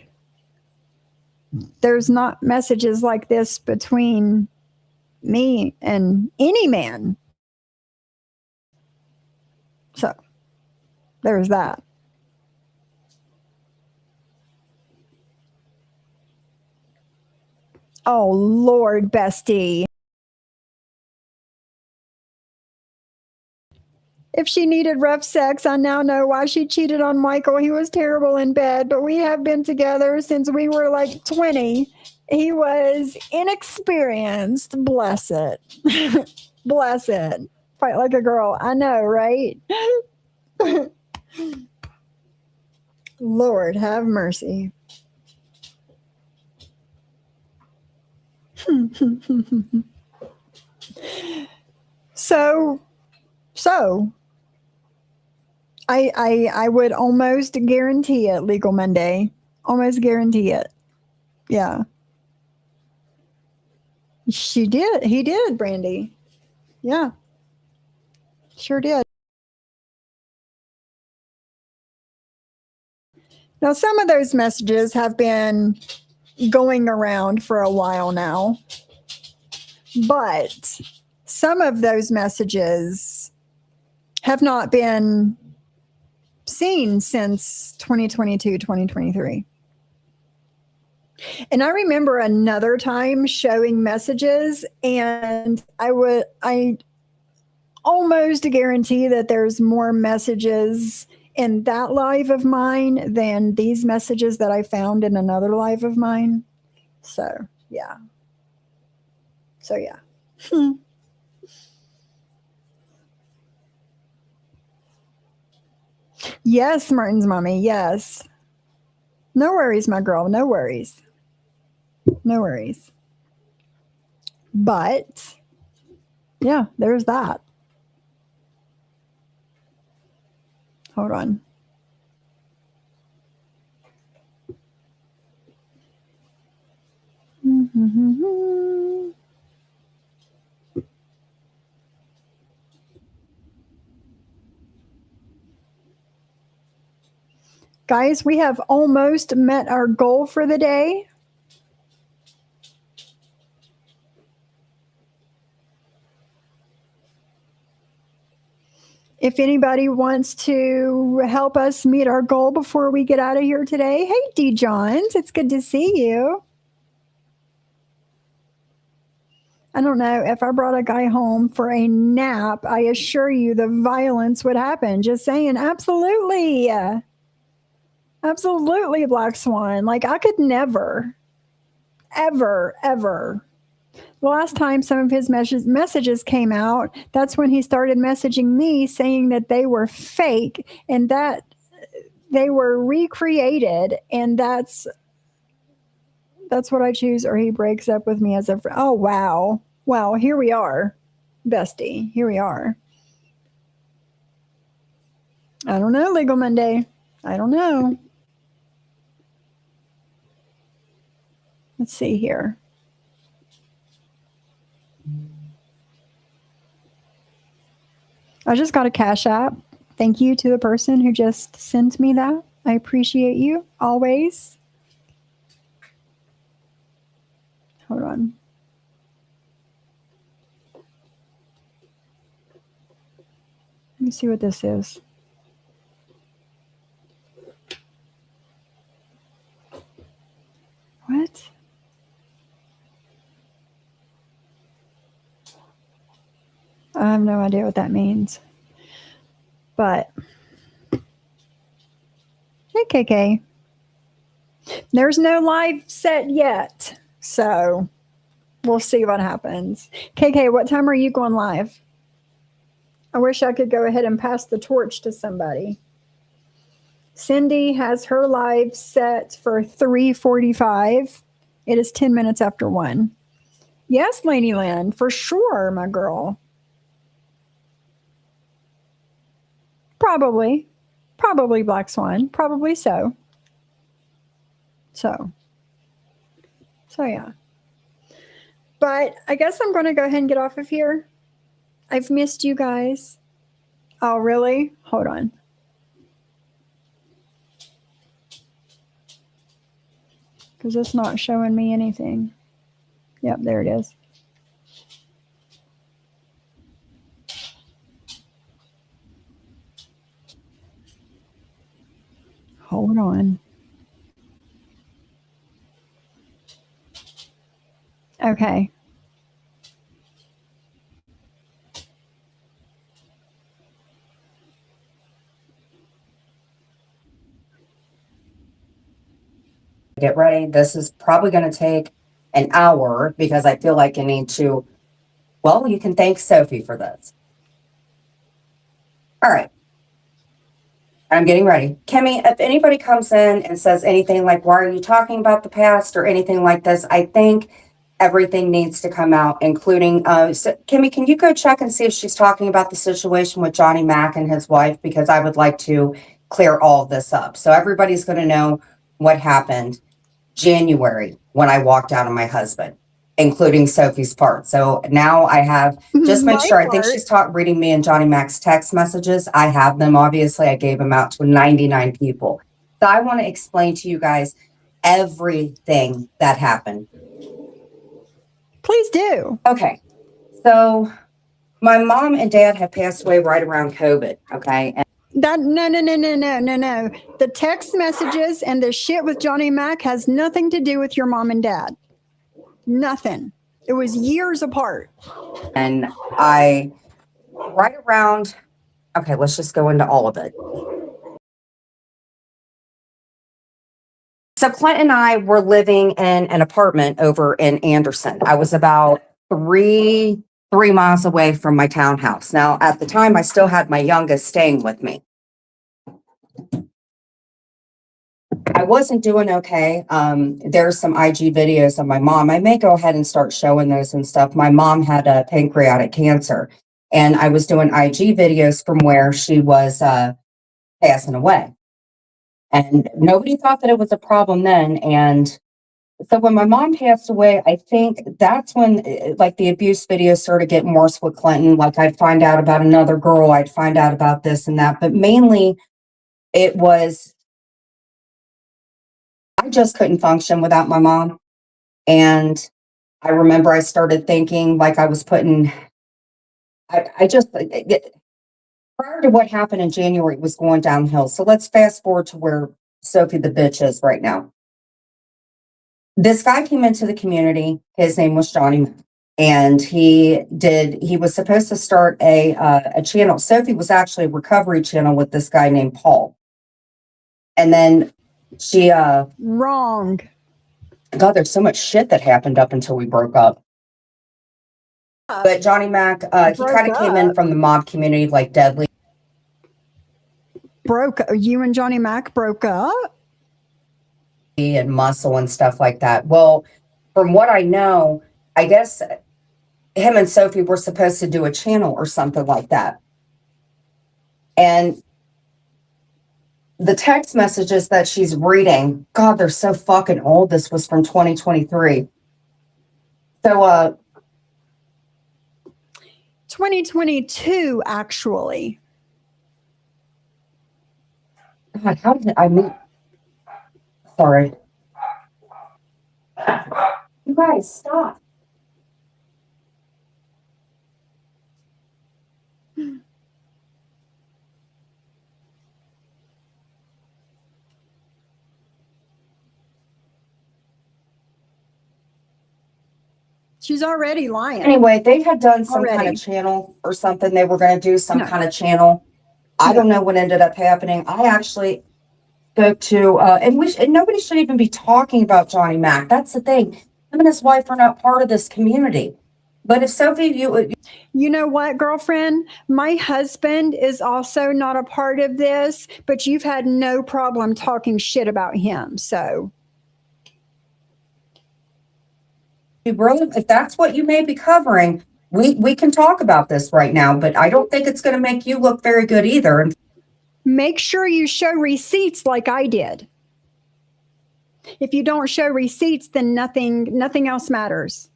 There's not messages like this between me and any man. So there's that. Oh, Lord, bestie. If she needed rough sex, I now know why she cheated on Michael. He was terrible in bed, but we have been together since we were like 20. He was inexperienced. Bless it. Bless it. Fight like a girl. I know, right? Lord, have mercy. So I would almost guarantee it, Legal Monday. Almost guarantee it. Yeah. She did. He did, Brandy. Yeah. Sure did. Now, some of those messages have been going around for a while now, but some of those messages have not been seen since 2022, 2023. And I remember another time showing messages, and I almost guarantee that there's more messages in that live of mine than these messages that I found in another live of mine. So, yeah. Yes, Martin's mommy. Yes. No worries, my girl. No worries. But, yeah, there's that. Hold on. Guys, we have almost met our goal for the day. If anybody wants to help us meet our goal before we get out of here today, hey, D. Johns, it's good to see you. I don't know, if I brought a guy home for a nap, I assure you the violence would happen. Just saying, absolutely. Absolutely, Black Swan. Like, I could never, ever. The last time some of his messages came out, that's when he started messaging me saying that they were fake and that they were recreated, and that's what I choose, or he breaks up with me as a friend. Oh, wow. Well, here we are, bestie. Here we are. I don't know, Legal Monday. I don't know. Let's see here. I just got a Cash App. Thank you to the person who just sent me that. I appreciate you always. Hold on. Let me see what this is. What? I have no idea what that means. But, hey, KK. There's no live set yet. So, we'll see what happens. KK, what time are you going live? I wish I could go ahead and pass the torch to somebody. Cindy has her live set for 3:45. It is 10 minutes after 1. Yes, Lady Lynn, for sure, my girl. Probably. Probably Black Swan. Probably so. So yeah. But I guess I'm going to go ahead and get off of here. I've missed you guys. Oh, really? Hold on. Because it's not showing me anything. Yep, there it is. Hold on. Okay. Get ready. This is probably going to take an hour because I feel like I need to. Well, you can thank Sophie for this. All right. I'm getting ready. Kimmy, if anybody comes in and says anything like, why are you talking about the past or anything like this, I think everything needs to come out, including, so, Kimmy, can you go check and see if she's talking about the situation with Johnny Mack and his wife? Because I would like to clear all of this up. So everybody's going to know what happened January when I walked out on my husband, including Sophie's part. So now I have, just make sure, I think she's reading me and Johnny Mack's text messages. I have them, obviously. I gave them out to 99 people. So I want to explain to you guys everything that happened. Please do. Okay. So my mom and dad have passed away right around COVID. Okay. And No. The text messages and the shit with Johnny Mack has nothing to do with your mom and dad. Nothing. It was years apart. And right around, okay, let's just go into all of it. So Clint and I were living in an apartment over in Anderson. I was about three miles away from my townhouse. Now, at the time, I still had my youngest staying with me. I wasn't doing okay. There's some IG videos of my mom. I may go ahead and start showing those and stuff. My mom had pancreatic cancer, and I was doing IG videos from where she was passing away. And nobody thought that it was a problem then. And so when my mom passed away, I think that's when like the abuse videos started getting worse with Clinton. Like I'd find out about another girl, I'd find out about this and that. But mainly it was, I just couldn't function without my mom. And I remember I started thinking like I was putting, prior to what happened in January, it was going downhill. So let's fast forward to where Sophie the bitch is right now. This guy came into the community. His name was Johnny, and he was supposed to start a channel. Sophie was actually a recovery channel with this guy named Paul. And then she wrong. God, there's so much shit that happened up until we broke up. But Johnny Mack, he kind of came in from the mob community, like Deadly. You and Johnny Mack broke up? And Muscle and stuff like that. Well, from what I know, I guess him and Sophie were supposed to do a channel or something like that. And the text messages that she's reading, God, they're so fucking old. This was from 2023. So, 2022, actually. God, how did I meet? Sorry. You guys, stop. She's already lying. Anyway, they had done some kind Already. of channel or something. They were going to do some No. kind of channel. I No. don't know what ended up happening. I actually spoke to, and nobody should even be talking about Johnny Mac. That's the thing. Him and his wife are not part of this community. But if Sophie, You know what, girlfriend? My husband is also not a part of this, but you've had no problem talking shit about him. So if that's what you may be covering, we can talk about this right now, but I don't think it's going to make you look very good either. In make sure you show receipts like I did. If you don't show receipts, then nothing else matters.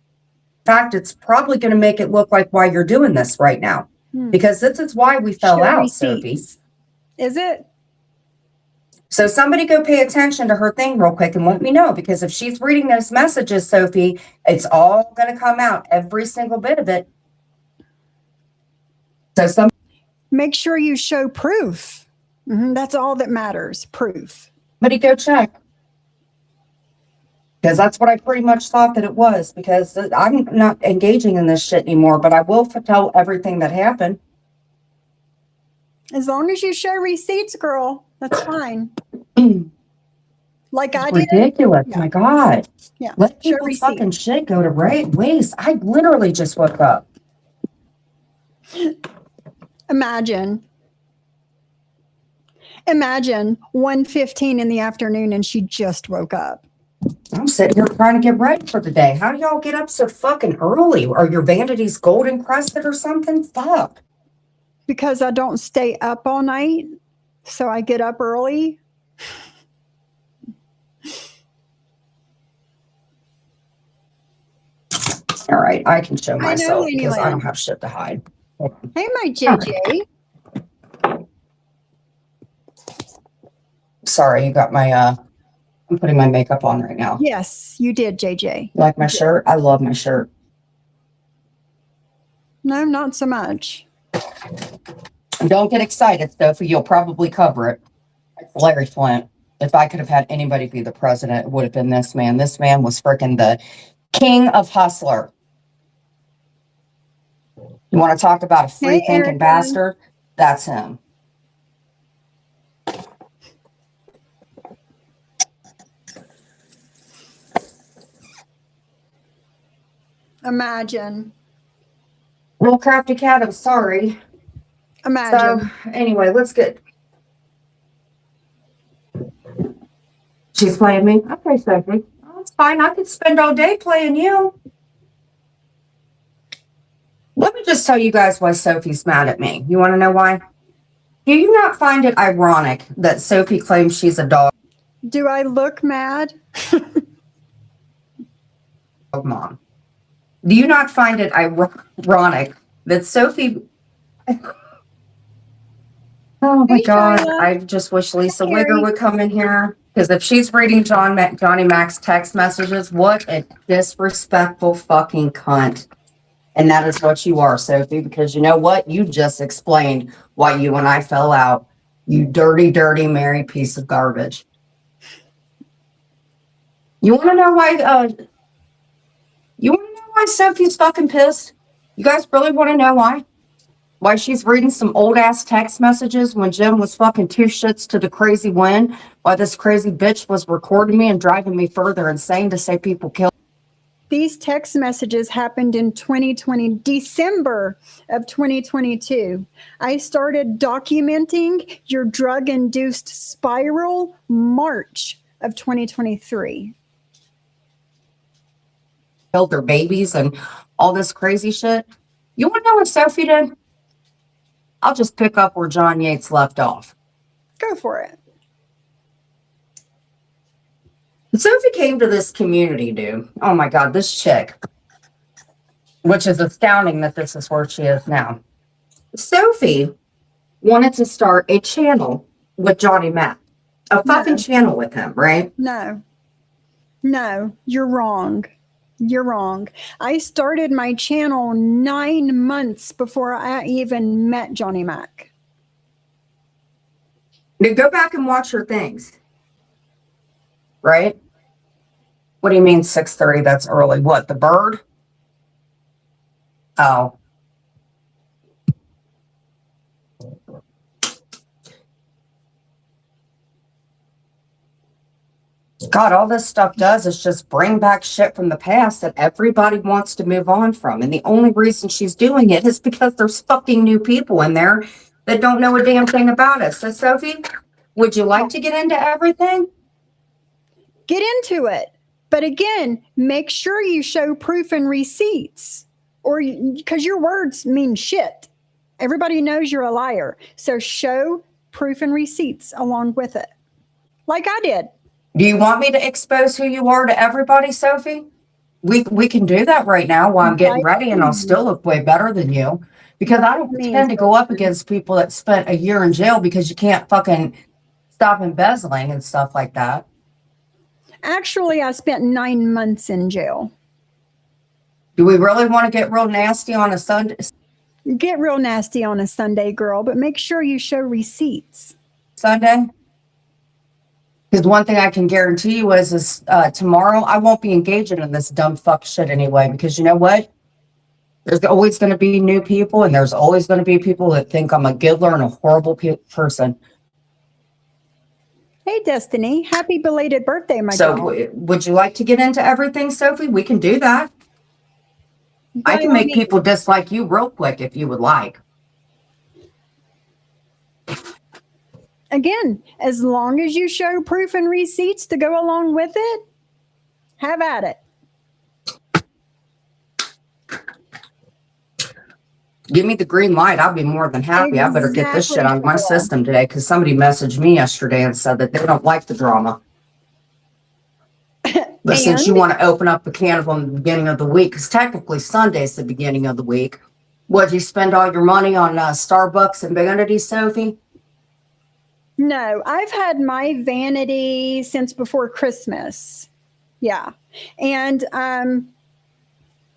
fact, it's probably going to make it look like why you're doing this right now, because this is why we fell Show out, Sophie. receipts. Is it? So somebody go pay attention to her thing real quick and let me know, because if she's reading those messages, Sophie, it's all going to come out, every single bit of it. So Make sure you show proof. That's all that matters. Proof. somebody go check. Because that's what I pretty much thought that it was, because I'm not engaging in this shit anymore, but I will tell everything that happened. As long as you show receipts, girl, that's fine. Like I It's did. ridiculous. Yeah. My God. Yeah. Let Show people's receipts. fucking shit go to waste. I literally just woke up. Imagine 1:15 in the afternoon and she just woke up. I'm sitting here trying to get ready for the day. How do y'all get up so fucking early? Are your vanities gold encrusted or something? Fuck. Because I don't stay up all night, so I get up early. All right, I can show I know, myself Lady because I Lynn. don't have shit to hide. Hey, my JJ. Sorry, you got my I'm putting my makeup on right now. Yes, you did, JJ. You like my shirt? I love my shirt. No, not so much. Don't get excited, Sophie. You'll probably cover it. It's Larry Flint. If I could have had anybody be the president, it would have been this man. This man was freaking the king of hustler. You want to talk about a free thinking Erica. bastard? That's him. Imagine. Little crafty cat, I'm sorry. Imagine. So anyway, let's get. She's playing me. Okay, Sophie. Oh, it's fine. I could spend all day playing you. Let me just tell you guys why Sophie's mad at me. You want to know why? Do you not find it ironic that Sophie claims she's a dog Do I look mad? mom? Do you not find it ironic that Sophie... Oh my Hey, God. Shyla. I just wish Lisa Hey, Wigger Carrie. would come in here. Because if she's reading Johnny Mac's text messages, what a disrespectful fucking cunt. And that is what you are, Sophie, because you know what? You just explained why you and I fell out. You dirty, dirty, married piece of garbage. You want to know why, Sophie's fucking pissed? You guys really want to know why? Why she's reading some old ass text messages when Jim was fucking 2 shits to the crazy wind? Why this crazy bitch was recording me and driving me further insane to say people killed. These text messages happened in 2020, December of 2022. I started documenting your drug-induced spiral March of 2023. Killed their babies and all this crazy shit. You want to know what Sophie did? I'll just pick up where John Yates left off. Go for it. Sophie came to this community, dude. Oh my God, this chick. Which is astounding that this is where she is now. Sophie wanted to start a channel with Johnny Mac. a fucking No. channel with him, right? No, you're wrong. You're wrong. I started my channel 9 months before I even met Johnny Mac. Now go back and watch her things. Right? What do you mean 6:30? That's early. What, the bird? Oh. God, all this stuff does is just bring back shit from the past that everybody wants to move on from. And the only reason she's doing it is because there's fucking new people in there that don't know a damn thing about it. So, Sophie, would you like to get into everything? Get into it. But again, make sure you show proof and receipts, or because your words mean shit. Everybody knows you're a liar. So show proof and receipts along with it. Like I did. Do you want me to expose who you are to everybody, Sophie? We can do that right now while I'm getting ready, and I'll still look way better than you. Because I don't tend to go up against people that spent a year in jail because you can't fucking stop embezzling and stuff like that. Actually, I spent 9 months in jail. Do we really want to get real nasty on a Sunday? Get real nasty on a Sunday, girl, but make sure you show receipts. Sunday? Because one thing I can guarantee you is tomorrow I won't be engaging in this dumb fuck shit anyway. Because you know what? There's always going to be new people, and there's always going to be people that think I'm a giggler and a horrible person. Hey, Destiny. Happy belated birthday, my So girl. would you like to get into everything, Sophie? We can do that. I can make people dislike you real quick if you would like. Again, as long as you show proof and receipts to go along with it, have at it. Give me the green light. I'll be more than happy. I better get this shit Exactly, on my girl. system today because somebody messaged me yesterday and said that they don't like the drama. But since you want to open up a can of them at the beginning of the week, because technically Sunday's the beginning of the week, would you spend all your money on Starbucks and Vanity, Sophie? No, I've had my vanity since before Christmas. Yeah. And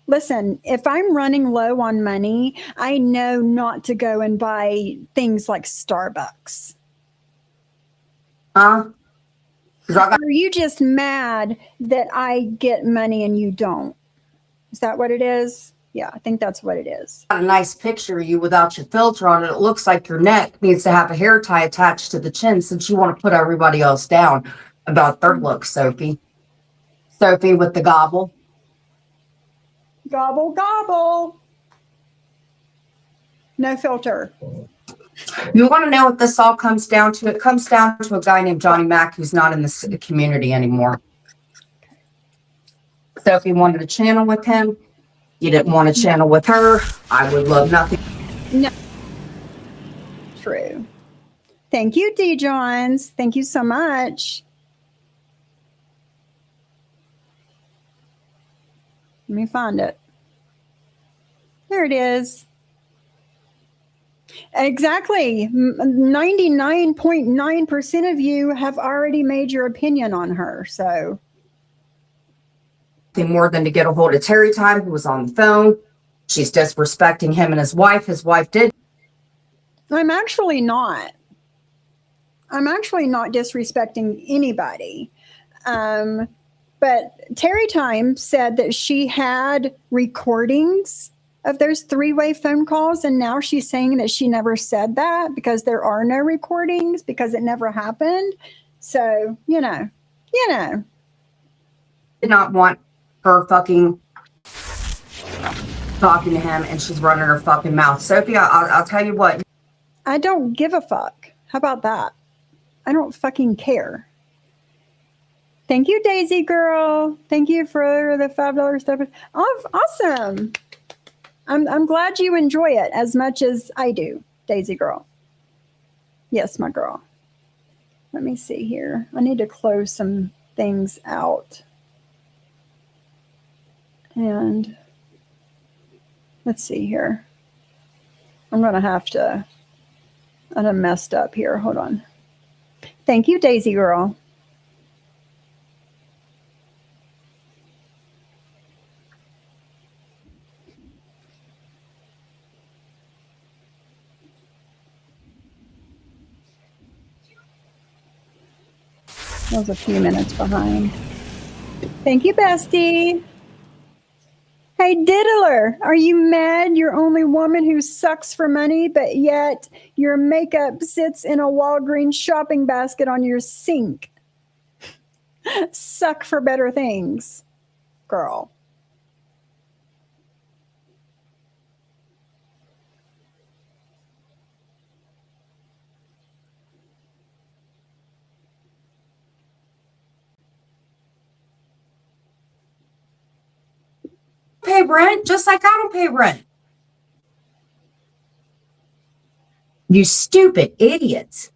listen, if I'm running low on money, I know not to go and buy things like Starbucks. Huh? Are you just mad that I get money and you don't? Is that what it is? Yeah, I think that's what it is. Got a nice picture of you without your filter on it. It looks like your neck needs to have a hair tie attached to the chin since you want to put everybody else down about their look, Sophie. Sophie with the gobble. Gobble, gobble. No filter. You want to know what this all comes down to? It comes down to a guy named Johnny Mac who's not in this community anymore. Sophie wanted a channel with him. You didn't want a channel with her. I would love nothing. No. True. Thank you, D. Johns. Thank you so much. Let me find it. There it is. Exactly. 99.9% of you have already made your opinion on her. So More than to get a hold of Terry Time, who was on the phone. She's disrespecting him and his wife. His wife did. I'm actually not. I'm actually not disrespecting anybody. But Terry Time said that she had recordings of those three-way phone calls, and now she's saying that she never said that because there are no recordings because it never happened. So, you know. Did not want her fucking talking to him, and she's running her fucking mouth. Sophie, I'll tell you what. I don't give a fuck. How about that? I don't fucking care. Thank you, Daisy girl. Thank you for the $5 stuff. Oh, awesome. I'm glad you enjoy it as much as I do, Daisy girl. Yes, my girl. Let me see here. I need to close some things out. And let's see here. I'm going to have to, I done messed up here. Hold on. Thank you, Daisy girl. I was a few minutes behind. Thank you, bestie. Hey, Diddler, are you mad you're only woman who sucks for money, but yet your makeup sits in a Walgreens shopping basket on your sink? Suck for better things, girl. Pay rent just like I don't pay rent. You stupid idiots.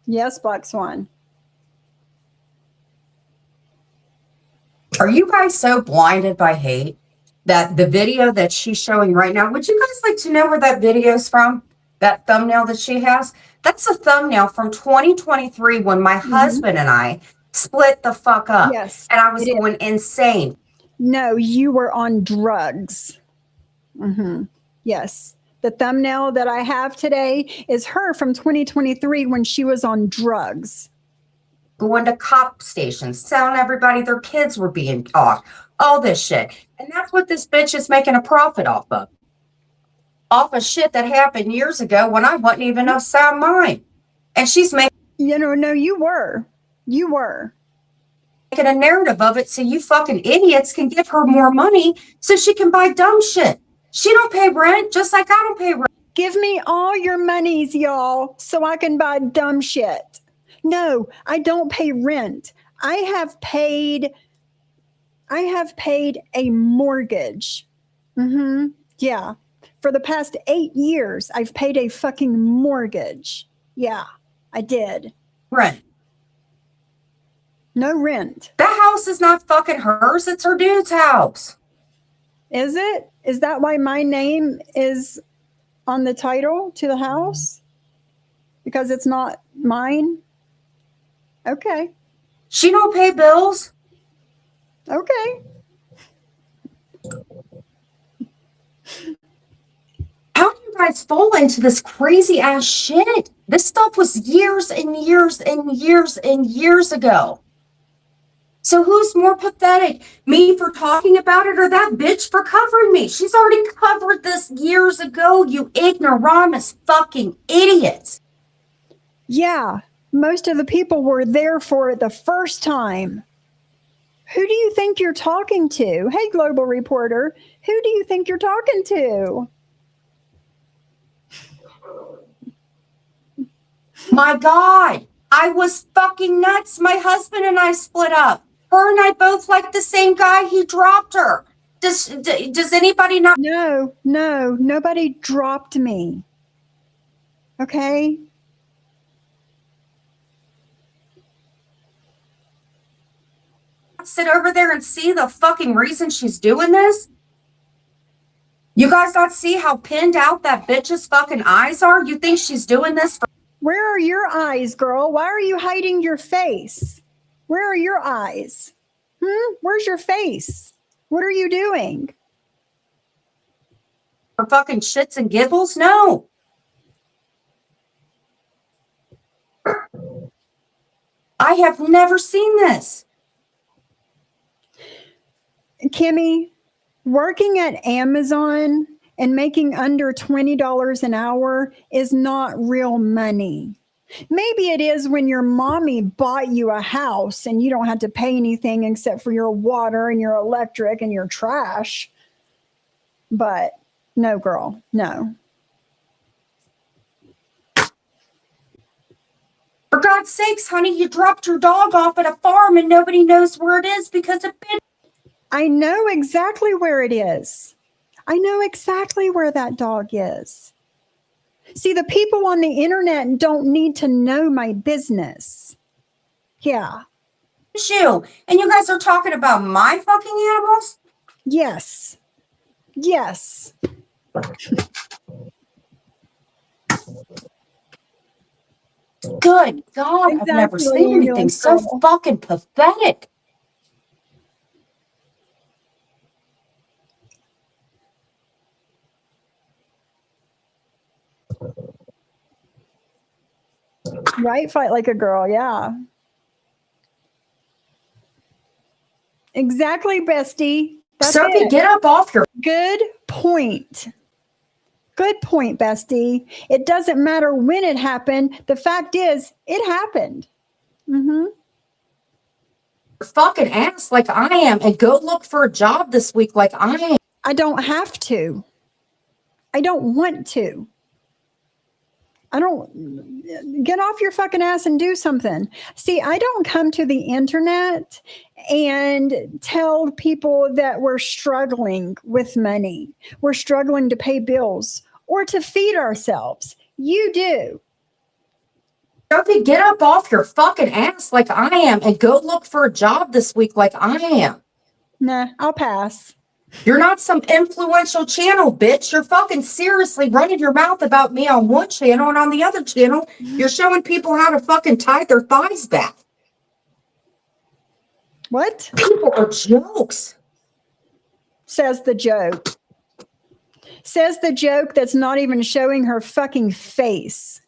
Yes, Black Swan. Are you guys so blinded by hate that the video that she's showing right now, would you guys like to know where that video's from? That thumbnail that she has? That's a thumbnail from 2023 when my husband and I split the fuck up. Yes. And I was going insane. No, you were on drugs. Yes. The thumbnail that I have today is her from 2023 when she was on drugs. Going to cop stations, telling everybody their kids were being off, all this shit. And that's what this bitch is making a profit off of. Off of shit that happened years ago when I wasn't even of sound mind. And she's making, No, you were. You were. Making a narrative of it so you fucking idiots can give her more money so she can buy dumb shit. She don't pay rent just like I don't pay rent. Give me all your monies, y'all, so I can buy dumb shit. No, I don't pay rent. I have paid a mortgage. Yeah. For the past 8 years, I've paid a fucking mortgage. Yeah, I did. Rent. No rent. That house is not fucking hers. It's her dude's house. Is it? Is that why my name is on the title to the house? Because it's not mine? Okay. She don't pay bills. Okay. How do you guys fall into this crazy ass shit? This stuff was years and years and years and years ago. So who's more pathetic? Me for talking about it or that bitch for covering me? She's already covered this years ago, you ignoramus fucking idiots. Yeah, most of the people were there for it the first time. Who do you think you're talking to? Hey, Global Reporter, who do you think you're talking to? My God, I was fucking nuts. My husband and I split up. Her and I both like the same guy. He dropped her. Does anybody not? No, nobody dropped me. Okay? Sit over there and see the fucking reason she's doing this? You guys not see how pinned out that bitch's fucking eyes are? You think she's doing this for? Where are your eyes, girl? Why are you hiding your face? Where are your eyes? Where's your face? What are you doing? For fucking shits and giggles? No. I have never seen this. Kimmy, working at Amazon and making under $20 an hour is not real money. Maybe it is when your mommy bought you a house and you don't have to pay anything except for your water and your electric and your trash. But no, girl, no. For God's sakes, honey, you dropped your dog off at a farm and nobody knows where it is because of bitch. I know exactly where it is. I know exactly where that dog is. See, the people on the internet don't need to know my business. Yeah. You and you guys are talking about my fucking animals? Yes. Yes. Good God, I've never Exactly, seen you anything so girl. fucking pathetic. Right? Fight like a girl. Yeah. Exactly, bestie. That's Sophie, it. get up off your Good point. Good point, bestie. It doesn't matter when it happened. The fact is, it happened. Mm-hmm. fucking ass like I am and go look for a job this week like I am. I don't have to. I don't want to. I don't get off your fucking ass and do something. See, I don't come to the internet and tell people that we're struggling with money. We're struggling to pay bills or to feed ourselves. You do. Sophie, get up off your fucking ass like I am and go look for a job this week like I am. Nah, I'll pass. You're not some influential channel, bitch. You're fucking seriously running your mouth about me on one channel, and on the other channel, you're showing people how to fucking tie their thighs back. What? People are jokes. Says the joke. Says the joke that's not even showing her fucking face.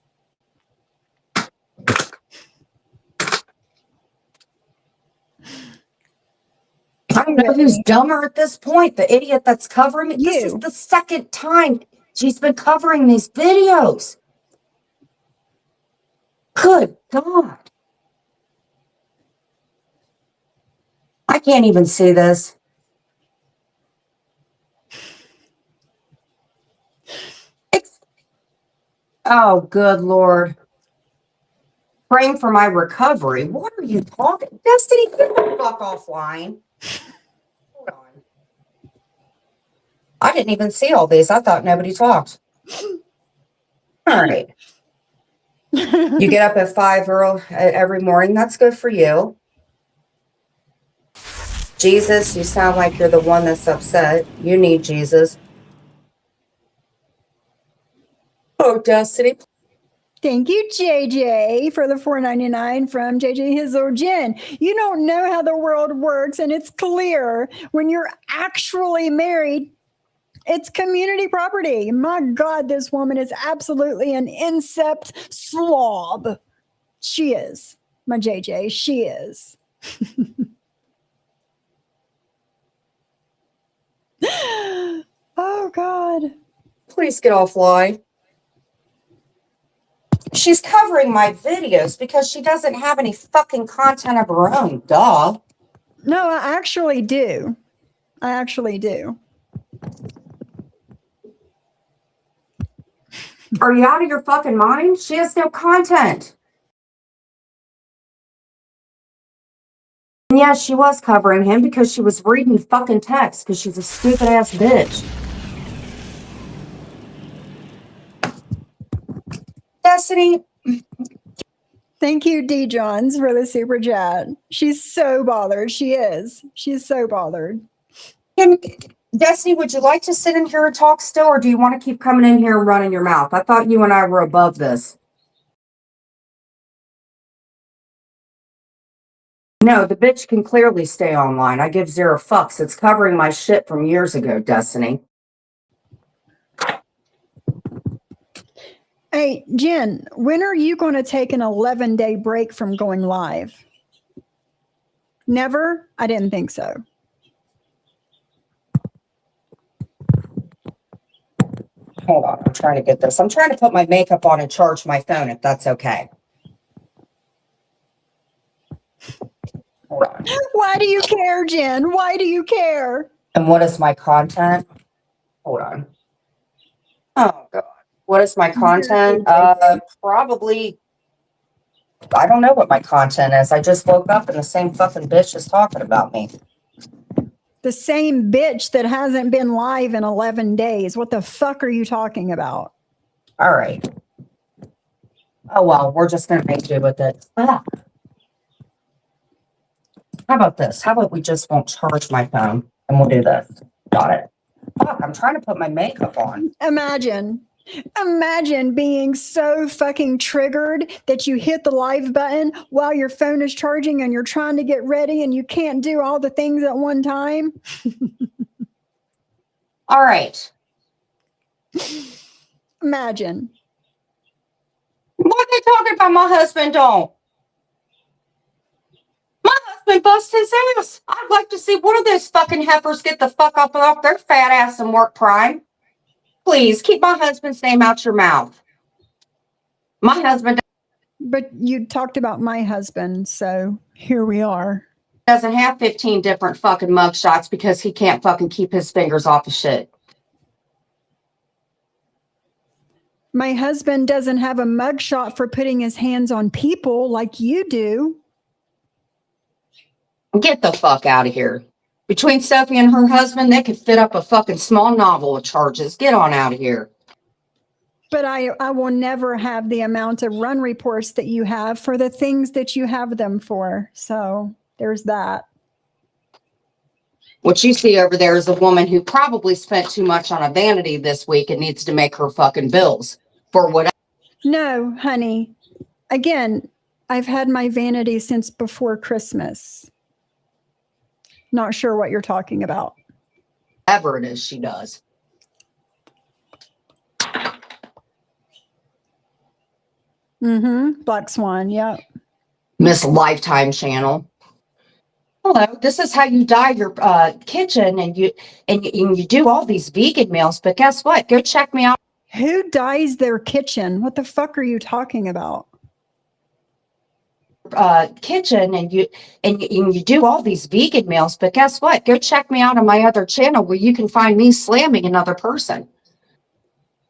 I don't know who's dumber at this point. The idiot that's covering it. This is You. the second time she's been covering these videos. Good God. I can't even see this. Oh, good Lord. Praying for my recovery. What are you talking? Destiny, get the fuck offline. Hold on. I didn't even see all these. I thought nobody talked. All right. You get up at 5 every morning. That's good for you. Jesus, you sound like you're the one that's upset. You need Jesus. Oh, Destiny. Thank you, JJ, for the $4.99 from JJ Hizzle Jen. You don't know how the world works, and it's clear when you're actually married, it's community property. My God, this woman is absolutely an incept slob. She is, my JJ. She is. Oh, God. Please get offline. She's covering my videos because she doesn't have any fucking content of her own, duh. No, I actually do. I actually do. Are you out of your fucking mind? She has no content. And yeah, she was covering him because she was reading fucking text because she's a stupid ass bitch. Destiny. Thank you, D. Johns, for the super chat. She's so bothered. She is. She's so bothered. Destiny, would you like to sit in here and talk still, or do you want to keep coming in here and running your mouth? I thought you and I were above this. No, the bitch can clearly stay online. I give zero fucks. It's covering my shit from years ago, Destiny. Hey, Jen, when are you going to take an 11-day break from going live? Never? I didn't think so. Hold on, I'm trying to get this. I'm trying to put my makeup on and charge my phone, if that's okay. Hold on. Why do you care, Jen? Why do you care? And what is my content? Hold on. Oh, God. What is my content? Probably, I don't know what my content is. I just woke up and the same fucking bitch is talking about me. The same bitch that hasn't been live in 11 days. What the fuck are you talking about? All right. Oh, well, we're just going to make do with it. Ah. How about this? How about we just won't charge my phone and we'll do this? Got it. Fuck, I'm trying to put my makeup on. Imagine being so fucking triggered that you hit the live button while your phone is charging and you're trying to get ready and you can't do all the things at one time. All right. Imagine. What are they talking about? My husband don't. My husband busts his ass. I'd like to see one of those fucking heifers get the fuck up off their fat ass and work prime. Please keep my husband's name out your mouth. My husband But you talked about my husband, so here we are. doesn't have 15 different fucking mugshots because he can't fucking keep his fingers off of shit. My husband doesn't have a mugshot for putting his hands on people like you do. Get the fuck out of here. Between Sophie and her husband, they could fit up a fucking small novel of charges. Get on out of here. But I will never have the amount of run reports that you have for the things that you have them for. So there's that. What you see over there is a woman who probably spent too much on a vanity this week and needs to make her fucking bills for whatever. No, honey. Again, I've had my vanity since before Christmas. Not sure what you're talking about. It is she does. Black Swan, yep. Miss Lifetime Channel. Hello, this is how you dye your kitchen and you do all these vegan meals, but guess what? Go check me out. Who dyes their kitchen? What the fuck are you talking about? Kitchen and you do all these vegan meals, but guess what? Go check me out on my other channel where you can find me slamming another person.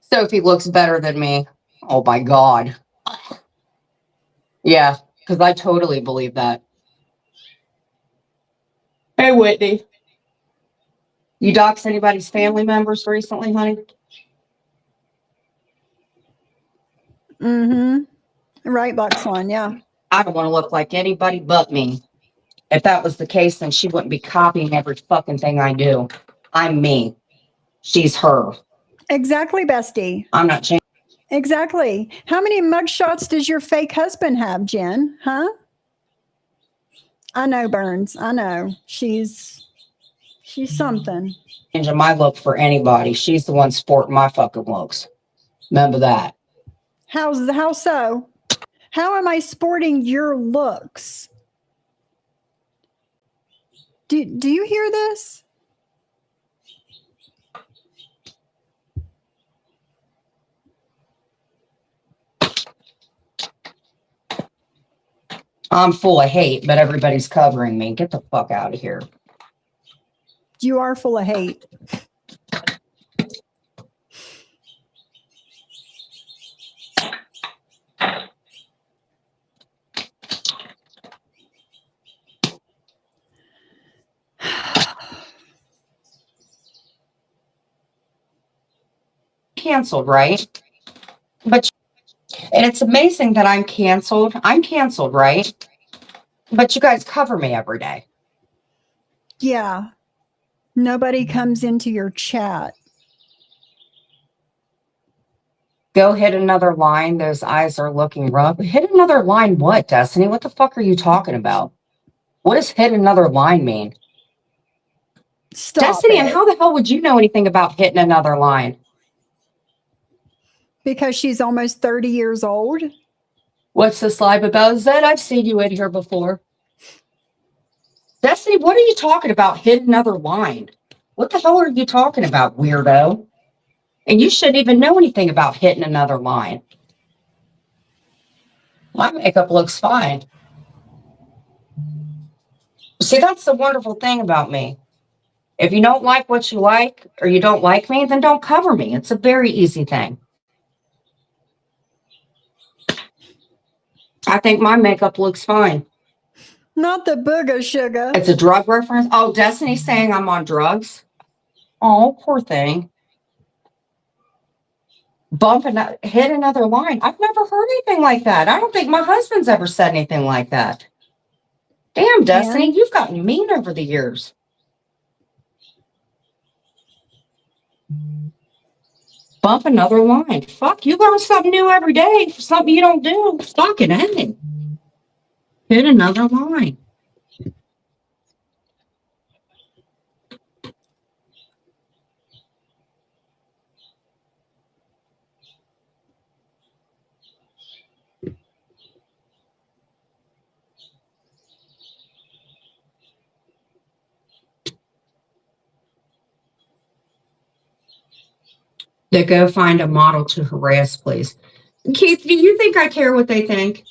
Sophie looks better than me. Oh my God. Yeah, because I totally believe that. Hey, Whitney. You doxed anybody's family members recently, honey? Right, Black Swan, yeah. I don't want to look like anybody but me. If that was the case, then she wouldn't be copying every fucking thing I do. I'm me. She's her. Exactly, bestie. I'm not changing. Exactly. How many mugshots does your fake husband have, Jen? Huh? I know, Burns. I know. She's something. Changing my look for anybody. She's the one sporting my fucking looks. Remember that. How so? How am I sporting your looks? Do you hear this? I'm full of hate, but everybody's covering me. Get the fuck out of here. You are full of hate. Canceled, right? And it's amazing that I'm canceled. I'm canceled, right? But you guys cover me every day. Yeah. Nobody comes into your chat. Go hit another line. Those eyes are looking rough. Hit another line what, Destiny? What the fuck are you talking about? What does hit another line mean? Stop Destiny, it. and how the hell would you know anything about hitting another line? Because she's almost 30 years old. What's this live about? Zed, I've seen you in here before. Destiny, what are you talking about? Hit another line. What the hell are you talking about, weirdo? And you shouldn't even know anything about hitting another line. My makeup looks fine. See, that's the wonderful thing about me. If you don't like what you like, or you don't like me, then don't cover me. It's a very easy thing. I think my makeup looks fine. Not the booger sugar. It's a drug reference. Oh, Destiny's saying I'm on drugs. Oh, poor thing. Hit another line. I've never heard anything like that. I don't think my husband's ever said anything like that. Damn, Destiny, you've gotten mean over the years. Bump another line. Fuck, you learn something new every day for something you don't do. Fucking A. Hit another line. To go find a model to harass, please. Keith, do you think I care what they think?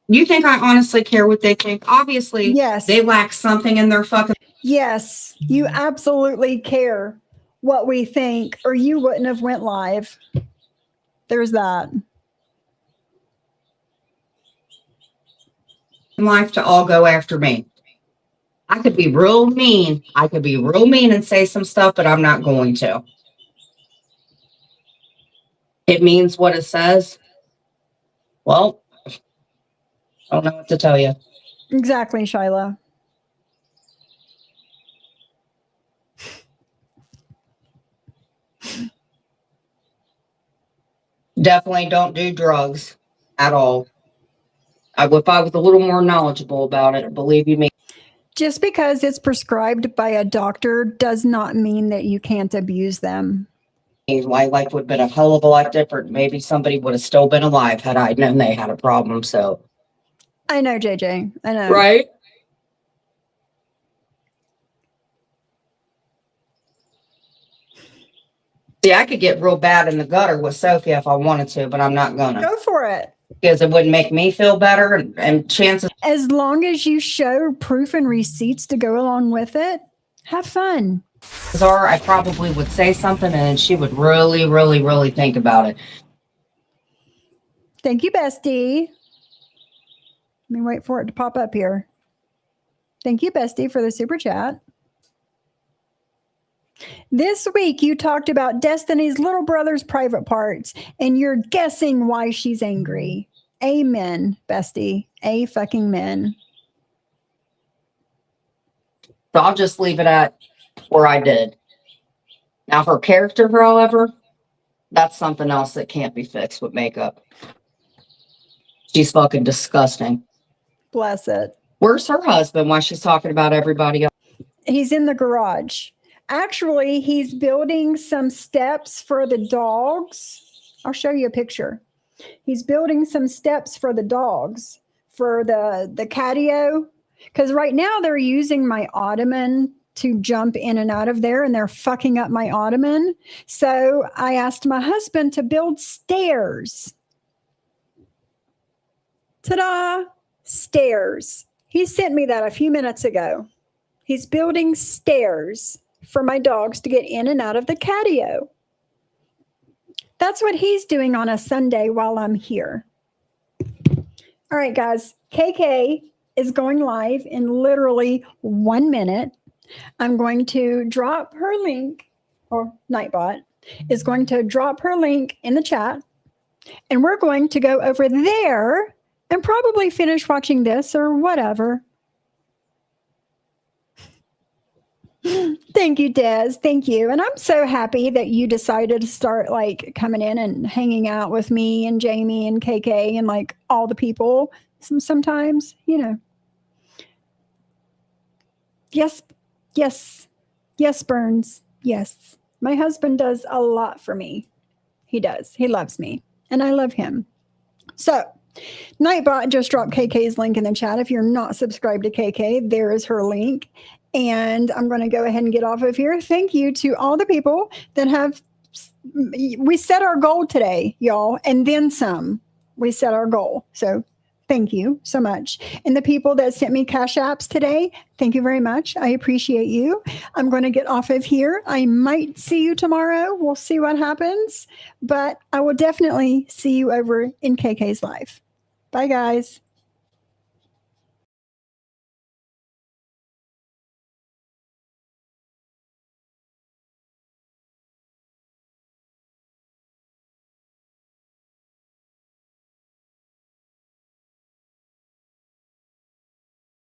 You think I honestly care what they think? Obviously, Yes. they lack something in their fucking. Yes, you absolutely care what we think, or you wouldn't have went live. There's that. Life to all go after me. I could be real mean. I could be real mean and say some stuff, but I'm not going to. It means what it says. Well, I don't know what to tell you. Exactly, Shyla. Definitely don't do drugs at all. If I was a little more knowledgeable about it, believe you me. Just because it's prescribed by a doctor does not mean that you can't abuse them. My life would have been a hell of a lot different. Maybe somebody would have still been alive had I known they had a problem. So I know, JJ. I know. right? See, I could get real bad in the gutter with Sophia if I wanted to, but I'm not gonna. Go for it. Because it wouldn't make me feel better, and chances. As long as you show proof and receipts to go along with it, have fun. Are I probably would say something and she would really, really, really think about it. Thank you, Bestie. Let me wait for it to pop up here. Thank you, Bestie, for the super chat. This week, you talked about Destiny's little brother's private parts, and you're guessing why she's angry. Amen, Bestie. A fucking men. So I'll just leave it at where I did. Now, her character, however, that's something else that can't be fixed with makeup. She's fucking disgusting. Bless it. Where's her husband while she's talking about everybody else? He's in the garage. Actually, he's building some steps for the dogs. I'll show you a picture. He's building some steps for the dogs for the catio. Because right now they're using my ottoman to jump in and out of there, and they're fucking up my ottoman. So I asked my husband to build stairs. Ta-da! Stairs. He sent me that a few minutes ago. He's building stairs for my dogs to get in and out of the catio. That's what he's doing on a Sunday while I'm here. All right, guys. KK is going live in literally 1 minute. I'm going to drop her link, or Nightbot is going to drop her link in the chat. And we're going to go over there and probably finish watching this or whatever. Thank you, Des. Thank you. And I'm so happy that you decided to start like coming in and hanging out with me and Jamie and KK and like all the people. Sometimes, you know. Yes, yes, yes, Burns. Yes. My husband does a lot for me. He does. He loves me and I love him. So Nightbot just dropped KK's link in the chat. If you're not subscribed to KK, there is her link. And I'm going to go ahead and get off of here. Thank you to all the people that have, we set our goal today, y'all, and then some. We set our goal. So thank you so much. And the people that sent me cash apps today, thank you very much. I appreciate you. I'm going to get off of here. I might see you tomorrow. We'll see what happens. But I will definitely see you over in KK's live. Bye, guys.